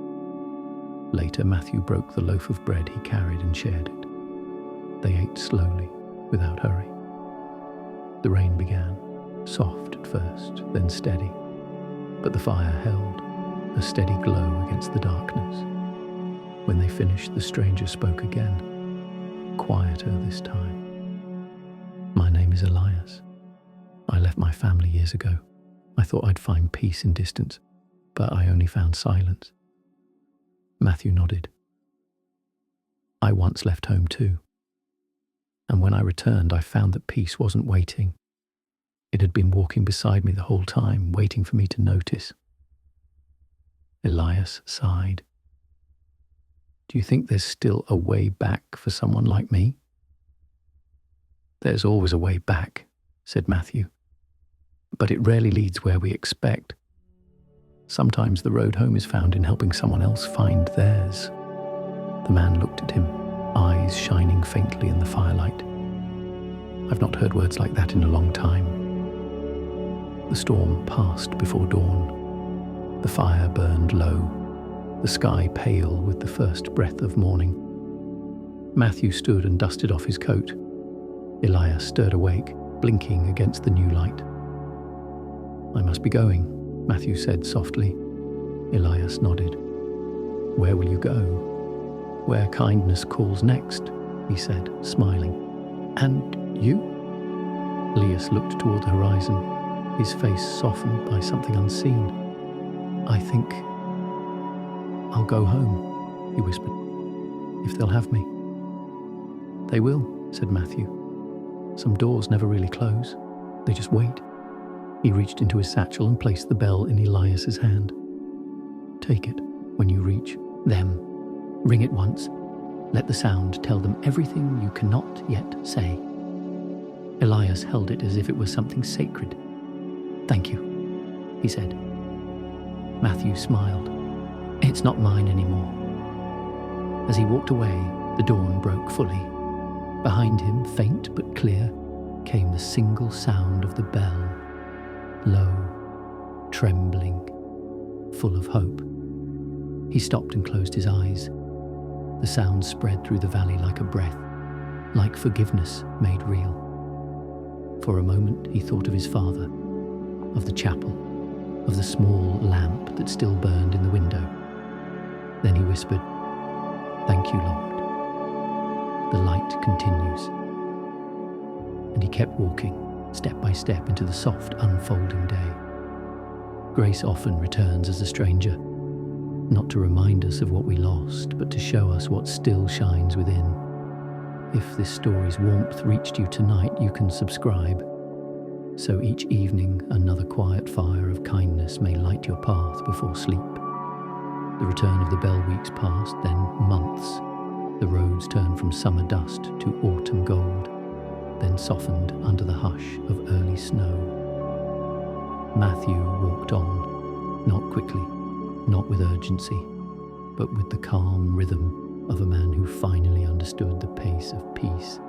Later, Matthew broke the loaf of bread he carried and shared it. They ate slowly, without hurry. The rain began, soft at first, then steady, but the fire held, a steady glow against the darkness. When they finished, the stranger spoke again, quieter this time. "My name is Elias. I left my family years ago. I thought I'd find peace in distance, but I only found silence." Matthew nodded. "I once left home too. And when I returned, I found that peace wasn't waiting. It had been walking beside me the whole time, waiting for me to notice." Elias sighed. "Do you think there's still a way back for someone like me?" "There's always a way back," said Matthew. "But it rarely leads where we expect. Sometimes the road home is found in helping someone else find theirs." The man looked at him, eyes shining faintly in the firelight. "I've not heard words like that in a long time." The storm passed before dawn. The fire burned low, the sky pale with the first breath of morning. Matthew stood and dusted off his coat. Elias stirred awake, blinking against the new light. "I must be going," Matthew said softly. Elias nodded. "Where will you go?" "Where kindness calls next," he said, smiling. "And you?" Elias looked toward the horizon, his face softened by something unseen. "I think I'll go home," he whispered, "if they'll have me." "They will," said Matthew. "Some doors never really close. They just wait." He reached into his satchel and placed the bell in Elias's hand. "Take it when you reach them. Ring it once. Let the sound tell them everything you cannot yet say." Elias held it as if it was something sacred. "Thank you," he said. Matthew smiled. "It's not mine anymore." As he walked away, the dawn broke fully. Behind him, faint but clear, came the single sound of the bell. Low, trembling, full of hope. He stopped and closed his eyes. The sound spread through the valley like a breath, like forgiveness made real. For a moment he thought of his father, of the chapel, of the small lamp that still burned in the window. Then he whispered, "Thank you, Lord. The light continues." And he kept walking, step by step, into the soft, unfolding day. Grace often returns as a stranger, not to remind us of what we lost, but to show us what still shines within. If this story's warmth reached you tonight, you can subscribe, so each evening another quiet fire of kindness may light your path before sleep. The return of the bell weeks passed, then months. The roads turned from summer dust to autumn gold, then softened under the hush of early snow. Matthew walked on, not quickly, not with urgency, but with the calm rhythm of a man who finally understood the pace of peace.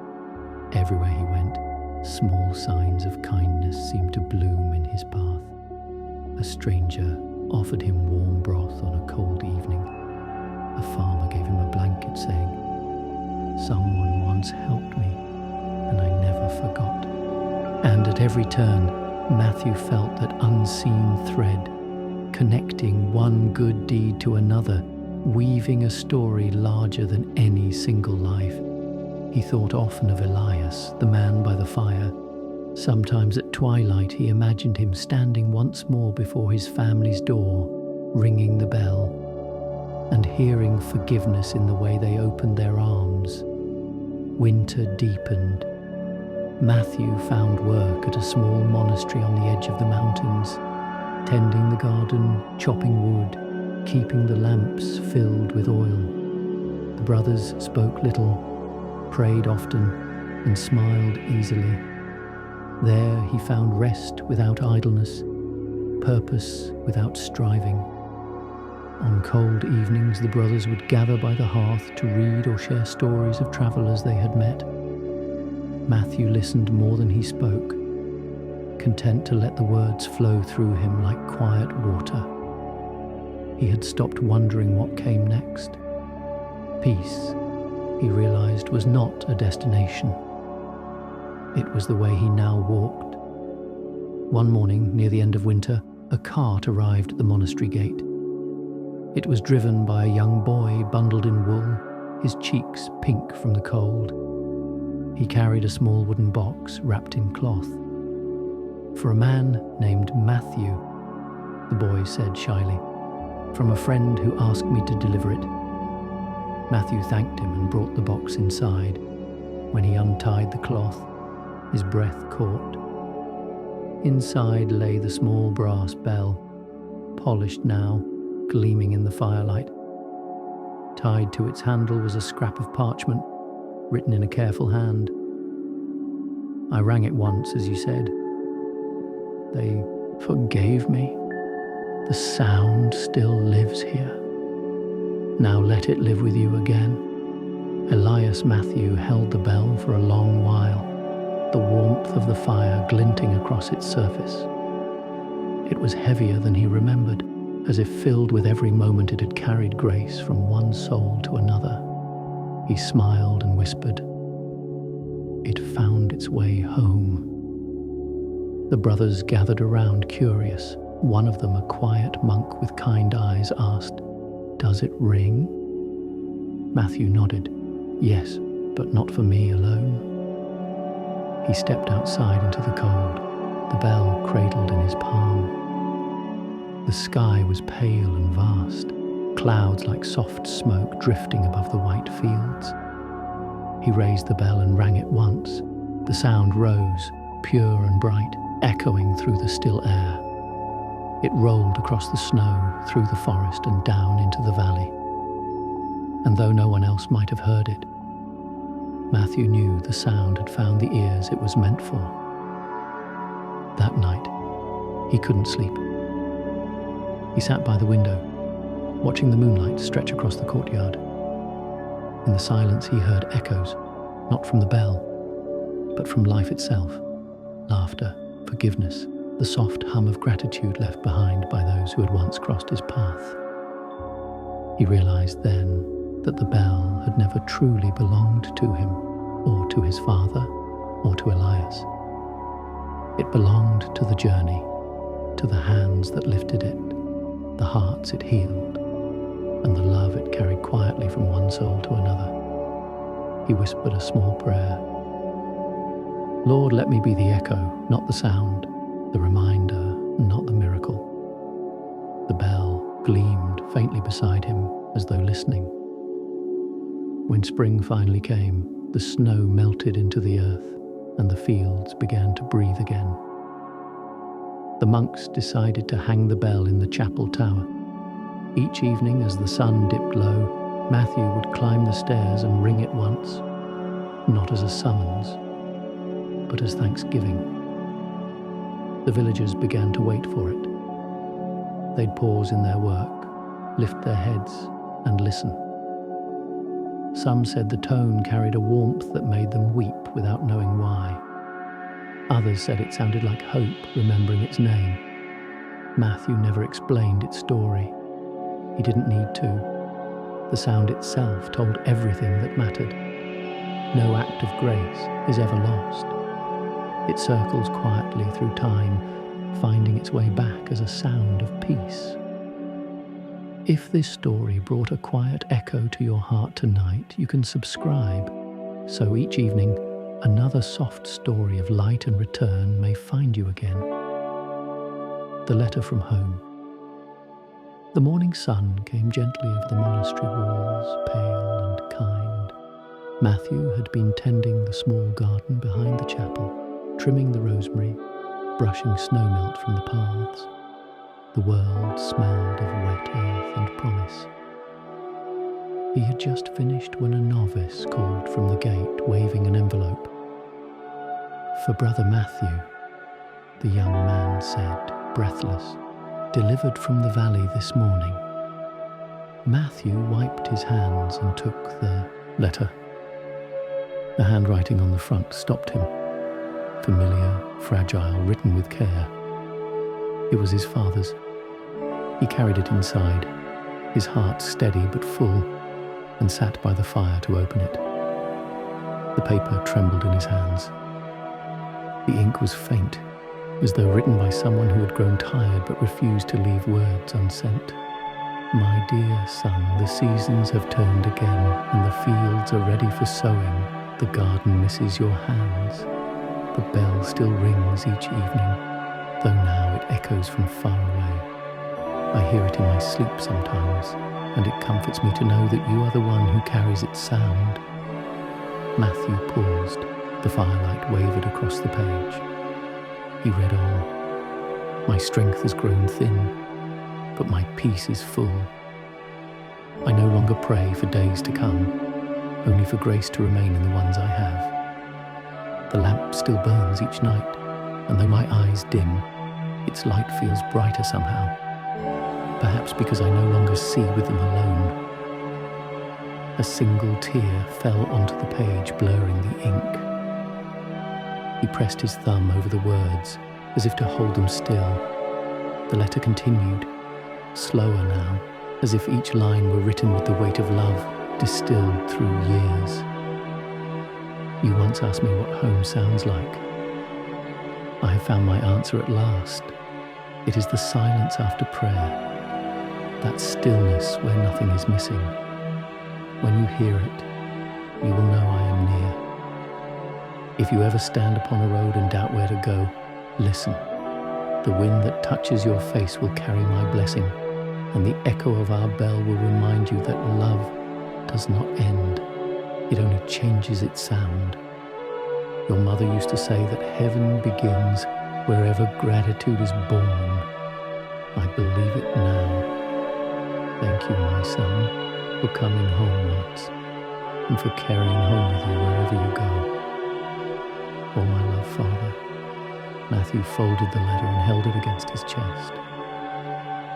Everywhere he went, small signs of kindness seemed to bloom in his path. A stranger offered him warm broth on a cold evening. A farmer gave him a blanket, saying, "Someone once helped me, and I never forgot." And at every turn, Matthew felt that unseen thread, connecting one good deed to another, weaving a story larger than any single life. He thought often of Elias, the man by the fire. Sometimes at twilight he imagined him standing once more before his family's door, ringing the bell, and hearing forgiveness in the way they opened their arms. Winter deepened. Matthew found work at a small monastery on the edge of the mountains, tending the garden, chopping wood, keeping the lamps filled with oil. The brothers spoke little, prayed often, and smiled easily. There he found rest without idleness, purpose without striving. On cold evenings, the brothers would gather by the hearth to read or share stories of travellers they had met. Matthew listened more than he spoke, content to let the words flow through him like quiet water. He had stopped wondering what came next. Peace, he realized, was not a destination. It was the way he now walked. One morning, near the end of winter, a cart arrived at the monastery gate. It was driven by a young boy bundled in wool, his cheeks pink from the cold. He carried a small wooden box wrapped in cloth. "For a man named Matthew," the boy said shyly, "from a friend who asked me to deliver it." Matthew thanked him and brought the box inside. When he untied the cloth, his breath caught. Inside lay the small brass bell, polished now, gleaming in the firelight. Tied to its handle was a scrap of parchment, written in a careful hand. "I rang it once, as you said. They forgave me. The sound still lives here. Now let it live with you again." Elias Matthew held the bell for a long while, the warmth of the fire glinting across its surface. It was heavier than he remembered, as if filled with every moment it had carried grace from one soul to another. He smiled and whispered, "It found its way home." The brothers gathered around, curious. One of them, a quiet monk with kind eyes, asked, "Does it ring?" Matthew nodded. "Yes, but not for me alone." He stepped outside into the cold, the bell cradled in his palm. The sky was pale and vast, clouds like soft smoke drifting above the white fields. He raised the bell and rang it once. The sound rose, pure and bright, echoing through the still air. It rolled across the snow, through the forest and down into the valley. And though no one else might have heard it, Matthew knew the sound had found the ears it was meant for. That night, he couldn't sleep. He sat by the window, watching the moonlight stretch across the courtyard. In the silence he heard echoes, not from the bell, but from life itself. Laughter, forgiveness, the soft hum of gratitude left behind by those who had once crossed his path. He realized then that the bell had never truly belonged to him, or to his father, or to Elias. It belonged to the journey, to the hands that lifted it, the hearts it healed, and the love it carried quietly from one soul to another. He whispered a small prayer. Lord, let me be the echo, not the sound, the reminder, not the miracle. The bell gleamed faintly beside him as though listening. When spring finally came, the snow melted into the earth and the fields began to breathe again. The monks decided to hang the bell in the chapel tower. Each evening as the sun dipped low, Matthew would climb the stairs and ring it once, not as a summons, but as thanksgiving. The villagers began to wait for it. They'd pause in their work, lift their heads, and listen. Some said the tone carried a warmth that made them weep without knowing why. Others said it sounded like hope remembering its name. Matthew never explained its story. He didn't need to. The sound itself told everything that mattered. No act of grace is ever lost. It circles quietly through time, finding its way back as a sound of peace. If this story brought a quiet echo to your heart tonight, you can subscribe, so each evening another soft story of light and return may find you again. The letter from home. The morning sun came gently over the monastery walls, pale and kind. Matthew had been tending the small garden behind the chapel, trimming the rosemary, brushing snowmelt from the paths. The world smelled of wet earth and promise. He had just finished when a novice called from the gate, waving an envelope. For Brother Matthew, the young man said, breathless, delivered from the valley this morning. Matthew wiped his hands and took the letter. The handwriting on the front stopped him. Familiar, fragile, written with care. It was his father's. He carried it inside, his heart steady but full, and sat by the fire to open it. The paper trembled in his hands. The ink was faint, as though written by someone who had grown tired but refused to leave words unsent. My dear son, the seasons have turned again, and the fields are ready for sowing. The garden misses your hands. The bell still rings each evening, though now it echoes from far away. I hear it in my sleep sometimes, and it comforts me to know that you are the one who carries its sound. Matthew paused. The firelight wavered across the page. He read on. My strength has grown thin, but my peace is full. I no longer pray for days to come, only for grace to remain in the ones I have. The lamp still burns each night, and though my eyes dim, its light feels brighter somehow. Perhaps because I no longer see with them alone. A single tear fell onto the page, blurring the ink. He pressed his thumb over the words, as if to hold them still. The letter continued, slower now, as if each line were written with the weight of love, distilled through years. You once asked me what home sounds like. I have found my answer at last. It is the silence after prayer. That stillness where nothing is missing. When you hear it, you will know I am near. If you ever stand upon a road and doubt where to go, listen. The wind that touches your face will carry my blessing, and the echo of our bell will remind you that love does not end. It only changes its sound. Your mother used to say that heaven begins wherever gratitude is born. I believe it now. Thank you, my son, for coming home once, and for carrying home with you wherever you go. All my love, Father. Matthew folded the letter and held it against his chest.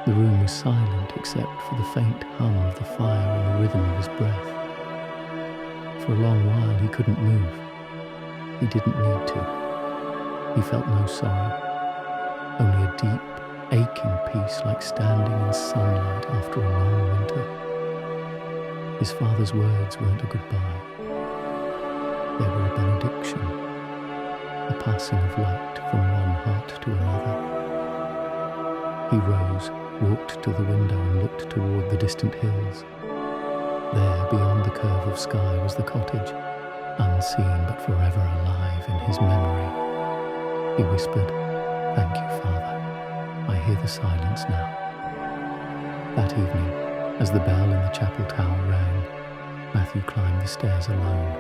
The room was silent except for the faint hum of the fire and the rhythm of his breath. For a long while he couldn't move. He didn't need to. He felt no sorrow, deep, aching peace like standing in sunlight after a long winter. His father's words weren't a goodbye. They were a benediction, a passing of light from one heart to another. He rose, walked to the window and looked toward the distant hills. There, beyond the curve of sky, was the cottage, unseen but forever alive in his memory. He whispered, "Thank you, Father. I hear the silence now." That evening, as the bell in the chapel tower rang, Matthew climbed the stairs alone.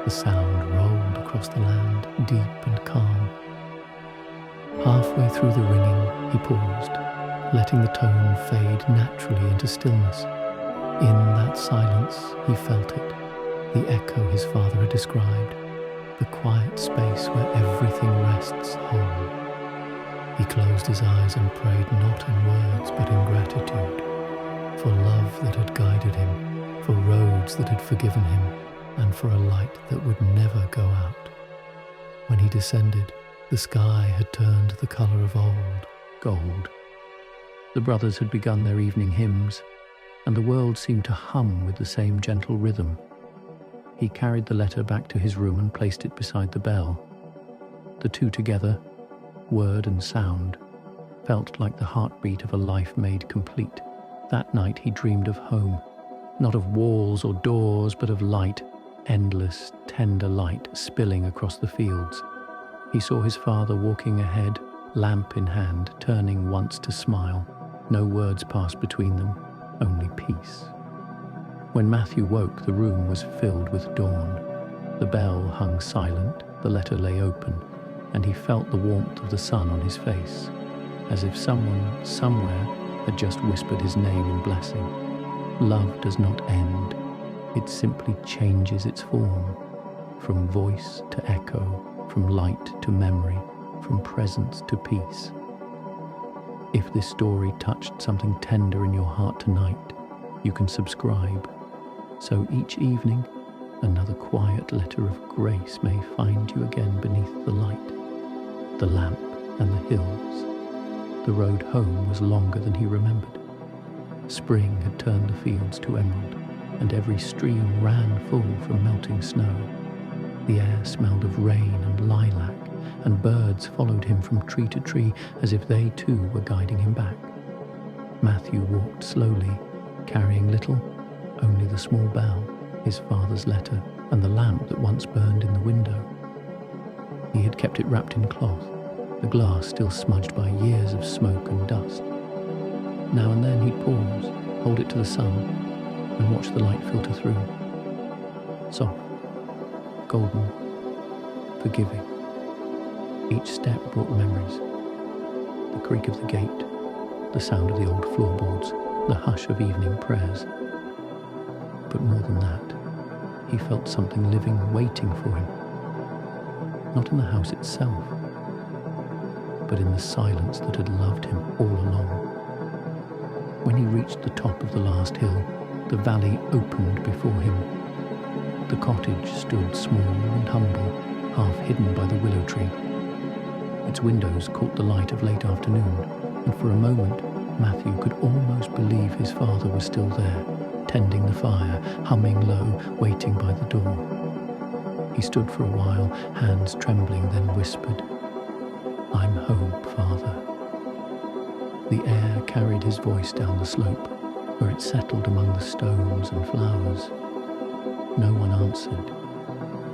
The sound rolled across the land, deep and calm. Halfway through the ringing, he paused, letting the tone fade naturally into stillness. In that silence, he felt it, the echo his father had described, the quiet space where everything rests whole. He closed his eyes and prayed not in words but in gratitude, for love that had guided him, for roads that had forgiven him, and for a light that would never go out. When he descended, the sky had turned the colour of old, gold. The brothers had begun their evening hymns, and the world seemed to hum with the same gentle rhythm. He carried the letter back to his room and placed it beside the bell. The two together, word and sound, felt like the heartbeat of a life made complete. That night he dreamed of home, not of walls or doors, but of light, endless, tender light spilling across the fields. He saw his father walking ahead, lamp in hand, turning once to smile. No words passed between them, only peace. When Matthew woke, the room was filled with dawn. The bell hung silent, the letter lay open, and he felt the warmth of the sun on his face, as if someone, somewhere, had just whispered his name in blessing. Love does not end, it simply changes its form, from voice to echo, from light to memory, from presence to peace. If this story touched something tender in your heart tonight, you can subscribe, so each evening another quiet letter of grace may find you again beneath the light, the lamp and the hills. The road home was longer than he remembered. Spring had turned the fields to emerald, and every stream ran full from melting snow. The air smelled of rain and lilac, and birds followed him from tree to tree as if they too were guiding him back. Matthew walked slowly, carrying little, only the small bell, his father's letter, and the lamp that once burned in the window. He had kept it wrapped in cloth, the glass still smudged by years of smoke and dust. Now and then he'd pause, hold it to the sun, and watch the light filter through. Soft, golden, forgiving. Each step brought memories. The creak of the gate, the sound of the old floorboards, the hush of evening prayers. But more than that, he felt something living waiting for him. Not in the house itself, but in the silence that had loved him all along. When he reached the top of the last hill, the valley opened before him. The cottage stood small and humble, half hidden by the willow tree. Its windows caught the light of late afternoon, and for a moment Matthew could almost believe his father was still there, tending the fire, humming low, waiting by the door. He stood for a while, hands trembling, then whispered, "I'm home, Father." The air carried his voice down the slope, where it settled among the stones and flowers. No one answered,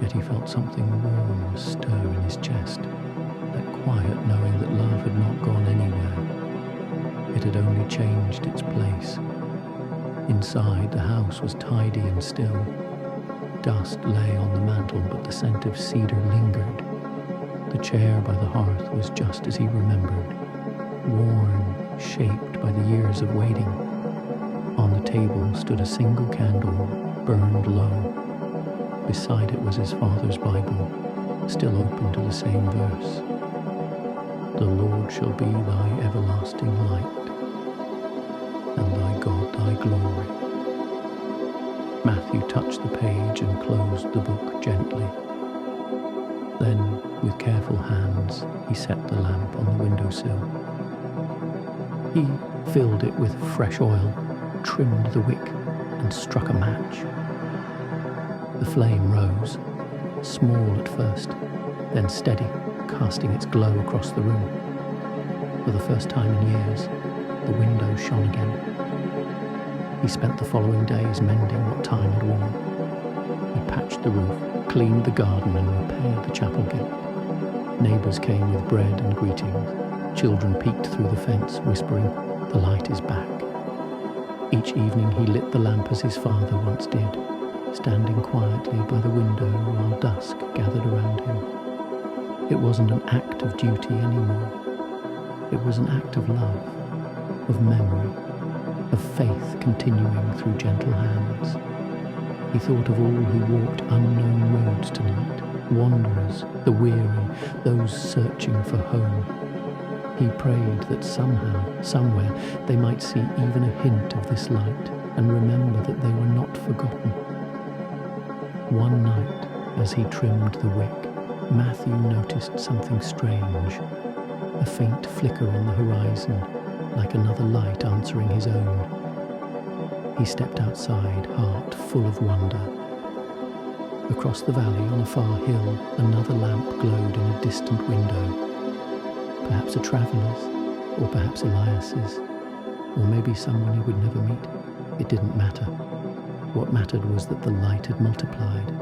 yet he felt something warm stir in his chest, that quiet knowing that love had not gone anywhere. It had only changed its place. Inside, the house was tidy and still. Dust lay on the mantel, but the scent of cedar lingered. The chair by the hearth was just as he remembered, worn, shaped by the years of waiting. On the table stood a single candle, burned low. Beside it was his father's Bible, still open to the same verse. "The Lord shall be thy everlasting light, and thy God thy glory." Matthew touched the page and closed the book gently. Then, with careful hands, he set the lamp on the windowsill. He filled it with fresh oil, trimmed the wick, and struck a match. The flame rose, small at first, then steady, casting its glow across the room. For the first time in years, the window shone again. He spent the following days mending what time had worn. He patched the roof, cleaned the garden, and repaired the chapel gate. Neighbours came with bread and greetings. Children peeked through the fence, whispering, "The light is back." Each evening he lit the lamp as his father once did, standing quietly by the window while dusk gathered around him. It wasn't an act of duty anymore. It was an act of love, of memory, of faith continuing through gentle hands. He thought of all who walked unknown roads tonight, wanderers, the weary, those searching for home. He prayed that somehow, somewhere, they might see even a hint of this light and remember that they were not forgotten. One night, as he trimmed the wick, Matthew noticed something strange, a faint flicker on the horizon, like another light answering his own. He stepped outside, heart full of wonder. Across the valley, on a far hill, another lamp glowed in a distant window. Perhaps a traveller's, or perhaps Elias's, or maybe someone he would never meet. It didn't matter. What mattered was that the light had multiplied,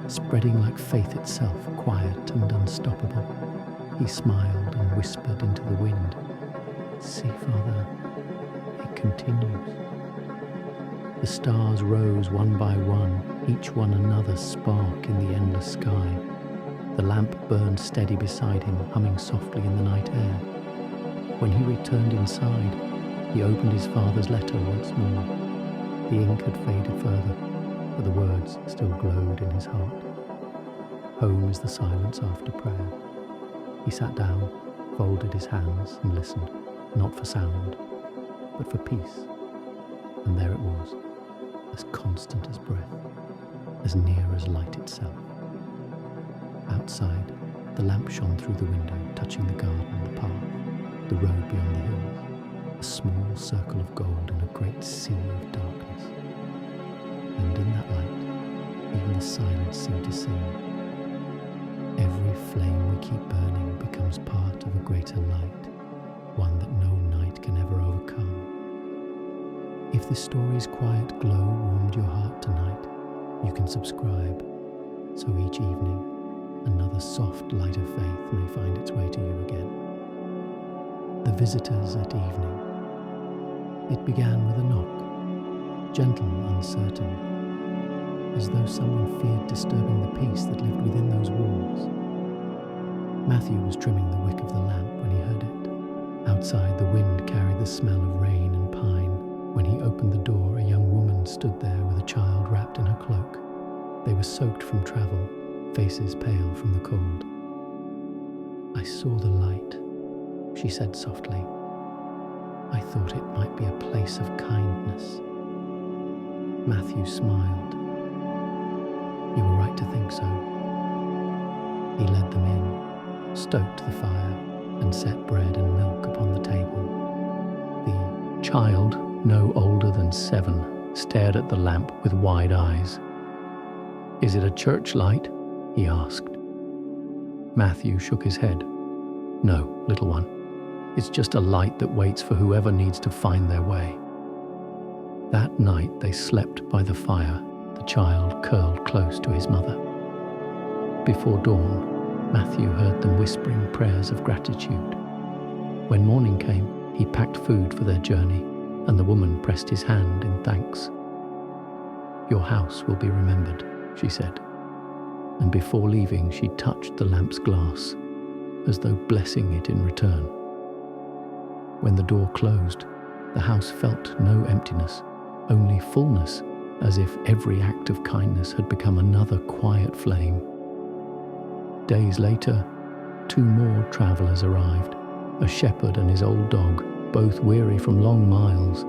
spreading like faith itself, quiet and unstoppable. He smiled and whispered into the wind, "See, Father, it continues." The stars rose one by one, each one another spark in the endless sky. The lamp burned steady beside him, humming softly in the night air. When he returned inside, he opened his father's letter once more. The ink had faded further, but the words still glowed in his heart. Home is the silence after prayer. He sat down, folded his hands, and listened, not for sound, but for peace. And there it was, as constant as breath, as near as light itself. Outside, the lamp shone through the window, touching the garden, the path, the road beyond the hills, a small circle of gold in a great sea of darkness. And in that light, even the silence seemed to sing. Every flame we keep burning becomes part of a greater light, one that no night can ever overcome. If the story's quiet glow warmed your heart tonight, you can subscribe, so each evening, another soft light of faith may find its way to you again. The visitors at evening. It began with a knock, gentle, uncertain, as though someone feared disturbing the peace that lived within those walls. Matthew was trimming the wick of the lamp when he heard it. Outside, the wind carried the smell of rain and pine. When he opened the door, a young woman stood there with a child wrapped in her cloak. They were soaked from travel, faces pale from the cold. "I saw the light," she said softly. "I thought it might be a place of kindness." Matthew smiled. "You were right to think so." He led them in, stoked the fire, and set bread and milk upon the table. The child, no older than 7, stared at the lamp with wide eyes. "Is it a church light?" he asked. Matthew shook his head. "No, little one. It's just a light that waits for whoever needs to find their way." That night they slept by the fire, the child curled close to his mother. Before dawn, Matthew heard them whispering prayers of gratitude. When morning came, he packed food for their journey, and the woman pressed his hand in thanks. "Your house will be remembered," she said. And before leaving, she touched the lamp's glass, as though blessing it in return. When the door closed, the house felt no emptiness, only fullness, as if every act of kindness had become another quiet flame. Days later, 2 more travellers arrived, a shepherd and his old dog, both weary from long miles.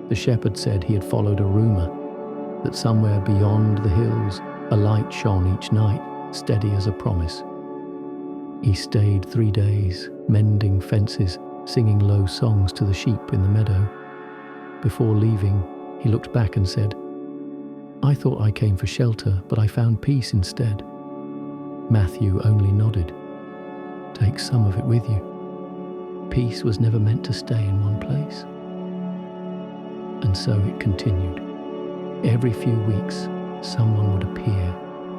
The shepherd said he had followed a rumour that somewhere beyond the hills a light shone each night, steady as a promise. He stayed 3 days, mending fences, singing low songs to the sheep in the meadow. Before leaving, he looked back and said, "I thought I came for shelter, but I found peace instead." Matthew only nodded. "Take some of it with you. Peace was never meant to stay in one place." And so it continued. Every few weeks, someone would appear,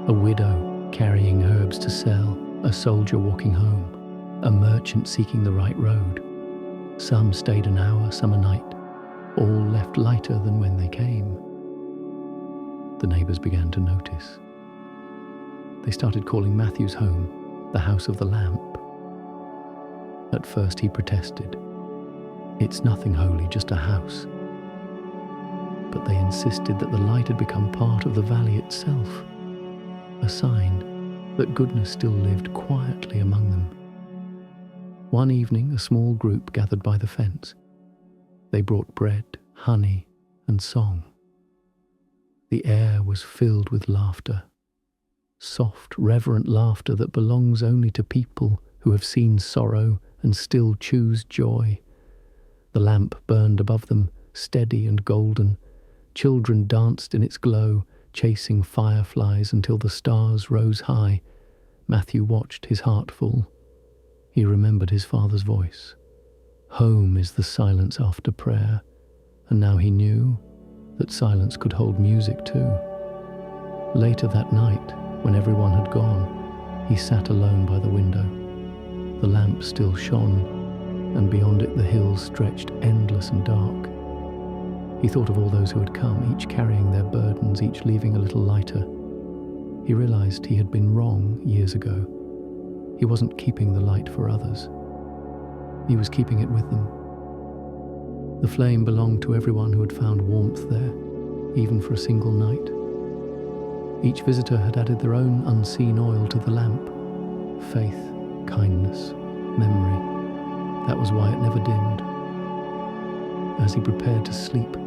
a widow carrying herbs to sell, a soldier walking home, a merchant seeking the right road. Some stayed an hour, some a night, all left lighter than when they came. The neighbours began to notice. They started calling Matthew's home the House of the Lamp. At first he protested. "It's nothing holy, just a house." But they insisted that the light had become part of the valley itself, a sign that goodness still lived quietly among them. One evening, a small group gathered by the fence. They brought bread, honey, and song. The air was filled with laughter, soft, reverent laughter that belongs only to people who have seen sorrow and still choose joy. The lamp burned above them, steady and golden. Children danced in its glow, chasing fireflies until the stars rose high. Matthew watched, his heart full. He remembered his father's voice. Home is the silence after prayer, and now he knew that silence could hold music too. Later that night, when everyone had gone, he sat alone by the window. The lamp still shone, and beyond it the hills stretched endless and dark. He thought of all those who had come, each carrying their burdens, each leaving a little lighter. He realized he had been wrong years ago. He wasn't keeping the light for others. He was keeping it with them. The flame belonged to everyone who had found warmth there, even for a single night. Each visitor had added their own unseen oil to the lamp. Faith, kindness, memory. That was why it never dimmed. As he prepared to sleep,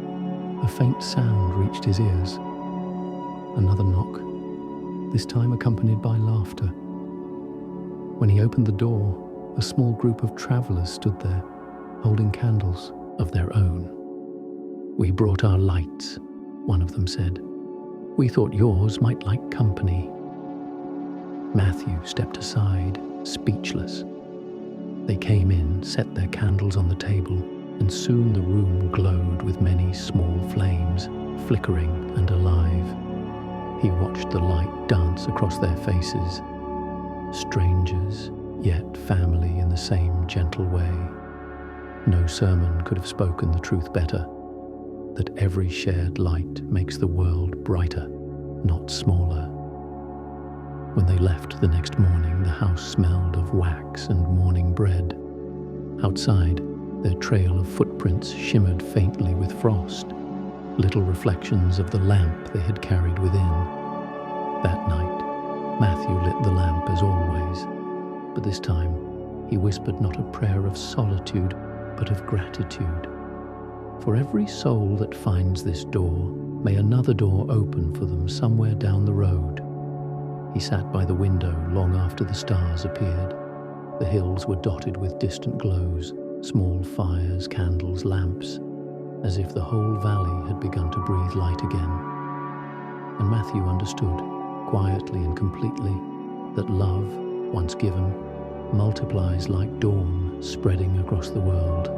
a faint sound reached his ears. Another knock, this time accompanied by laughter. When he opened the door, a small group of travelers stood there, holding candles of their own. "We brought our lights," one of them said. "We thought yours might like company." Matthew stepped aside, speechless. They came in, set their candles on the table, and soon the room glowed with many small flames, flickering and alive. He watched the light dance across their faces. Strangers, yet family in the same gentle way. No sermon could have spoken the truth better, that every shared light makes the world brighter, not smaller. When they left the next morning, the house smelled of wax and morning bread. Outside, their trail of footprints shimmered faintly with frost, little reflections of the lamp they had carried within. That night, Matthew lit the lamp as always, but this time he whispered not a prayer of solitude, but of gratitude. For every soul that finds this door, may another door open for them somewhere down the road. He sat by the window long after the stars appeared. The hills were dotted with distant glows, small fires, candles, lamps, as if the whole valley had begun to breathe light again. And Matthew understood, quietly and completely, that love, once given, multiplies like dawn, spreading across the world.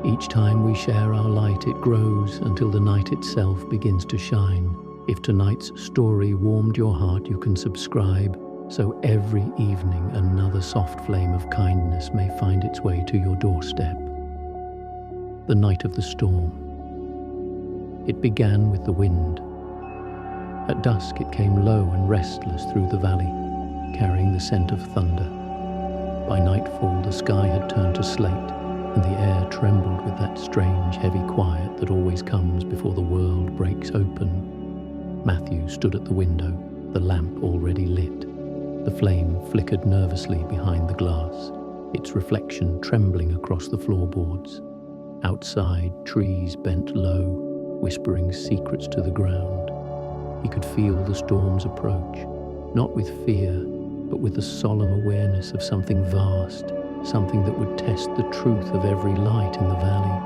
Each time we share our light, it grows until the night itself begins to shine. If tonight's story warmed your heart, you can subscribe, so every evening another soft flame of kindness may find its way to your doorstep. The night of the storm. It began with the wind. At dusk it came low and restless through the valley, carrying the scent of thunder. By nightfall the sky had turned to slate, and the air trembled with that strange, heavy quiet that always comes before the world breaks open. Matthew stood at the window, the lamp already lit. The flame flickered nervously behind the glass, its reflection trembling across the floorboards. Outside, trees bent low, whispering secrets to the ground. He could feel the storm's approach, not with fear, but with the solemn awareness of something vast, something that would test the truth of every light in the valley.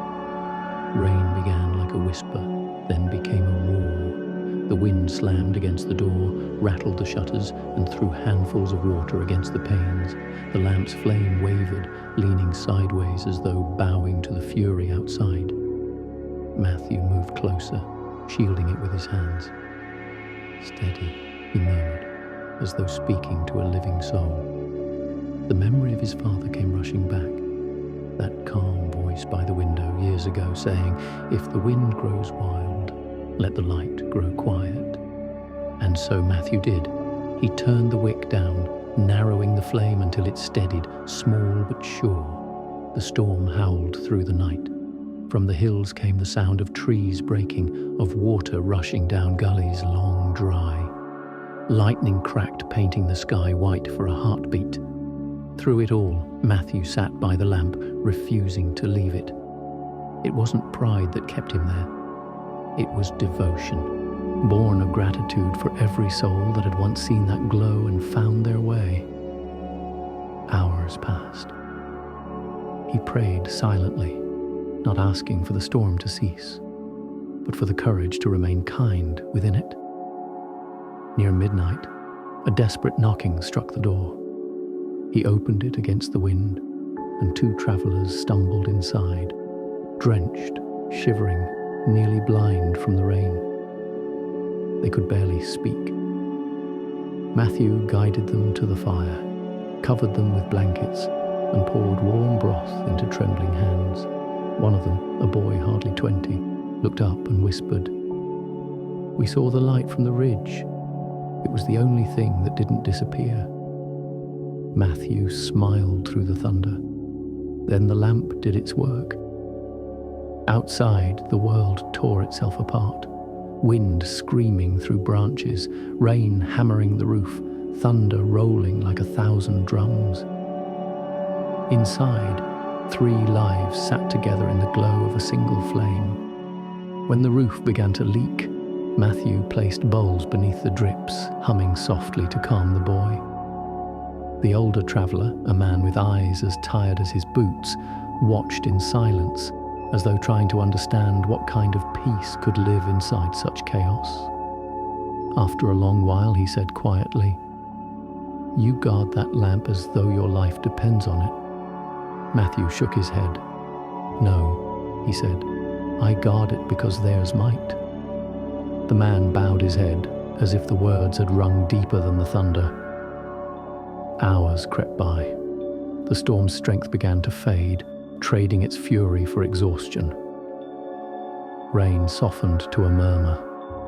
Rain began like a whisper, then became a roar. The wind slammed against the door, rattled the shutters, and threw handfuls of water against the panes. The lamp's flame wavered, leaning sideways as though bowing to the fury outside. Matthew moved closer, shielding it with his hands. "Steady," he murmured, as though speaking to a living soul. The memory of his father came rushing back. That calm voice by the window years ago saying, "If the wind grows wild, let the light grow quiet." And so Matthew did. He turned the wick down, narrowing the flame until it steadied, small but sure. The storm howled through the night. From the hills came the sound of trees breaking, of water rushing down gullies long dry. Lightning cracked, painting the sky white for a heartbeat. Through it all, Matthew sat by the lamp, refusing to leave it. It wasn't pride that kept him there. It was devotion, born of gratitude for every soul that had once seen that glow and found their way. Hours passed. He prayed silently, not asking for the storm to cease, but for the courage to remain kind within it. Near midnight, a desperate knocking struck the door. He opened it against the wind, and two travelers stumbled inside, drenched, shivering, nearly blind from the rain. They could barely speak. Matthew guided them to the fire, covered them with blankets, and poured warm broth into trembling hands. One of them, a boy hardly 20, looked up and whispered, "We saw the light from the ridge. It was the only thing that didn't disappear." Matthew smiled through the thunder. Then the lamp did its work. Outside, the world tore itself apart. Wind screaming through branches, rain hammering the roof, thunder rolling like 1,000 drums. Inside, 3 lives sat together in the glow of a single flame. When the roof began to leak, Matthew placed bowls beneath the drips, humming softly to calm the boy. The older traveller, a man with eyes as tired as his boots, watched in silence, as though trying to understand what kind of peace could live inside such chaos. After a long while, he said quietly, "You guard that lamp as though your life depends on it." Matthew shook his head. "No," he said, "I guard it because theirs might." The man bowed his head, as if the words had rung deeper than the thunder. Hours crept by. The storm's strength began to fade, trading its fury for exhaustion. Rain softened to a murmur,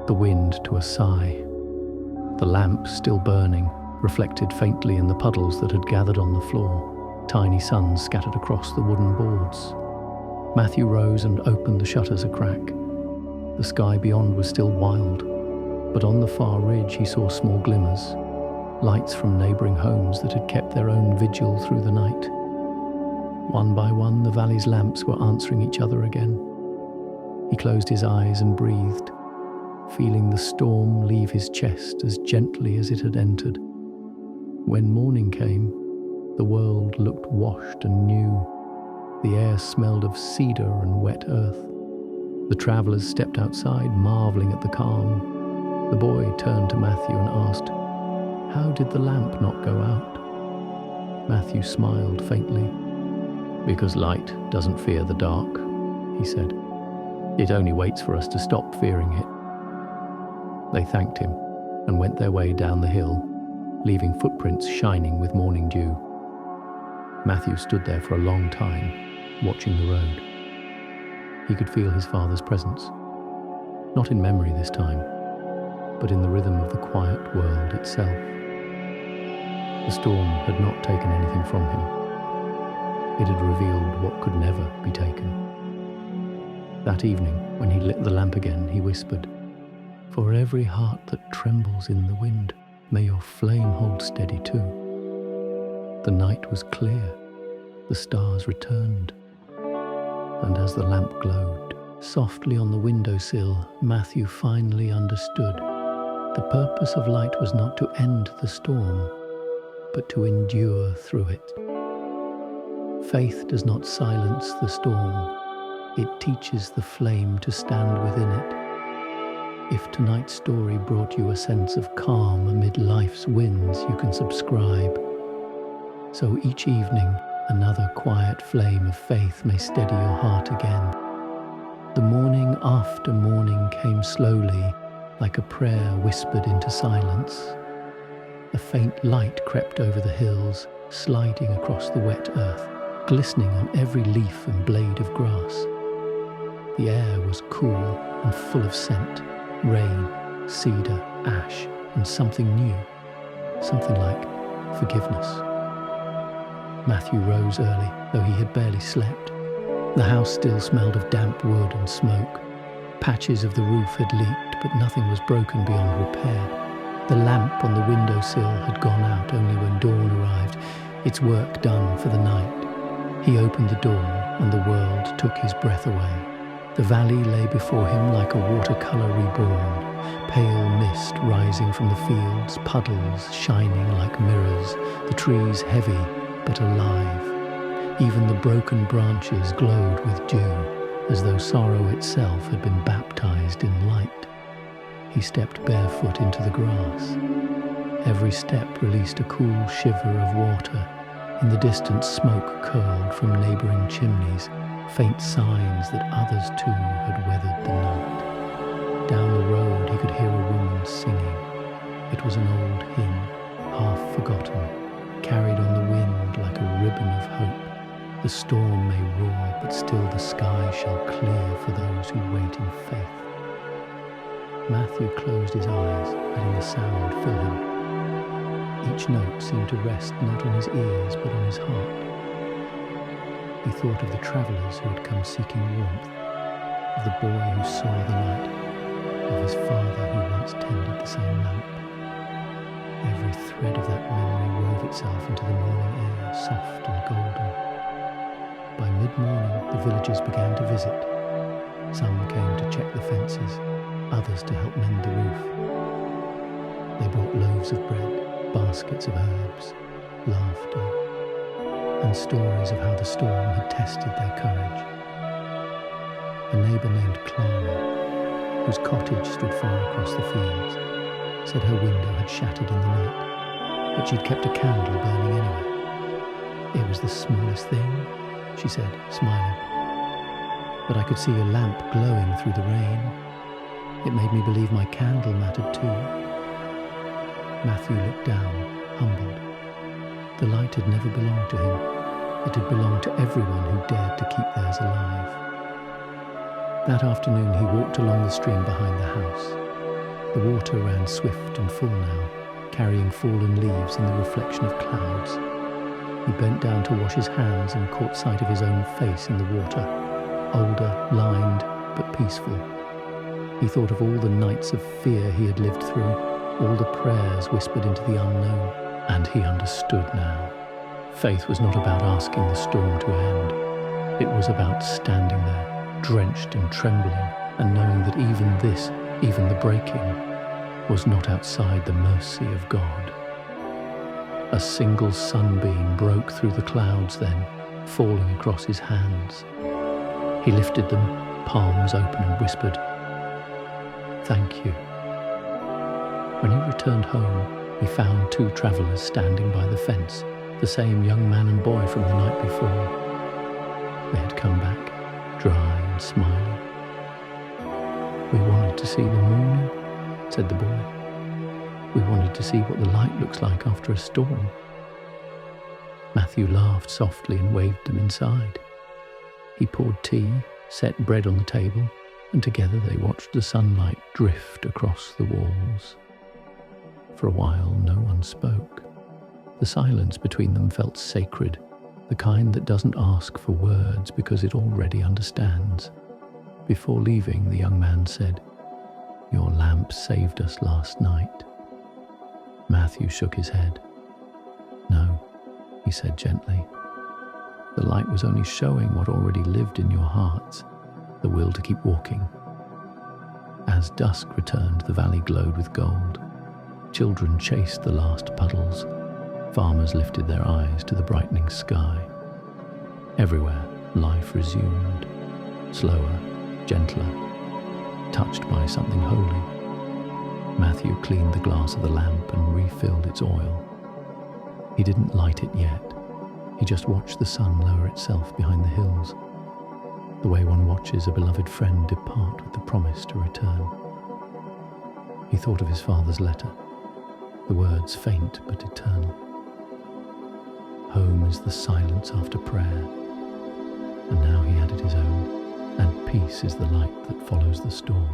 the wind to a sigh. The lamp, still burning, reflected faintly in the puddles that had gathered on the floor, tiny suns scattered across the wooden boards. Matthew rose and opened the shutters a crack. The sky beyond was still wild, but on the far ridge he saw small glimmers, lights from neighbouring homes that had kept their own vigil through the night. One by one, the valley's lamps were answering each other again. He closed his eyes and breathed, feeling the storm leave his chest as gently as it had entered. When morning came, the world looked washed and new. The air smelled of cedar and wet earth. The travellers stepped outside, marvelling at the calm. The boy turned to Matthew and asked, "How did the lamp not go out?" Matthew smiled faintly. "Because light doesn't fear the dark," he said. "It only waits for us to stop fearing it." They thanked him and went their way down the hill, leaving footprints shining with morning dew. Matthew stood there for a long time, watching the road. He could feel his father's presence, not in memory this time, but in the rhythm of the quiet world itself. The storm had not taken anything from him. It had revealed what could never be taken. That evening, when he lit the lamp again, he whispered, "For every heart that trembles in the wind, may your flame hold steady too." The night was clear, the stars returned, and as the lamp glowed softly on the windowsill, Matthew finally understood. The purpose of light was not to end the storm, but to endure through it. Faith does not silence the storm. It teaches the flame to stand within it. If tonight's story brought you a sense of calm amid life's winds, you can subscribe. So each evening, another quiet flame of faith may steady your heart again. The morning after morning came slowly, like a prayer whispered into silence. A faint light crept over the hills, sliding across the wet earth, glistening on every leaf and blade of grass. The air was cool and full of scent, rain, cedar, ash, and something new, something like forgiveness. Matthew rose early, though he had barely slept. The house still smelled of damp wood and smoke. Patches of the roof had leaked, but nothing was broken beyond repair. The lamp on the windowsill had gone out only when dawn arrived, its work done for the night. He opened the door, and the world took his breath away. The valley lay before him like a watercolour reborn, pale mist rising from the fields, puddles shining like mirrors, the trees heavy but alive. Even the broken branches glowed with dew, as though sorrow itself had been baptized in light. He stepped barefoot into the grass. Every step released a cool shiver of water. In the distance, smoke curled from neighbouring chimneys, faint signs that others too had weathered the night. Down the road he could hear a woman singing. It was an old hymn, half forgotten, carried on the wind like a ribbon of hope. The storm may roar, but still the sky shall clear for those who wait in faith. Matthew closed his eyes, letting the sound fill him. Each note seemed to rest not on his ears, but on his heart. He thought of the travellers who had come seeking warmth, of the boy who saw the light, of his father who once tended the same lamp. Every thread of that memory wove itself into the morning air, soft and golden. By mid-morning, the villagers began to visit. Some came to check the fences, others to help mend the roof. They brought loaves of bread, baskets of herbs, laughter, and stories of how the storm had tested their courage. A neighbour named Clara, whose cottage stood far across the fields, said her window had shattered in the night, but she'd kept a candle burning anyway. It was the smallest thing, she said, smiling. But I could see a lamp glowing through the rain. It made me believe my candle mattered too. Matthew looked down, humbled. The light had never belonged to him. It had belonged to everyone who dared to keep theirs alive. That afternoon he walked along the stream behind the house. The water ran swift and full now, carrying fallen leaves in the reflection of clouds. He bent down to wash his hands and caught sight of his own face in the water, older, lined, but peaceful. He thought of all the nights of fear he had lived through, all the prayers whispered into the unknown, and he understood now. Faith was not about asking the storm to end. It was about standing there, drenched and trembling, and knowing that even this, even the breaking, was not outside the mercy of God. A single sunbeam broke through the clouds then, falling across his hands. He lifted them, palms open, and whispered, "Thank you." When he returned home, he found two travellers standing by the fence, the same young man and boy from the night before. They had come back, dry and smiling. "We wanted to see the morning," said the boy. "We wanted to see what the light looks like after a storm." Matthew laughed softly and waved them inside. He poured tea, set bread on the table, and together they watched the sunlight drift across the walls. For a while, no one spoke. The silence between them felt sacred, the kind that doesn't ask for words because it already understands. Before leaving, the young man said, "Your lamp saved us last night." Matthew shook his head. "No," he said gently. "The light was only showing what already lived in your hearts, the will to keep walking." As dusk returned, the valley glowed with gold. Children chased the last puddles. Farmers lifted their eyes to the brightening sky. Everywhere, life resumed, slower, gentler, touched by something holy. Matthew cleaned the glass of the lamp and refilled its oil. He didn't light it yet. He just watched the sun lower itself behind the hills, the way one watches a beloved friend depart with the promise to return. He thought of his father's letter, the words faint but eternal. Home is the silence after prayer, and now he added his own, and peace is the light that follows the storm.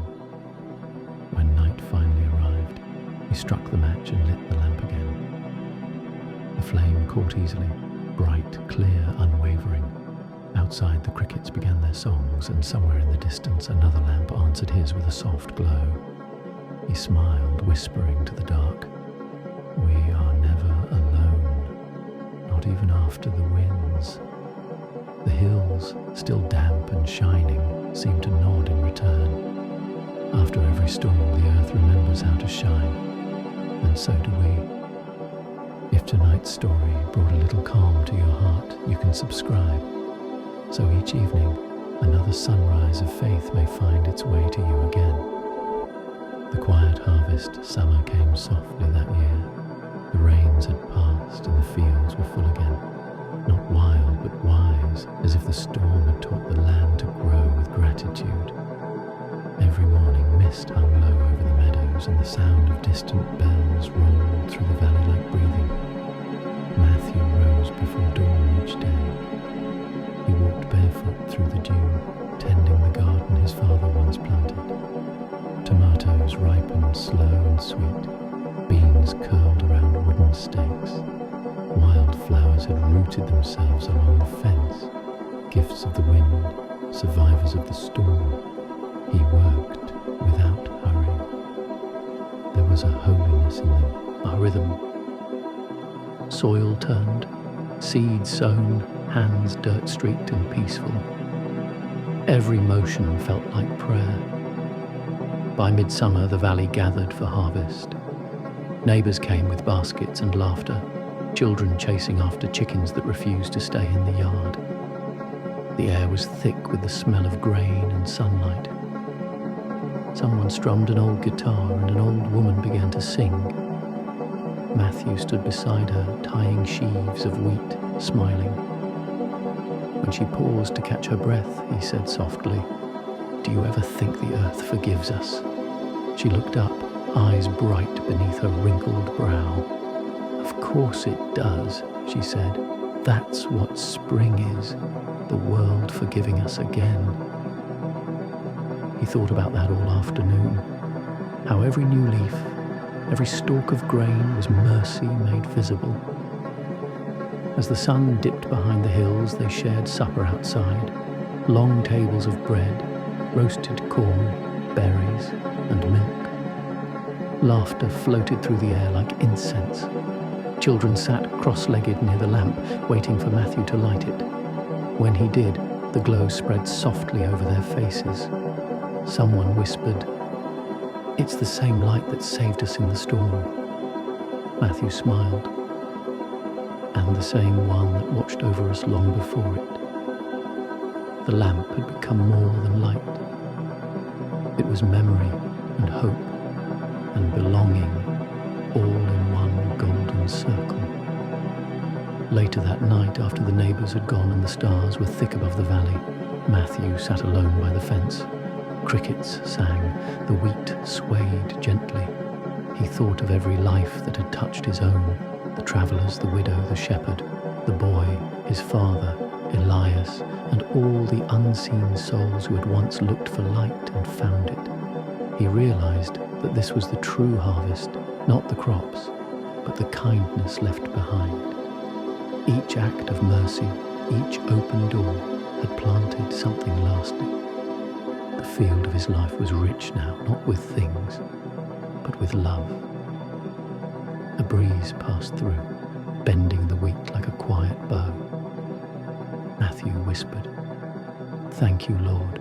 When night finally arrived, he struck the match and lit the lamp again. The flame caught easily, bright, clear, unwavering. Outside, the crickets began their songs, and somewhere in the distance another lamp answered his with a soft glow. He smiled, whispering to the dark, "We are never alone, not even after the winds." The hills, still damp and shining, seemed to nod in return. After every storm, the earth remembers how to shine, and so do we. If tonight's story brought a little calm to your heart, you can subscribe, so each evening another sunrise of faith may find its way to you again. The quiet harvest summer came softly that year. The rains had passed and the fields were full again, not wild but wise, as if the storm had taught the land to grow with gratitude. Every morning mist hung low over the meadows, and the sound of distant bells rolled through the valley like breathing. Matthew rose before dawn each day. He walked barefoot through the dew, tending the garden his father once planted. Tomatoes ripened slow and sweet, beans curled around wooden stakes. Wildflowers had rooted themselves along the fence, gifts of the wind, survivors of the storm. He worked without hurry. There was a holiness in them, a rhythm. Soil turned, seeds sown, hands dirt-streaked and peaceful. Every motion felt like prayer. By midsummer, the valley gathered for harvest. Neighbours came with baskets and laughter, children chasing after chickens that refused to stay in the yard. The air was thick with the smell of grain and sunlight. Someone strummed an old guitar and an old woman began to sing. Matthew stood beside her, tying sheaves of wheat, smiling. When she paused to catch her breath, he said softly, "Do you ever think the earth forgives us?" She looked up, eyes bright beneath her wrinkled brow. "Of course it does," she said. "That's what spring is, the world forgiving us again." He thought about that all afternoon, how every new leaf, every stalk of grain was mercy made visible. As the sun dipped behind the hills, they shared supper outside, long tables of bread, roasted corn, berries, and milk. Laughter floated through the air like incense. Children sat cross-legged near the lamp, waiting for Matthew to light it. When he did, the glow spread softly over their faces. Someone whispered, "It's the same light that saved us in the storm." Matthew smiled. "And the same one that watched over us long before it." The lamp had become more than light. It was memory and hope and belonging, all in one golden circle. Later that night, after the neighbours had gone and the stars were thick above the valley, Matthew sat alone by the fence. Crickets sang, the wheat swayed gently. He thought of every life that had touched his own, the travellers, the widow, the shepherd, the boy, his father, Elias, and all the unseen souls who had once looked for light and found it. He realized that this was the true harvest, not the crops, but the kindness left behind. Each act of mercy, each open door had planted something lasting. The field of his life was rich now, not with things, but with love. A breeze passed through, bending the wheat like a quiet bow. Matthew whispered, "Thank you, Lord,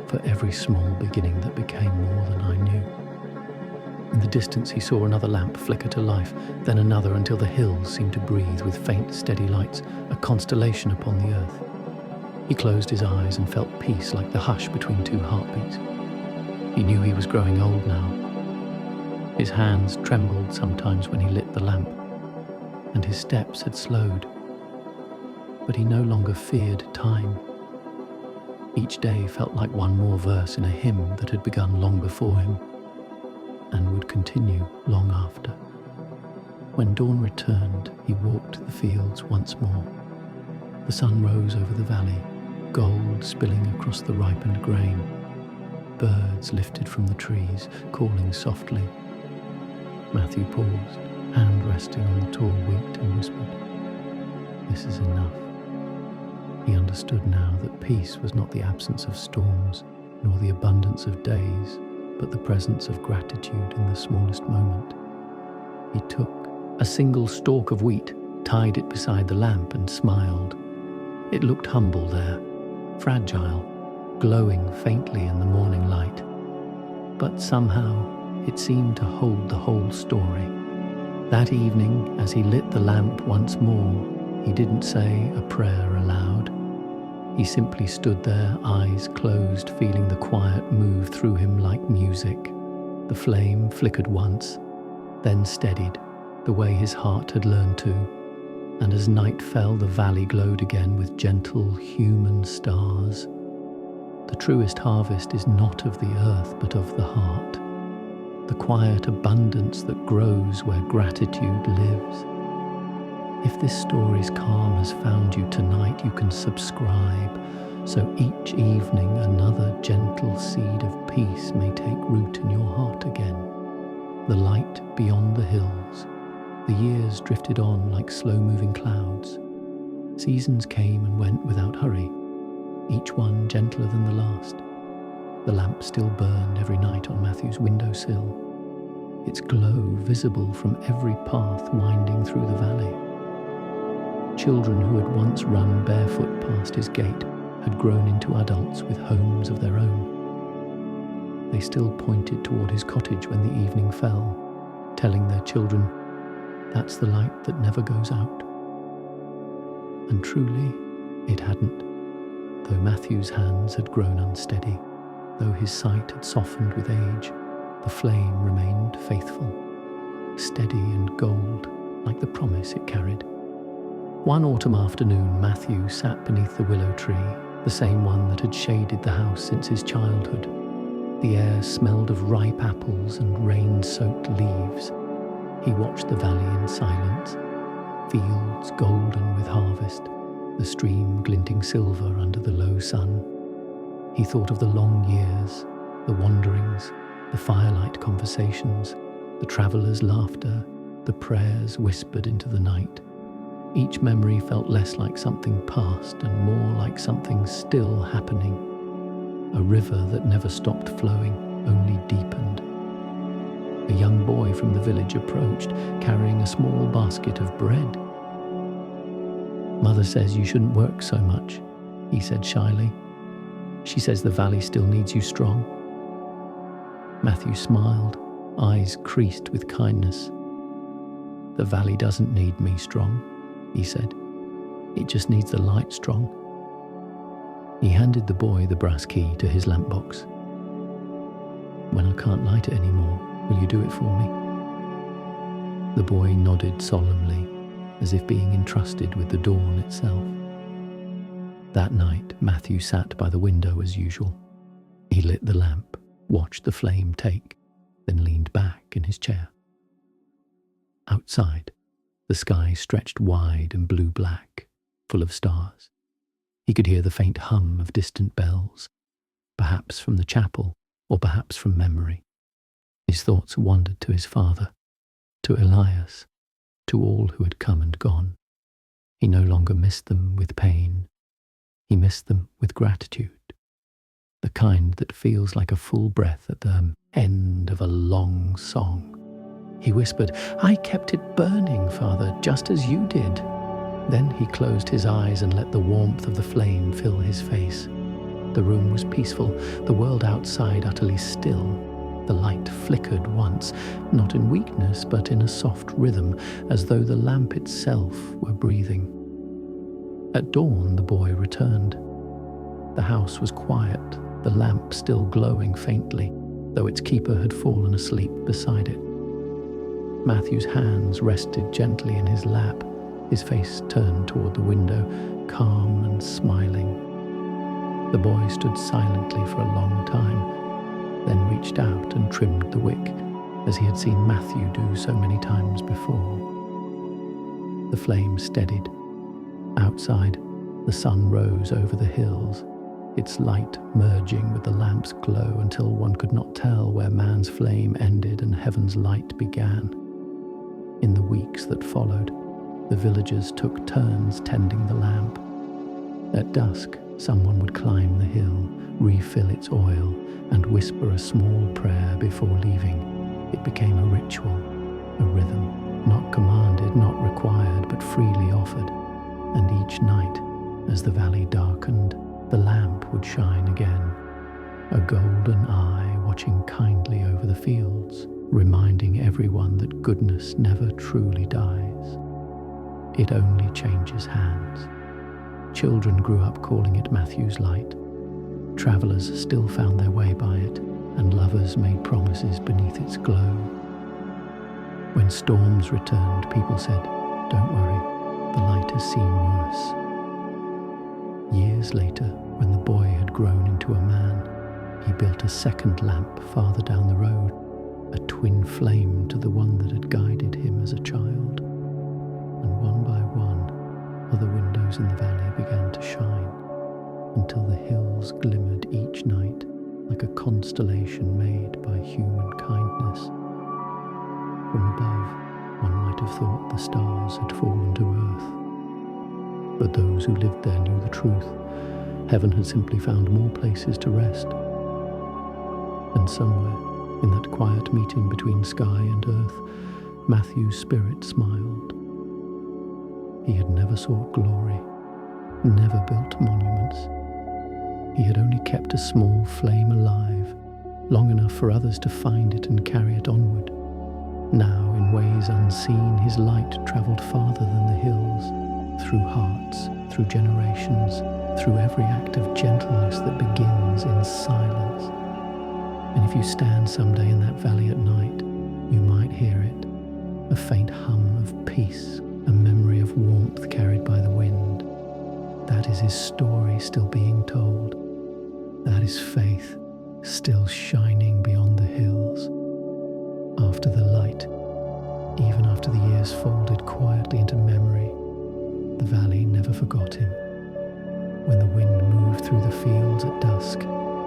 for every small beginning that became more than I knew." In the distance he saw another lamp flicker to life, then another until the hills seemed to breathe with faint, steady lights, a constellation upon the earth. He closed his eyes and felt peace like the hush between two heartbeats. He knew he was growing old now. His hands trembled sometimes when he lit the lamp, and his steps had slowed. But he no longer feared time. Each day felt like one more verse in a hymn that had begun long before him, and would continue long after. When dawn returned, he walked the fields once more. The sun rose over the valley, gold spilling across the ripened grain. Birds lifted from the trees, calling softly. Matthew paused, hand resting on the tall wheat, and whispered, "This is enough." He understood now that peace was not the absence of storms, nor the abundance of days, but the presence of gratitude in the smallest moment. He took a single stalk of wheat, tied it beside the lamp, and smiled. It looked humble there, fragile, glowing faintly in the morning light. But somehow it seemed to hold the whole story. That evening, as he lit the lamp once more, he didn't say a prayer aloud. He simply stood there, eyes closed, feeling the quiet move through him like music. The flame flickered once, then steadied, the way his heart had learned to. And as night fell, the valley glowed again with gentle human stars. The truest harvest is not of the earth, but of the heart. The quiet abundance that grows where gratitude lives. If this story's calm has found you tonight, you can subscribe, so each evening another gentle seed of peace may take root in your heart again. The light beyond the hills. The years drifted on like slow-moving clouds. Seasons came and went without hurry, each one gentler than the last. The lamp still burned every night on Matthew's windowsill, its glow visible from every path winding through the valley. Children who had once run barefoot past his gate had grown into adults with homes of their own. They still pointed toward his cottage when the evening fell, telling their children, "That's the light that never goes out." And truly, it hadn't. Though Matthew's hands had grown unsteady, though his sight had softened with age, the flame remained faithful, steady and gold, like the promise it carried. One autumn afternoon, Matthew sat beneath the willow tree, the same one that had shaded the house since his childhood. The air smelled of ripe apples and rain-soaked leaves. He watched the valley in silence, fields golden with harvest, the stream glinting silver under the low sun. He thought of the long years, the wanderings, the firelight conversations, the travellers' laughter, the prayers whispered into the night. Each memory felt less like something past and more like something still happening. A river that never stopped flowing, only deepened. A young boy from the village approached, carrying a small basket of bread. "Mother says you shouldn't work so much," he said shyly. "She says the valley still needs you strong." Matthew smiled, eyes creased with kindness. "The valley doesn't need me strong," he said. "It just needs the light strong." He handed the boy the brass key to his lamp box. "When I can't light it anymore, will you do it for me?" The boy nodded solemnly, as if being entrusted with the dawn itself. That night, Matthew sat by the window as usual. He lit the lamp, watched the flame take, then leaned back in his chair. Outside, the sky stretched wide and blue-black, full of stars. He could hear the faint hum of distant bells, perhaps from the chapel or perhaps from memory. His thoughts wandered to his father, to Elias, to all who had come and gone. He no longer missed them with pain. He missed them with gratitude, the kind that feels like a full breath at the end of a long song. He whispered, "I kept it burning, Father, just as you did." Then he closed his eyes and let the warmth of the flame fill his face. The room was peaceful, the world outside utterly still. The light flickered once, not in weakness, but in a soft rhythm, as though the lamp itself were breathing. At dawn, the boy returned. The house was quiet, the lamp still glowing faintly, though its keeper had fallen asleep beside it. Matthew's hands rested gently in his lap, his face turned toward the window, calm and smiling. The boy stood silently for a long time, then reached out and trimmed the wick, as he had seen Matthew do so many times before. The flame steadied. Outside, the sun rose over the hills, its light merging with the lamp's glow until one could not tell where man's flame ended and heaven's light began. In the weeks that followed, the villagers took turns tending the lamp. At dusk, someone would climb the hill, refill its oil, and whisper a small prayer before leaving. It became a ritual, a rhythm, not commanded, not required, but freely offered. And each night, as the valley darkened, the lamp would shine again, a golden eye watching kindly over the fields, reminding everyone that goodness never truly dies. It only changes hands. Children grew up calling it Matthew's light. Travelers still found their way by it, and lovers made promises beneath its glow. When storms returned, people said, "Don't worry, the light has seen worse." Years later, when the boy had grown into a man, he built a second lamp farther down the road, a twin flame to the one that had guided him as a child. And one by one, other windows in the valley began to shine, until the hills glimmered each night like a constellation made by human kindness. From above, one might have thought the stars had fallen to earth. But those who lived there knew the truth. Heaven had simply found more places to rest. And somewhere, in that quiet meeting between sky and earth, Matthew's spirit smiled. He had never sought glory, never built monuments. He had only kept a small flame alive, long enough for others to find it and carry it onward. Now, in ways unseen, his light travelled farther than the hills, through hearts, through generations, through every act of gentleness that begins in silence. And if you stand someday in that valley at night, you might hear it, a faint hum of peace, a memory of warmth carried by the wind. That is his story still being told. That is faith still shining beyond the hills. After the light, even after the years folded quietly into memory, the valley never forgot him. When the wind moved through the fields at dusk,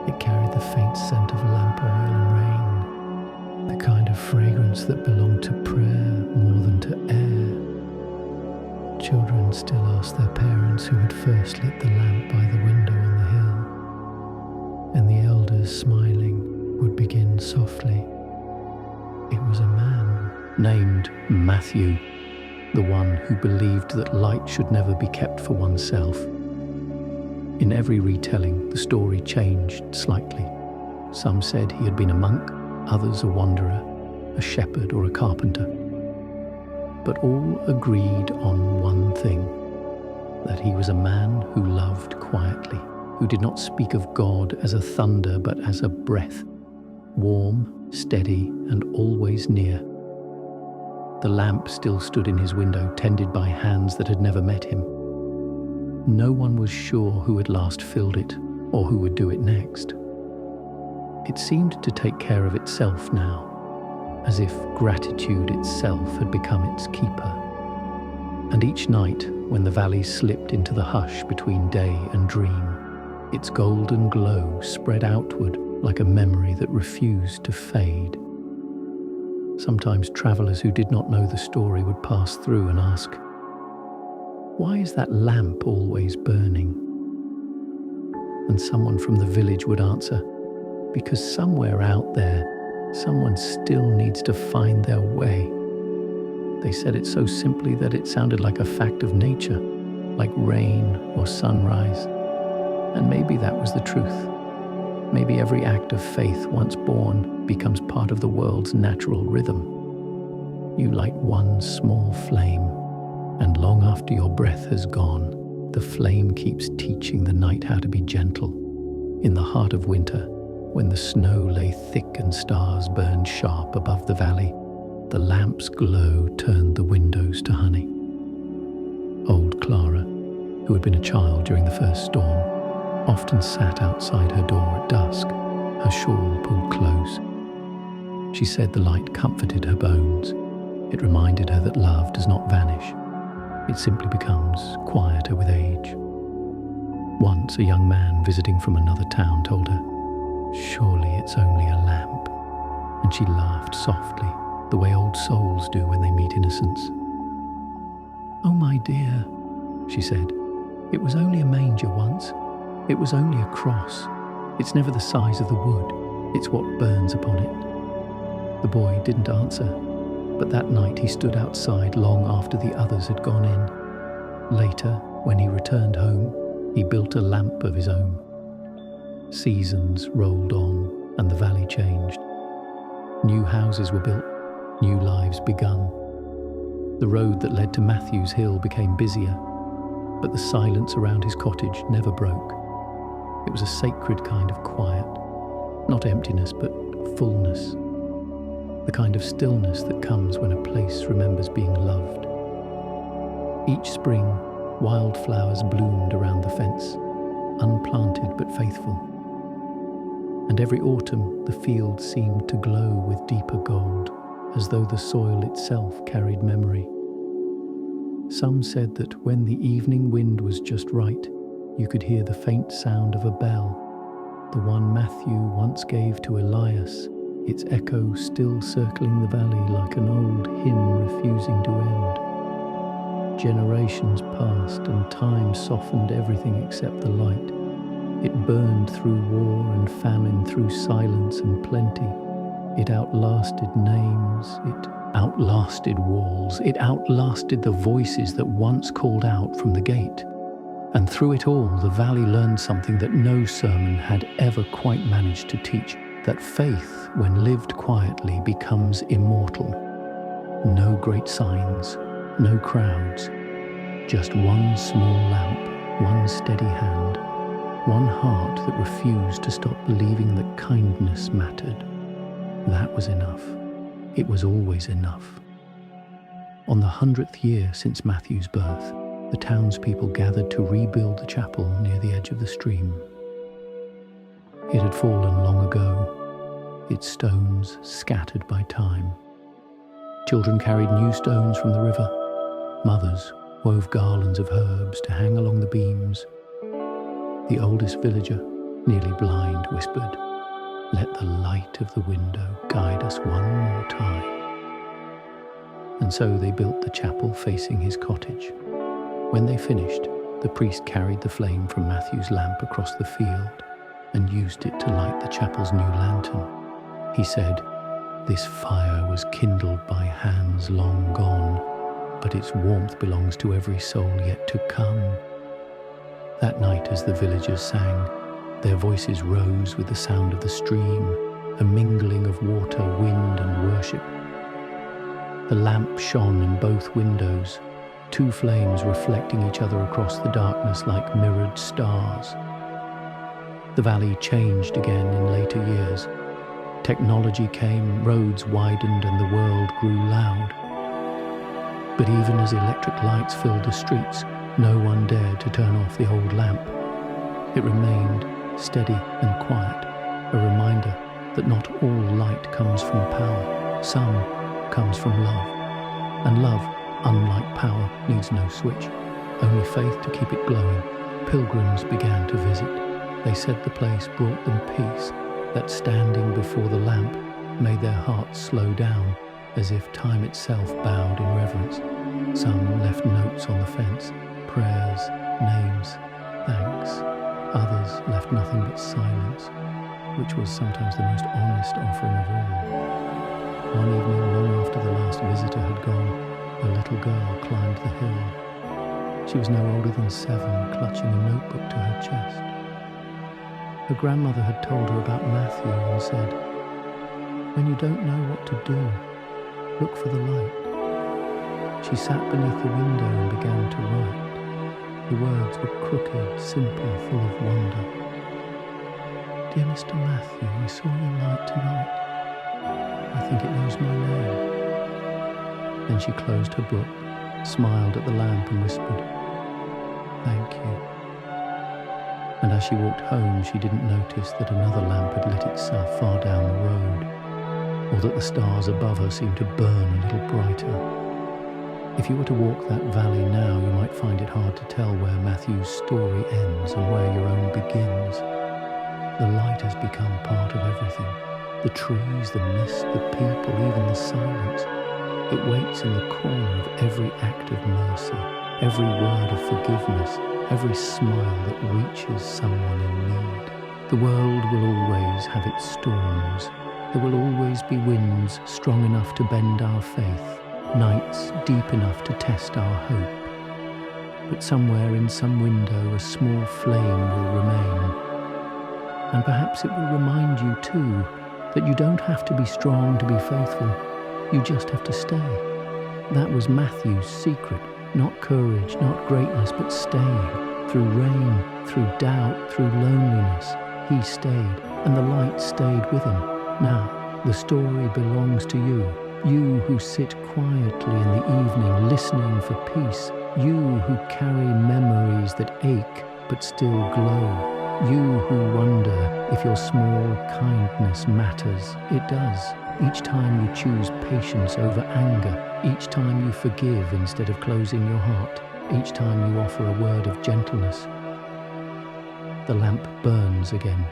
it carried the faint scent of lamp oil and rain, the kind of fragrance that belonged to prayer more than to air. Children still asked their parents who had first lit the lamp by the window on the hill, and the elders, smiling, would begin softly. It was a man named Matthew, the one who believed that light should never be kept for oneself. In every retelling, the story changed slightly. Some said he had been a monk, others a wanderer, a shepherd or a carpenter. But all agreed on one thing, that he was a man who loved quietly, who did not speak of God as a thunder but as a breath, warm, steady, and always near. The lamp still stood in his window, tended by hands that had never met him. No one was sure who had last filled it, or who would do it next. It seemed to take care of itself now, as if gratitude itself had become its keeper. And each night, when the valley slipped into the hush between day and dream, its golden glow spread outward like a memory that refused to fade. Sometimes travelers who did not know the story would pass through and ask, "Why is that lamp always burning?" And someone from the village would answer, "Because somewhere out there, someone still needs to find their way." They said it so simply that it sounded like a fact of nature, like rain or sunrise. And maybe that was the truth. Maybe every act of faith once born becomes part of the world's natural rhythm. You light one small flame, and long after your breath has gone, the flame keeps teaching the night how to be gentle. In the heart of winter, when the snow lay thick and stars burned sharp above the valley, the lamp's glow turned the windows to honey. Old Clara, who had been a child during the first storm, often sat outside her door at dusk, her shawl pulled close. She said the light comforted her bones. It reminded her that love does not vanish. It simply becomes quieter with age. Once a young man visiting from another town told her, "Surely it's only a lamp." And she laughed softly, the way old souls do when they meet innocence. "Oh, my dear," she said, "it was only a manger once. It was only a cross. It's never the size of the wood. It's what burns upon it." The boy didn't answer, but that night he stood outside long after the others had gone in. Later, when he returned home, he built a lamp of his own. Seasons rolled on, and the valley changed. New houses were built, new lives begun. The road that led to Matthew's Hill became busier, but the silence around his cottage never broke. It was a sacred kind of quiet, not emptiness, but fullness. The kind of stillness that comes when a place remembers being loved. Each spring, wildflowers bloomed around the fence, unplanted but faithful. And every autumn, the field seemed to glow with deeper gold, as though the soil itself carried memory. Some said that when the evening wind was just right, you could hear the faint sound of a bell, the one Matthew once gave to Elias, its echo still circling the valley like an old hymn refusing to end. Generations passed and time softened everything except the light. It burned through war and famine, through silence and plenty. It outlasted names, it outlasted walls, it outlasted the voices that once called out from the gate. And through it all, the valley learned something that no sermon had ever quite managed to teach, that faith, when lived quietly, becomes immortal. No great signs, no crowds, just one small lamp, one steady hand, one heart that refused to stop believing that kindness mattered. That was enough. It was always enough. On the 100th year since Matthew's birth, the townspeople gathered to rebuild the chapel near the edge of the stream. It had fallen long ago, its stones scattered by time. Children carried new stones from the river. Mothers wove garlands of herbs to hang along the beams. The oldest villager, nearly blind, whispered, "Let the light of the window guide us one more time." And so they built the chapel facing his cottage. When they finished, the priest carried the flame from Matthew's lamp across the field and used it to light the chapel's new lantern. He said, "This fire was kindled by hands long gone, but its warmth belongs to every soul yet to come." That night, as the villagers sang, their voices rose with the sound of the stream, a mingling of water, wind, and worship. The lamp shone in both windows, two flames reflecting each other across the darkness like mirrored stars. The valley changed again in later years. Technology came, roads widened, and the world grew loud. But even as electric lights filled the streets, no one dared to turn off the old lamp. It remained steady and quiet, a reminder that not all light comes from power. Some comes from love. And love, unlike power, needs no switch, only faith to keep it glowing. Pilgrims began to visit. They said the place brought them peace, that standing before the lamp made their hearts slow down, as if time itself bowed in reverence. Some left notes on the fence, prayers, names, thanks. Others left nothing but silence, which was sometimes the most honest offering of all. One evening, long after the last visitor had gone, a little girl climbed the hill. She was no older than 7, clutching a notebook to her chest. Her grandmother had told her about Matthew and said, "When you don't know what to do, look for the light." She sat beneath the window and began to write. The words were crooked, simple, full of wonder. "Dear Mr. Matthew, I saw your light tonight. I think it knows my name." Then she closed her book, smiled at the lamp and whispered, "Thank you." And as she walked home, she didn't notice that another lamp had lit itself far down the road, or that the stars above her seemed to burn a little brighter. If you were to walk that valley now, you might find it hard to tell where Matthew's story ends and where your own begins. The light has become part of everything. The trees, the mist, the people, even the silence. It waits in the corner of every act of mercy, every word of forgiveness, every smile that reaches someone in need. The world will always have its storms. There will always be winds strong enough to bend our faith, nights deep enough to test our hope. But somewhere in some window a small flame will remain. And perhaps it will remind you too that you don't have to be strong to be faithful. You just have to stay. That was Matthew's secret. Not courage, not greatness, but staying. Through rain, through doubt, through loneliness, he stayed, and the light stayed with him. Now, the story belongs to you. You who sit quietly in the evening listening for peace. You who carry memories that ache but still glow. You who wonder if your small kindness matters. It does. Each time you choose patience over anger. Each time you forgive instead of closing your heart. Each time you offer a word of gentleness. The lamp burns again.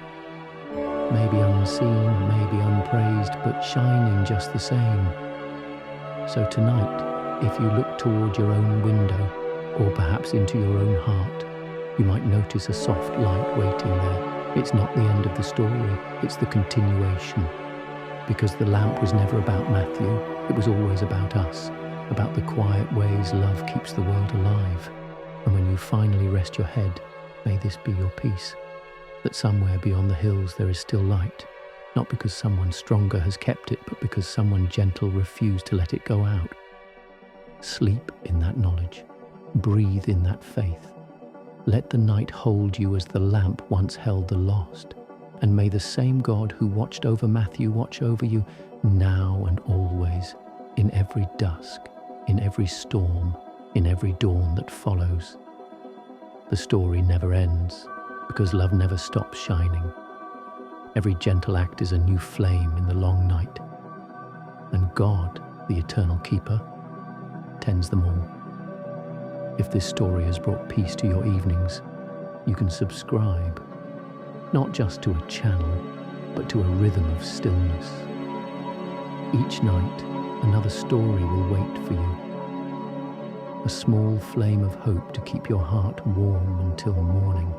Maybe unseen, maybe unpraised, but shining just the same. So tonight, if you look toward your own window, or perhaps into your own heart, you might notice a soft light waiting there. It's not the end of the story, it's the continuation. Because the lamp was never about Matthew, it was always about us, about the quiet ways love keeps the world alive. And when you finally rest your head, may this be your peace, that somewhere beyond the hills there is still light, not because someone stronger has kept it, but because someone gentle refused to let it go out. Sleep in that knowledge, breathe in that faith. Let the night hold you as the lamp once held the lost. And may the same God who watched over Matthew watch over you now and always, in every dusk, in every storm, in every dawn that follows. The story never ends, because love never stops shining. Every gentle act is a new flame in the long night. And God, the eternal keeper, tends them all. If this story has brought peace to your evenings, you can subscribe, not just to a channel, but to a rhythm of stillness. Each night, another story will wait for you. A small flame of hope to keep your heart warm until morning.